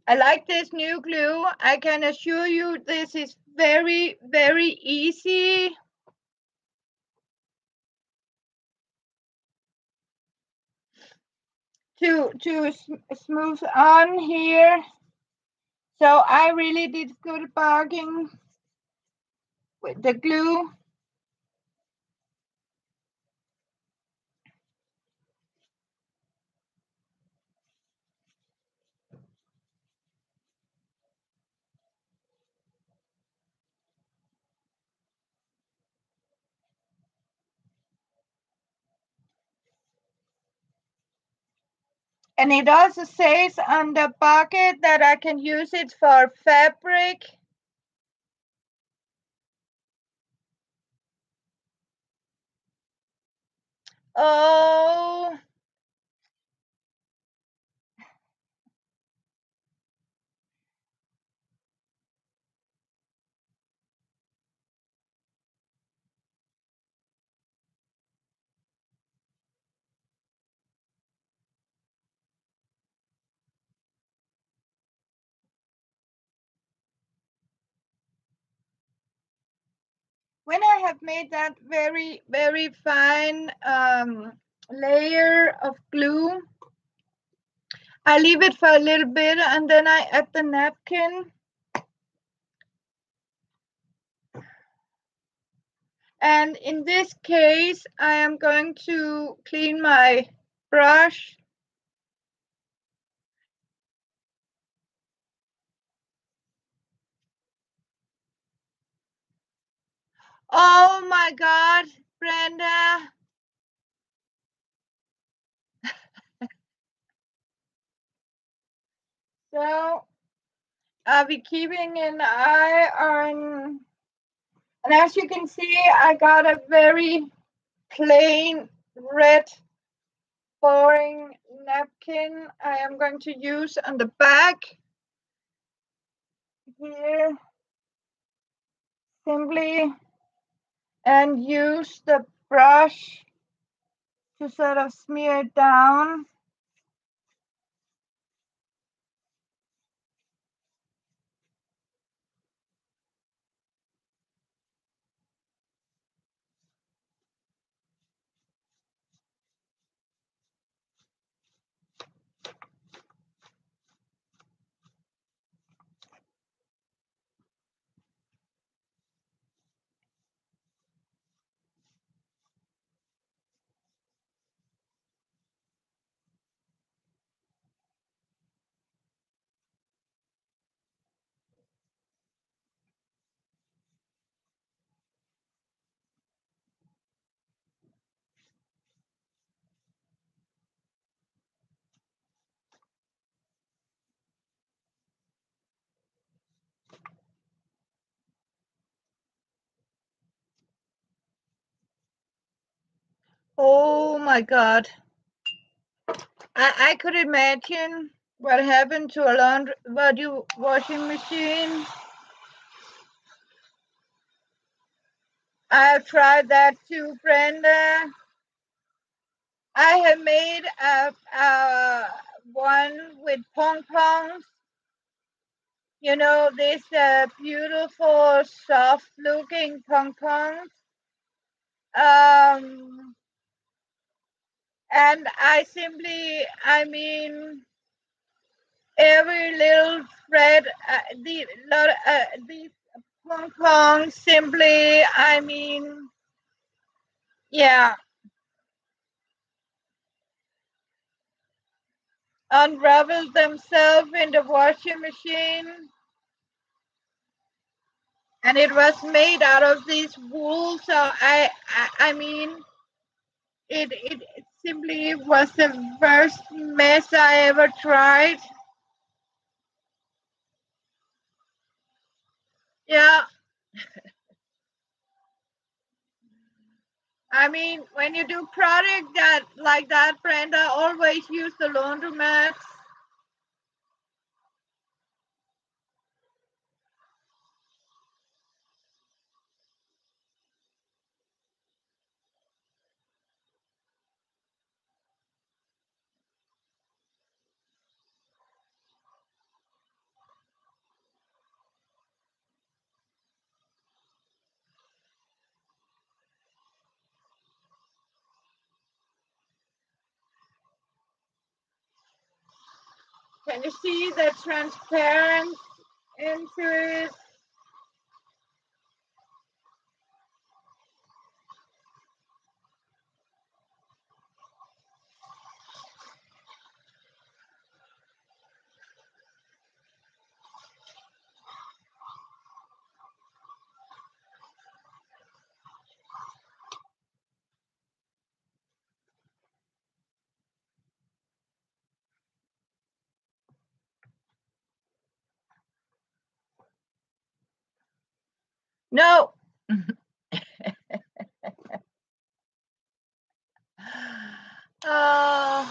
I like this new glue. I can assure you this is very, very easy. To smooth on here. So I really did good bargaining with the glue. And it also says on the bucket that I can use it for fabric. Oh, when I have made that very, very fine layer of glue, I leave it for a little bit and then I add the napkin. And in this case, I am going to clean my brush. Oh my God, Brenda. So I'll be keeping an eye on, and as you can see, I got a very plain red boring napkin I am going to use on the back here simply, and use the brush to sort of smear it down. Oh my God. I could imagine what happened to a washing machine. I've tried that too, Brenda. I have made a one with pong pongs. You know, these beautiful, soft-looking pong pongs. And I mean, every little thread, these pong pongs simply, I mean, yeah, unraveled themselves in the washing machine. And it was made out of this wool, so I mean, it simply was the worst mess I ever tried. Yeah, I mean, when you do product that like that, Brenda, always use the laundromat. Can you see the transparent into it? No. uh,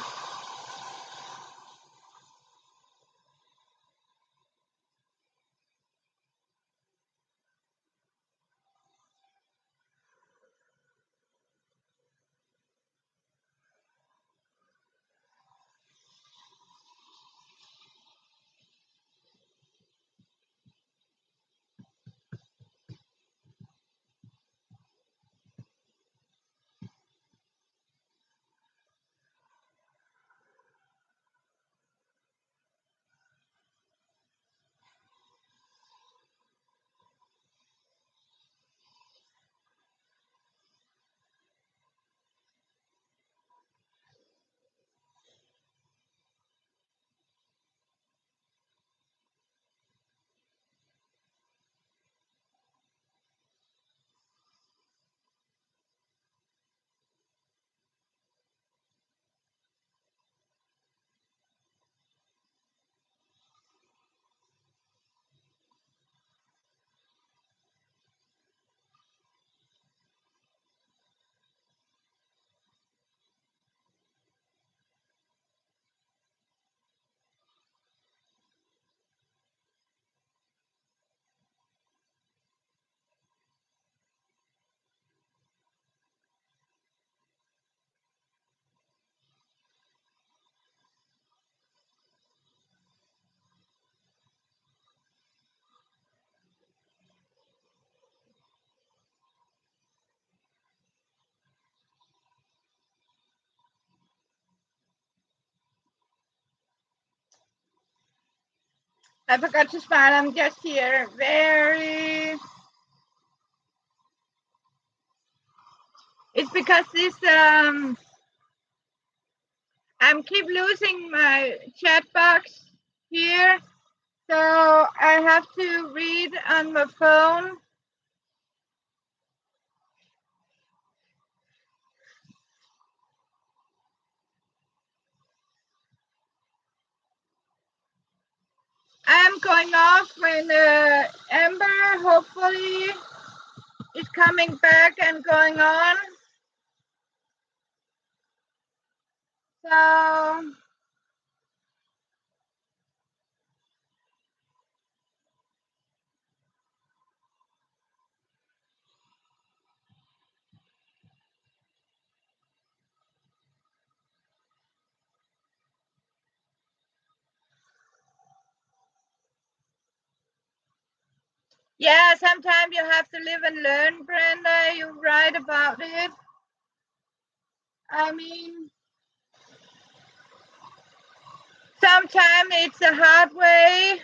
I forgot to smile. I'm just here. It's because this I'm keep losing my chat box here, so I have to read on my phone. I'm going off when Amber hopefully is coming back and going on. So yeah, sometimes you have to live and learn, Brenda. You're right about it. I mean, sometimes it's a hard way.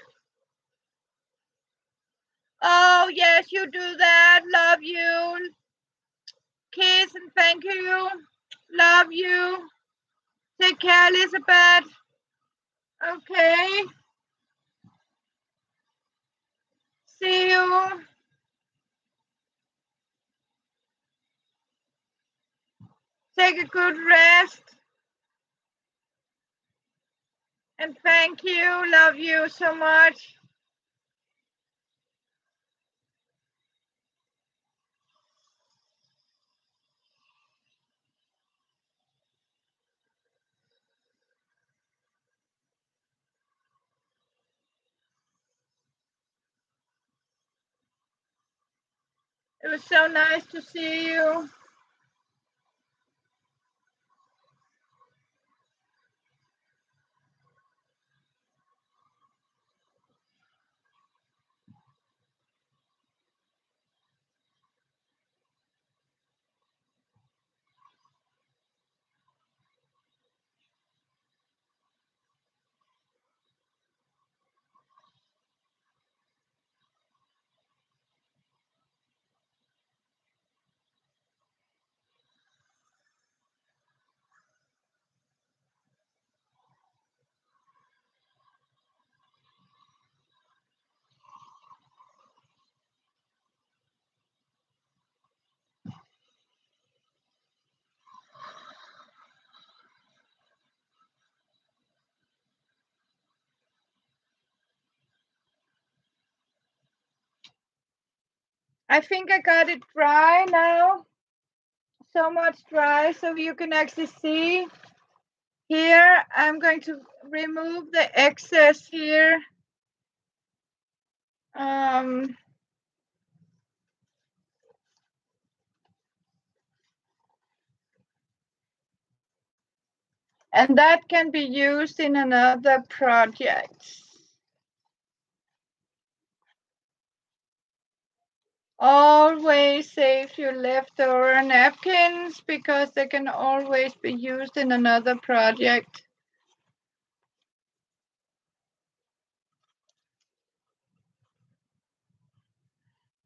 Oh, yes, you do that. Love you. Kiss and thank you. Love you. Take care, Elizabeth. Okay. See you. Take a good rest. And thank you. Love you so much. It was so nice to see you. I think I got it dry now. So much dry so you can actually see. Here, I'm going to remove the excess here. And that can be used in another project. Always save your leftover napkins because they can always be used in another project.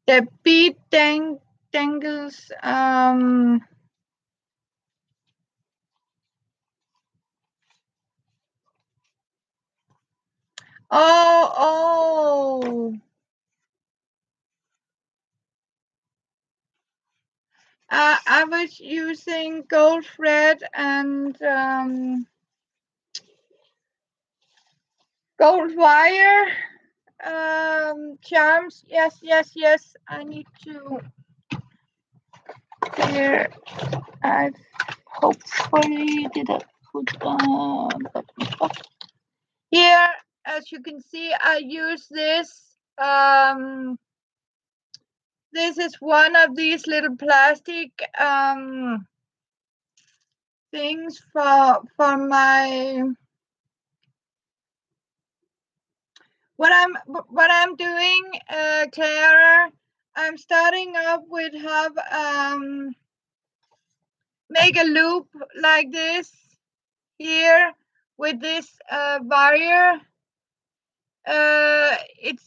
The bead dangles. Oh. I was using gold thread and gold wire charms. Yes. I need to. Here, I hopefully did I put here. As you can see, I use this. This is one of these little plastic things for my. What I'm doing, Clara, I'm starting up with have make a loop like this here with this wire. It's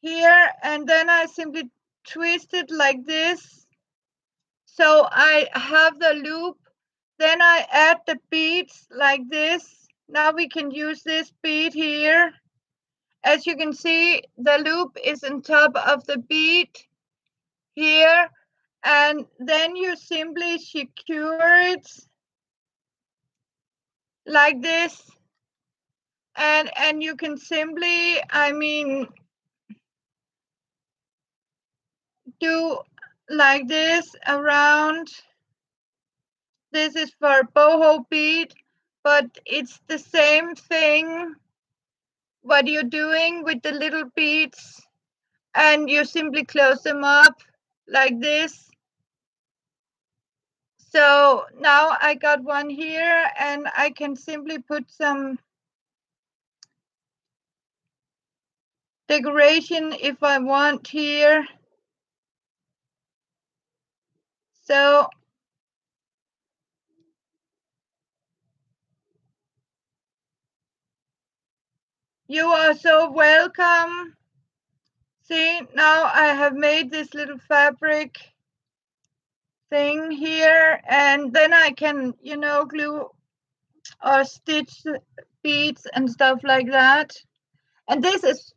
here, and then I simply twist it like this. So I have the loop. Then I add the beads like this. Now we can use this bead here. As you can see, the loop is on top of the bead here, and then you simply secure it like this, and you can simply, do like this around. This is for boho bead, but it's the same thing what you're doing with the little beads, and you simply close them up like this. So now I got one here, and I can simply put some decoration if I want here. So you are so welcome. See, now I have made this little fabric thing here, and then I can, glue or stitch beads and stuff like that. And this is,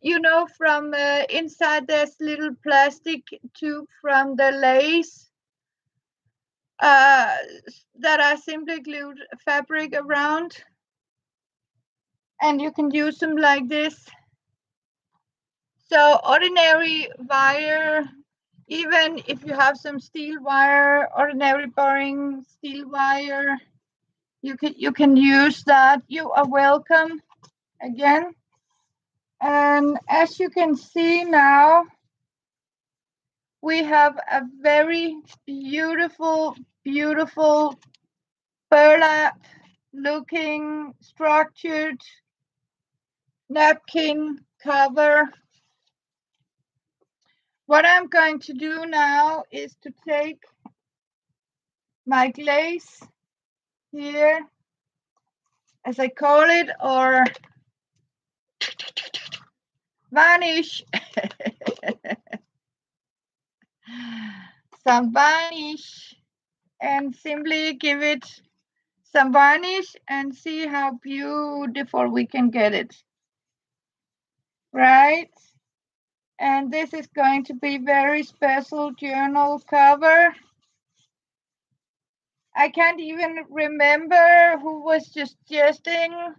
from inside this little plastic tube from the lace that I simply glued fabric around. And you can use them like this. So ordinary wire, even if you have some steel wire, ordinary boring steel wire, you can use that. You are welcome again. And as you can see now, we have a very beautiful burlap looking structured napkin cover. What I'm going to do now is to take my glaze here, as I call it, or varnish. Some varnish, and simply give it some varnish and see how beautiful we can get it. Right? And this is going to be very special journal cover. I can't even remember who was just suggesting.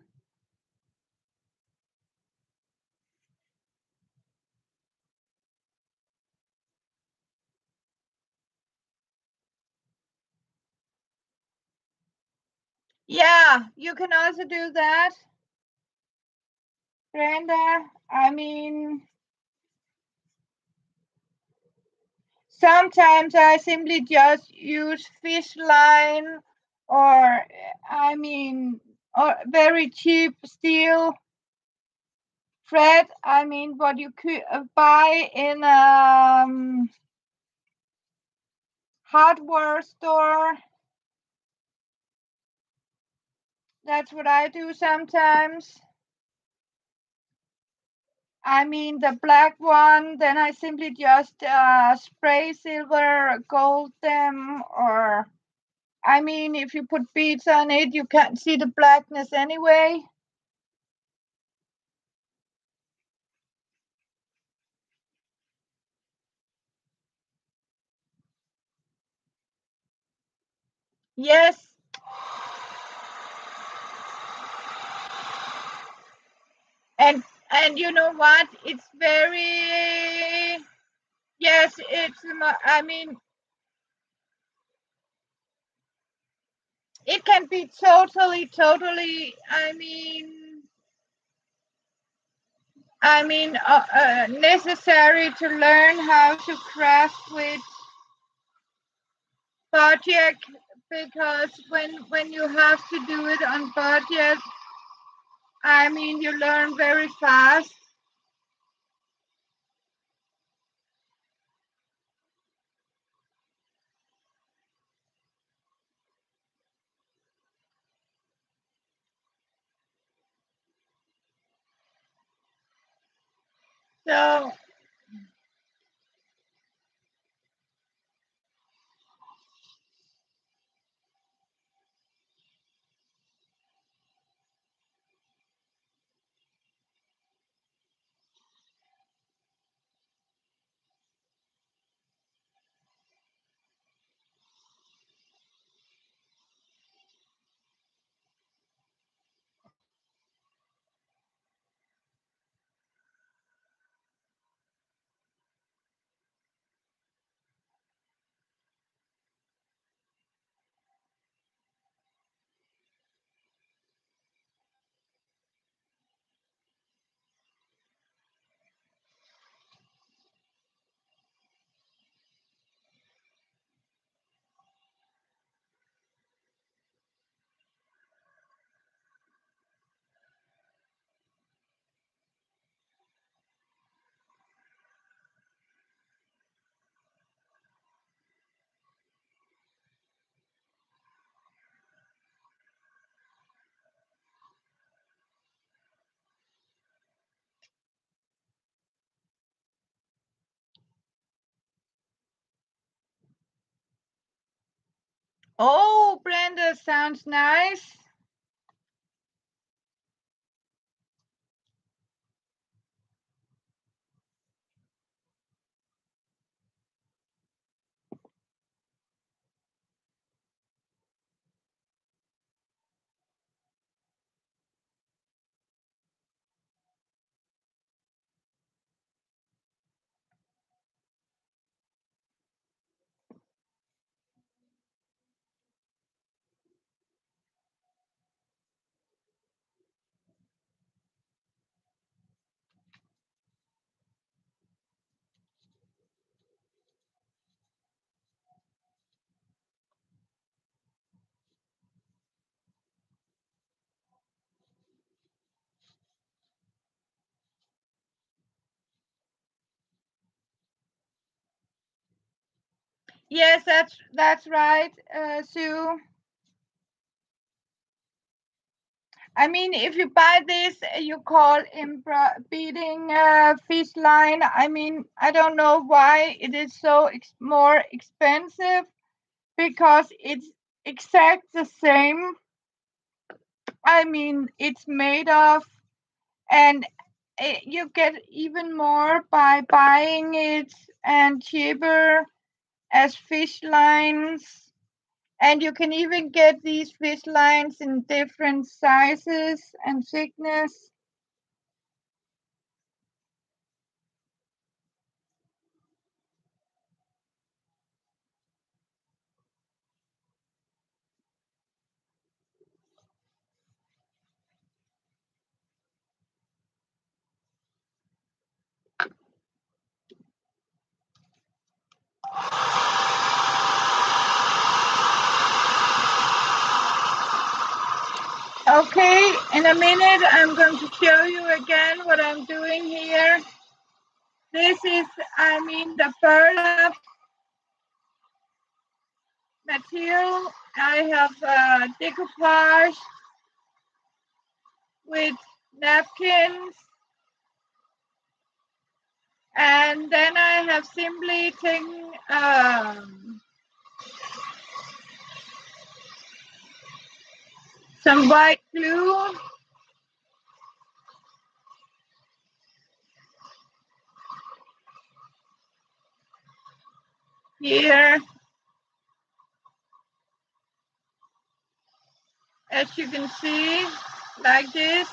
Yeah, you can also do that, Brenda. I mean, sometimes I simply just use fish line or, I mean, or very cheap steel thread. I mean, what you could buy in a hardware store. That's what I do sometimes. I mean, the black one, then I simply just spray silver, gold them, or I mean, if you put beads on it, you can't see the blackness anyway. Yes, and you know what? It's very, yes, I mean, it can be totally. Necessary to learn how to craft with budget, because when you have to do it on budget, I mean, you learn very fast. So oh, Brenda, sounds nice. Yes, that's right, Sue. I mean, if you buy this, you call beading fish line. I mean, I don't know why it is so more expensive, because it's exact the same. I mean, it's made of, and you get even more by buying it, and cheaper as fish lines. And you can even get these fish lines in different sizes and thickness. Okay, in a minute I'm going to show you again what I'm doing here. This is, the burlap material. I have decoupage with napkins, and then I have simply taken some white glue here, as you can see, like this.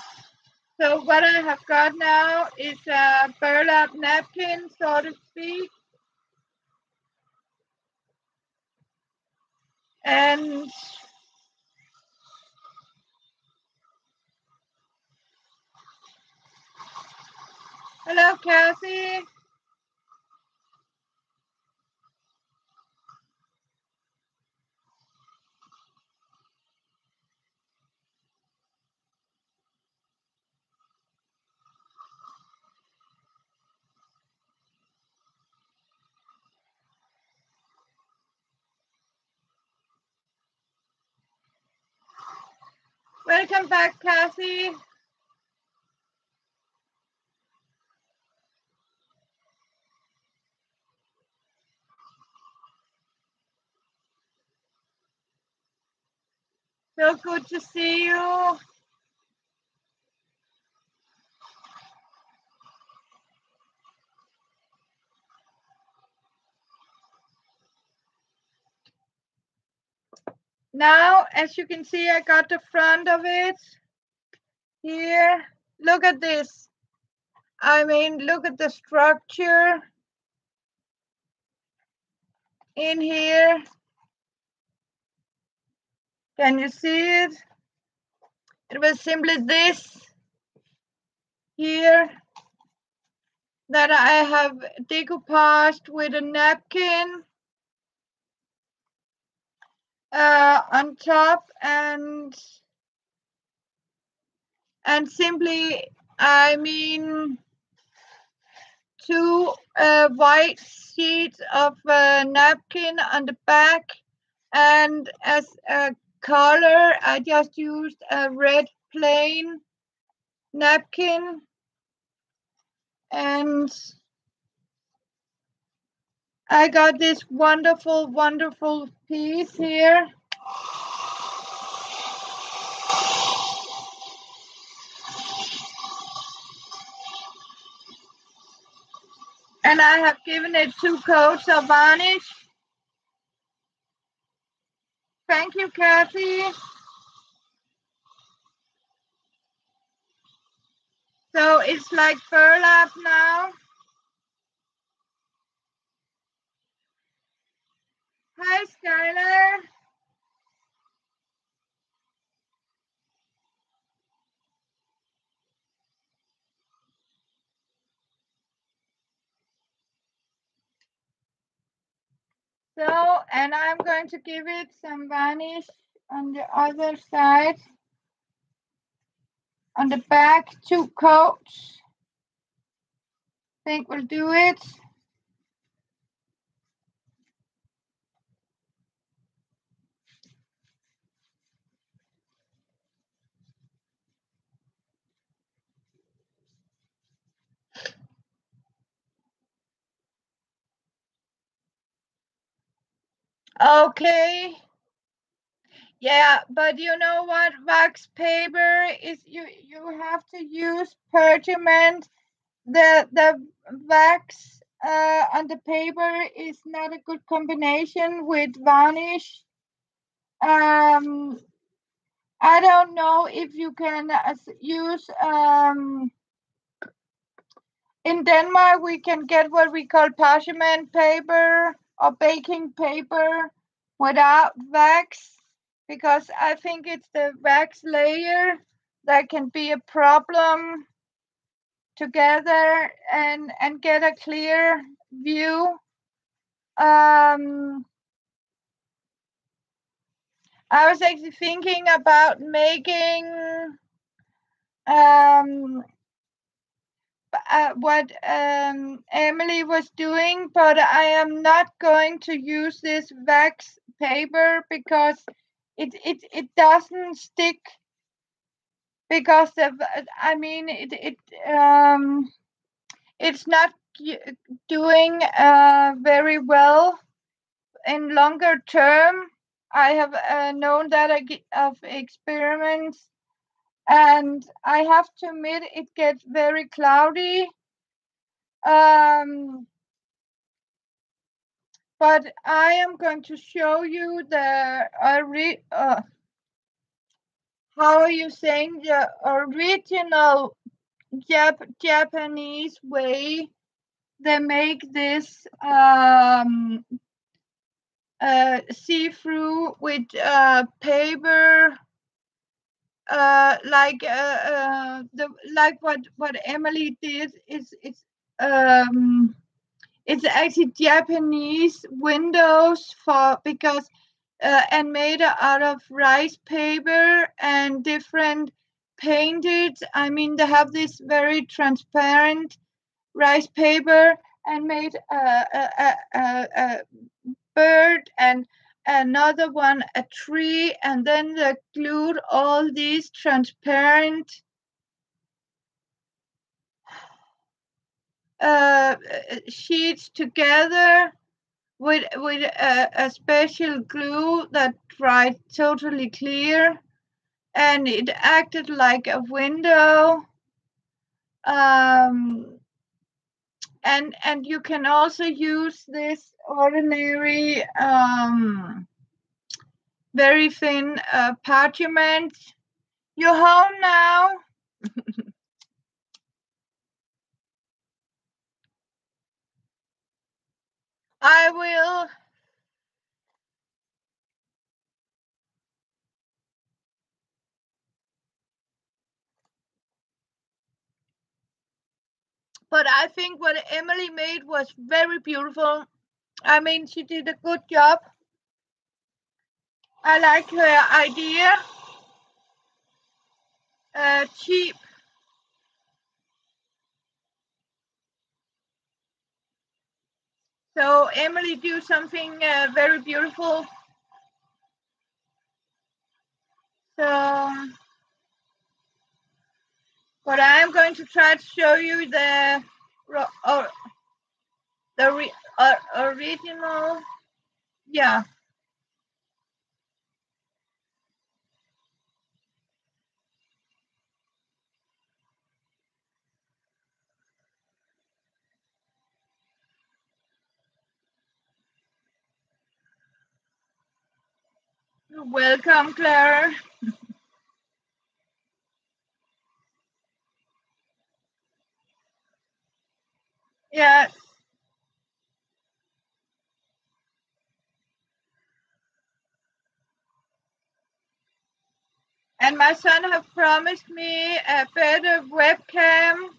So what I have got now is a burlap napkin, so to speak. And hello, Kathy. Welcome back, Kathy. So good to see you. Now, as you can see, I got the front of it here. Look at this. Look at the structure in here. Can you see it? It was simply this here that I have decoupaged with a napkin on top, and simply, two white sheets of napkin on the back, and as a color I just used a red plain napkin, and I got this wonderful piece here. And I have given it 2 coats of varnish. Thank you, Kathy. So it's like burlap now. Hi, Skylar. So, and I'm going to give it some varnish on the other side. On the back, 2 coats. I think we'll do it. Okay. Yeah, but you know what? Wax paper is, you have to use parchment. The wax on the paper is not a good combination with varnish. I don't know if you can use in Denmark we can get what we call parchment paper or baking paper without wax, because I think it's the wax layer that can be a problem together and get a clear view. I was actually thinking about making um, what Emily was doing, but I am not going to use this wax paper because it doesn't stick, because of I mean it's not doing very well in longer term. I have known that of experiments, and I have to admit it gets very cloudy. Um, but I am going to show you the how are you saying, the original Japanese way they make this see-through with paper, like what Emily did is it's actually Japanese windows for because and made out of rice paper and different painted. I mean, they have this very transparent rice paper and made a bird and another one a tree, and then they glued all these transparent sheets together with a special glue that dried totally clear, and it acted like a window. Um, and you can also use this ordinary very thin parchment. You're home now. I will. But I think what Emily made was very beautiful. I mean, she did a good job. I like her idea. Cheap. So Emily do something very beautiful. So, but I am going to try to show you the original. Yeah. Welcome, Clara. Yeah. And my son have promised me a better webcam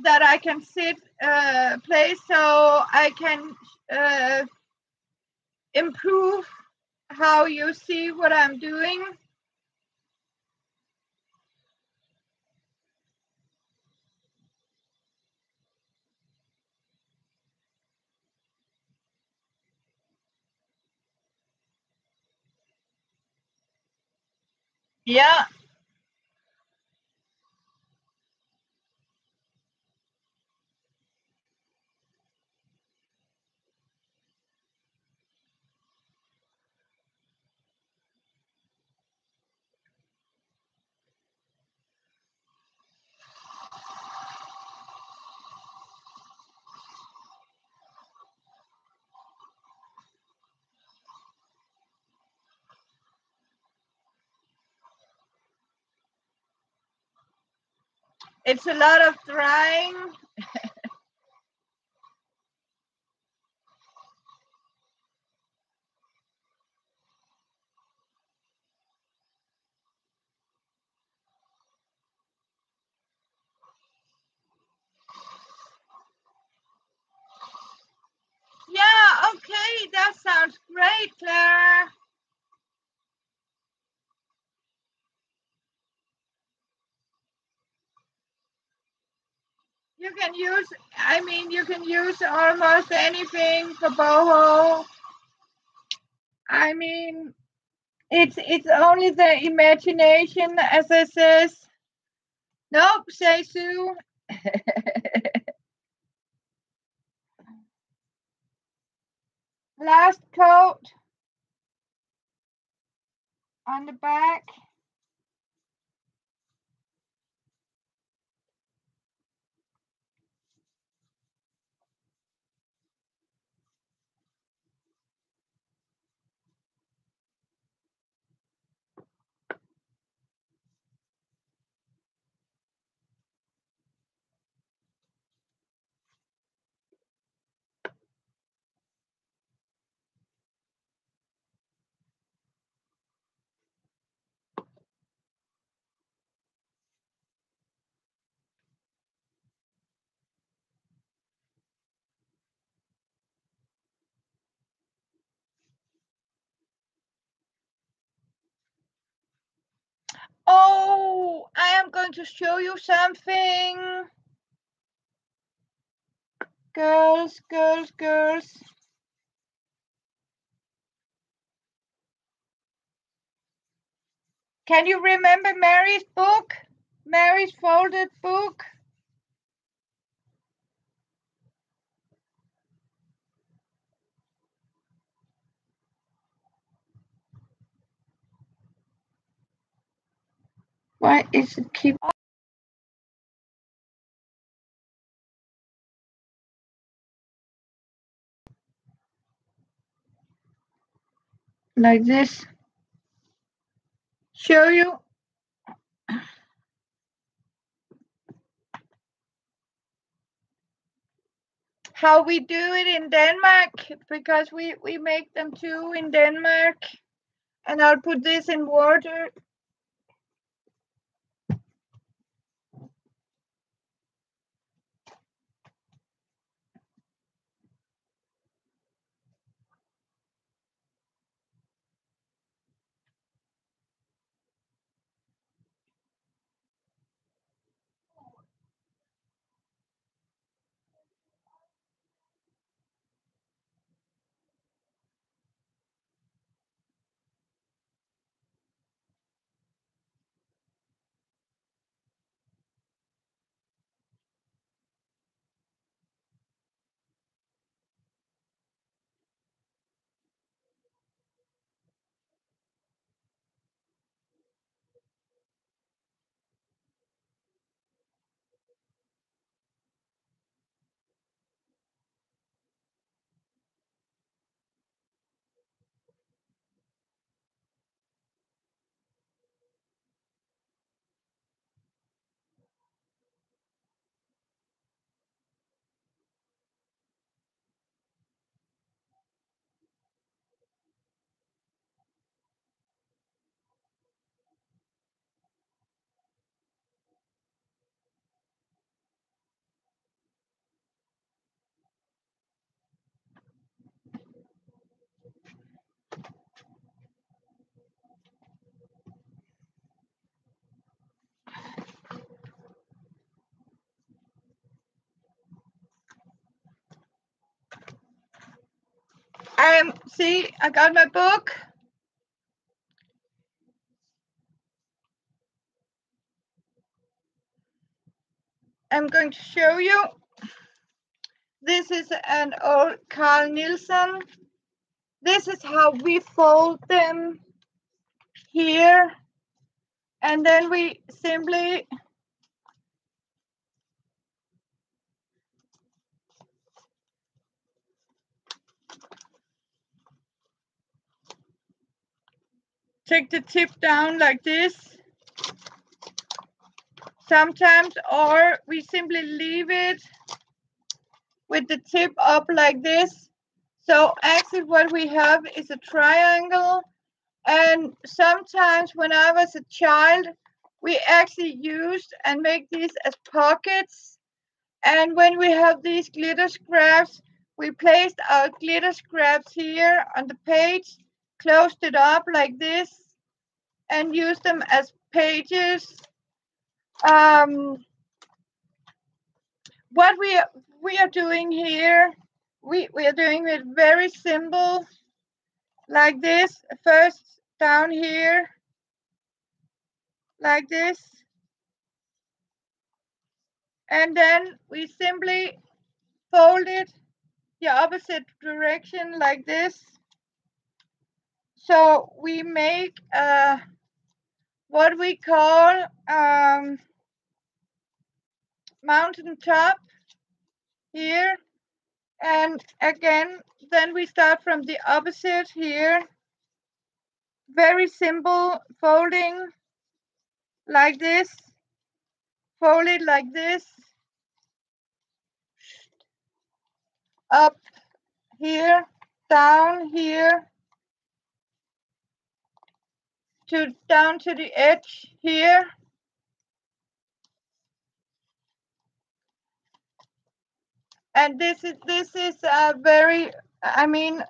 that I can sit place, so I can improve how you see what I'm doing. Yeah. It's a lot of drying. Yeah, okay, that sounds great, Clara. You can use, I mean, you can use almost anything for boho. I mean, it's only the imagination, as I says. Nope, say Sue. Last coat on the back. Oh, I am going to show you something. Girls, girls, girls. Can you remember Mary's book? Mary's folded book? Why is it keep like this? Show you how we do it in Denmark, because we make them too in Denmark. And I'll put this in water. See, I got my book. I'm going to show you. This is an old Carl Nielsen. This is how we fold them here. And then we simply take the tip down like this. Sometimes, or we simply leave it with the tip up like this. So actually what we have is a triangle. And sometimes when I was a child, we actually used and make these as pockets. And when we have these glitter scraps, we placed our glitter scraps here on the page, closed it up like this, and used them as pages. what we are doing here, we are doing it very simple, like this. First down here, like this, and then we simply fold it the opposite direction like this. So we make what we call mountain top here, and again then we start from the opposite here. Very simple folding like this, fold it like this, up here, down here, to down to the edge here, and this is a very, I mean,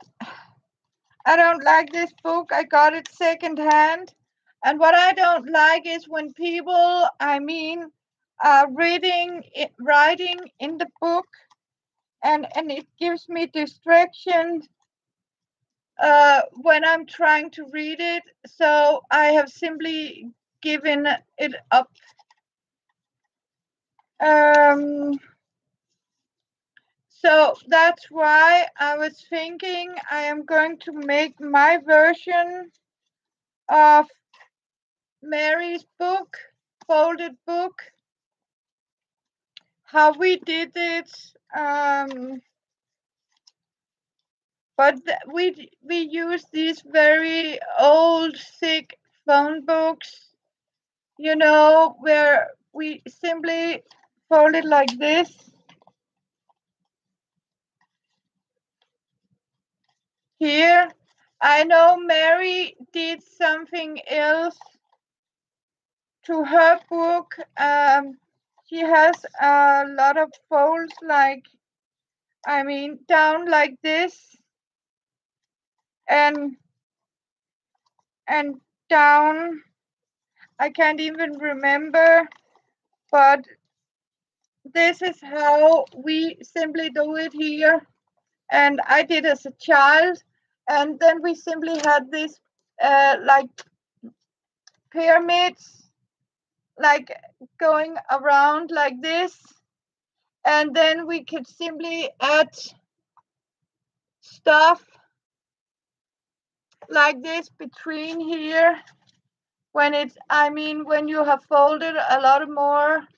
I don't like this book. I got it secondhand. And what I don't like is when people, I mean, are writing in the book, and it gives me distraction when I'm trying to read it. So I have simply given it up. So that's why I was thinking I am going to make my version of Mary's book, folded book. How we did it, but we use these very old, thick phone books, you know, where we simply fold it like this. Here, I know Mary did something else to her book. She has a lot of folds, like, I mean, down like this, and down. I can't even remember, but this is how we simply do it here. And I did as a child, and then we simply had this like pyramids, like going around like this, and then we could simply add stuff like this between here when it's, I mean, when you have folded a lot more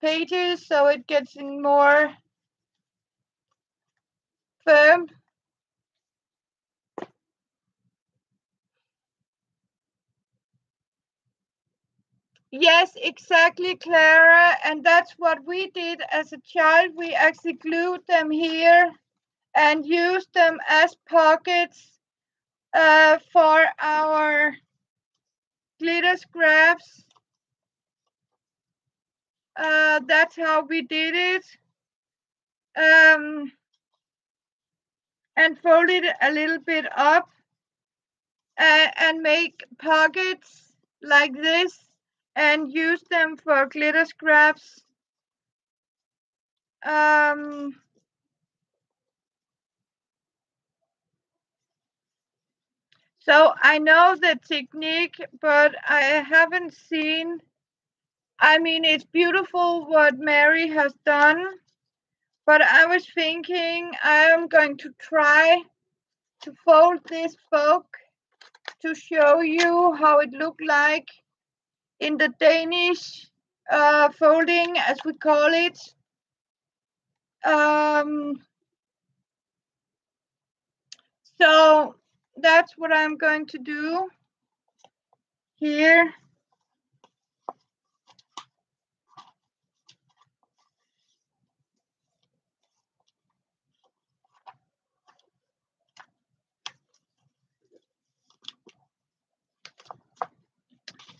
pages, so it gets in more firm. Yes, exactly, Clara. And that's what we did as a child. We actually glued them here and used them as pockets for our glitter scraps. That's how we did it. And fold it a little bit up and make pockets like this and use them for glitter scraps. So I know the technique, but I haven't seen, I mean, it's beautiful what Mary has done, but I was thinking I am going to try to fold this book to show you how it looked like in the Danish folding, as we call it. So that's what I'm going to do here.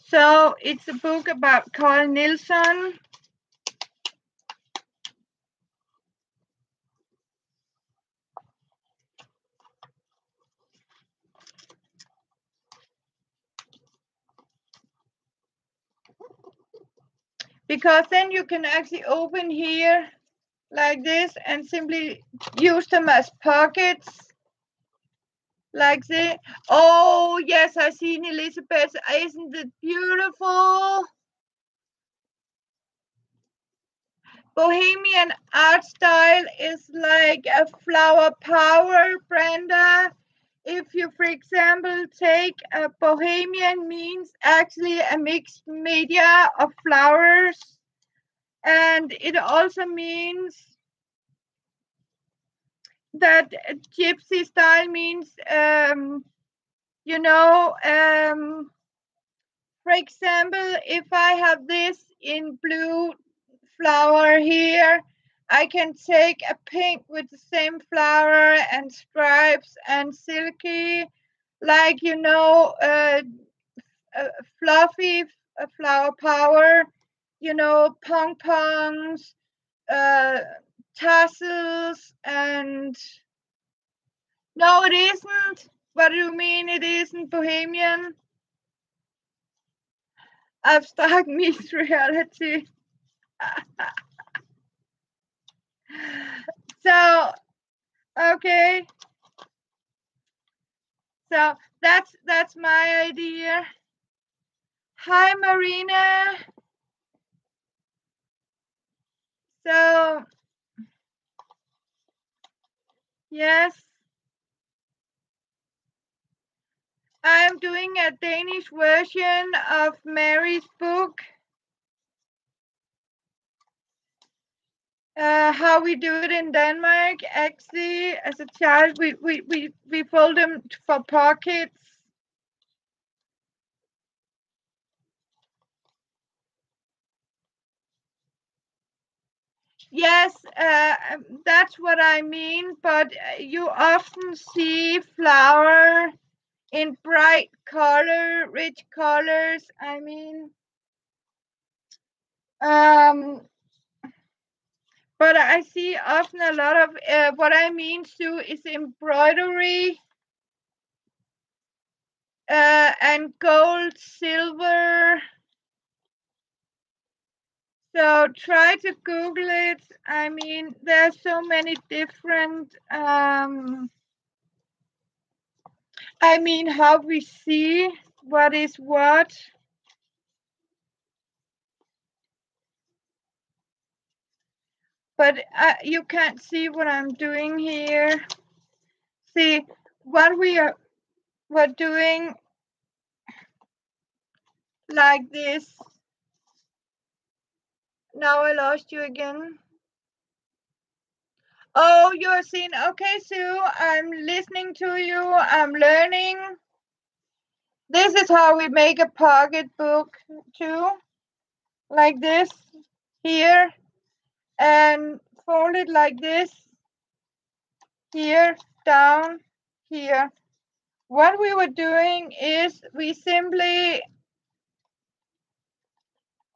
So it's a book about Carl Nilsson. because then you can actually open here like this and simply use them as pockets like this. Oh yes, I seen Elizabeth. Isn't it beautiful? Bohemian art style is like a flower power, Brenda. If you, for example, take a bohemian means actually a mixed media of flowers, and it also means that gypsy style means, you know, for example, if I have this in blue flower here, I can take a pink with the same flower and stripes and silky, like, you know, fluffy flower power, you know, pom poms, uh, tassels, and no, it isn't. What do you mean it isn't Bohemian? Abstract meets reality. So, okay. So that's my idea. Hi, Marina. So, yes, I'm doing a Danish version of Mary's book. How we do it in Denmark. Actually, as a child, we fold them for pockets. Yes, that's what I mean. But you often see flower in bright color, rich colors. I mean, but I see often a lot of what I mean too is embroidery and gold, silver. So try to Google it. I mean, there's so many different. I mean, how we see what is what. But you can't see what I'm doing here. See, what we're doing like this. Now I lost you again. Oh, you're seeing. Okay, Sue, I'm listening to you. I'm learning. This is how we make a pocket book too. Like this here. And fold it like this. Here, down, here. What we were doing is we simply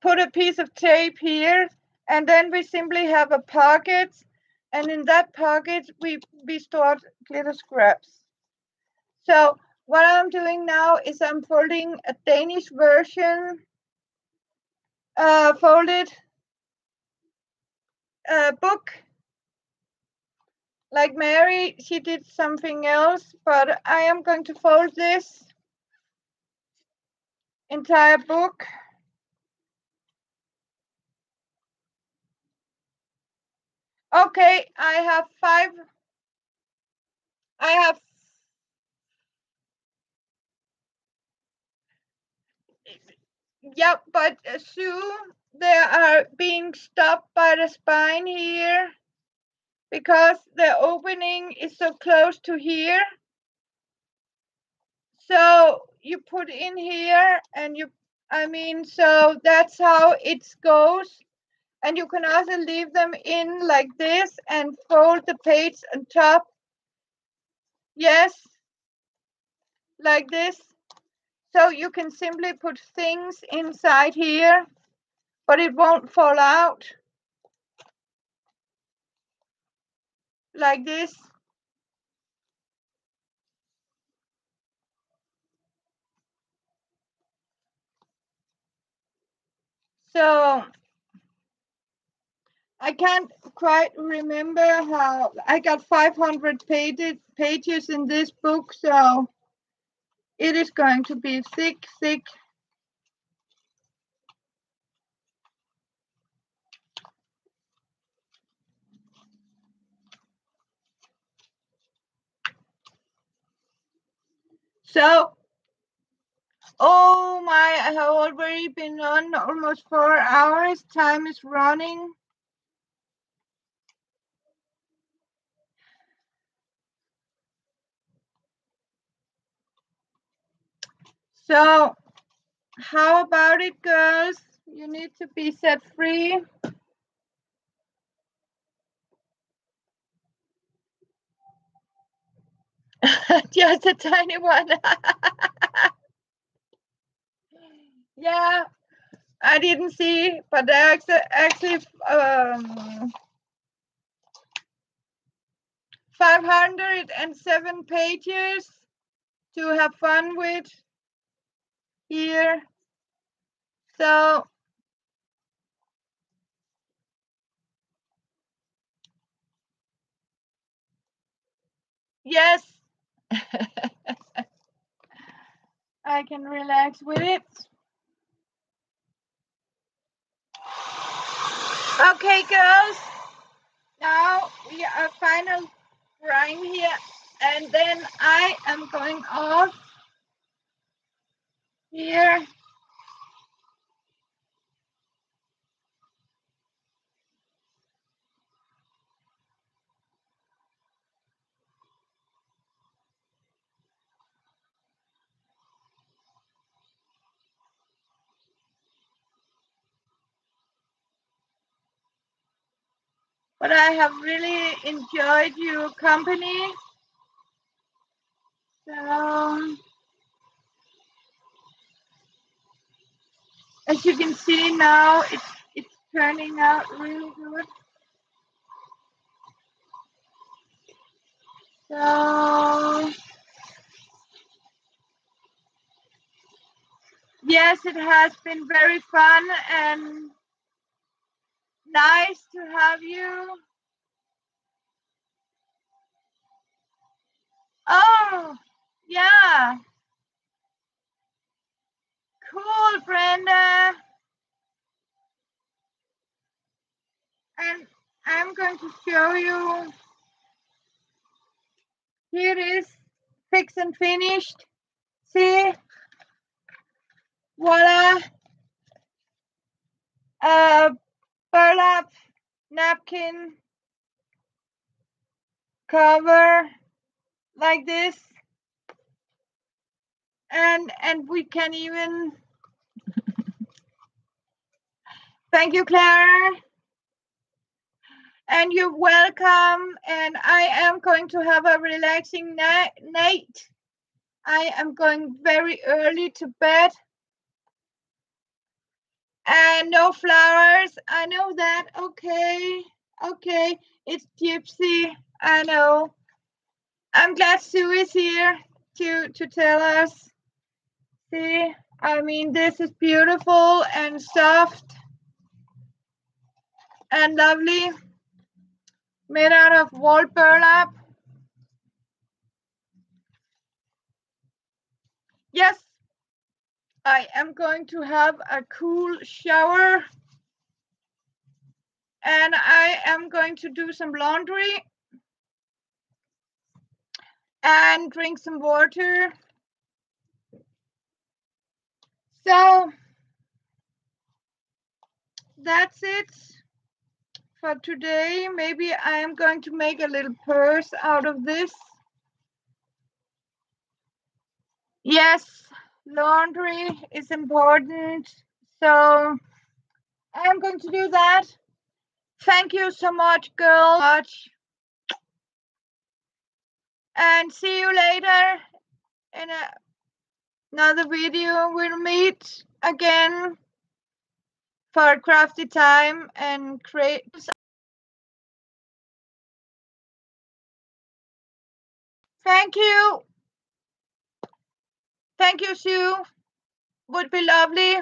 put a piece of tape here, and then we simply have a pocket, and in that pocket we stored glitter scraps. So what I'm doing now is I'm folding a Danish version, folded book. Like Mary, she did something else, but I am going to fold this entire book. Okay, I have yep, but Sue, they are being stopped by the spine here because the opening is so close to here. So you put in here and so that's how it goes. And you can also leave them in like this and fold the page on top. Yes, like this. So you can simply put things inside here, but it won't fall out. Like this. So I can't quite remember how I got 500 pages in this book, so it is going to be thick. So, oh my, I have already been on almost 4 hours. Time is running. So, how about it, girls? You need to be set free. Just a tiny one. Yeah, I didn't see, but there are actually 507 pages to have fun with here. So, yes, I can relax with it. Okay, girls. Now we are final rhyme here, and then I am going off here. But I have really enjoyed your company. So, as you can see now, it's turning out really good. So, yes, it has been very fun and nice to have you. Oh, yeah. Cool, Brenda. And I'm going to show you. Here it is, fixed and finished. See? Voila. Burlap napkin cover like this. And we can even, thank you, Clara. And you're welcome. And I am going to have a relaxing night. I am going very early to bed. And no flowers. I know that. Okay. Okay. It's Gypsy. I know. I'm glad Sue is here to tell us. See, I mean, this is beautiful and soft and lovely, made out of wool burlap. Yes, I am going to have a cool shower and I am going to do some laundry and drink some water. So that's it for today. Maybe I am going to make a little purse out of this. Yes, laundry is important. So I'm going to do that. Thank you so much, girls. And see you later in another video. We'll meet again for crafty time and create. Thank you. Thank you, Sue. Would be lovely.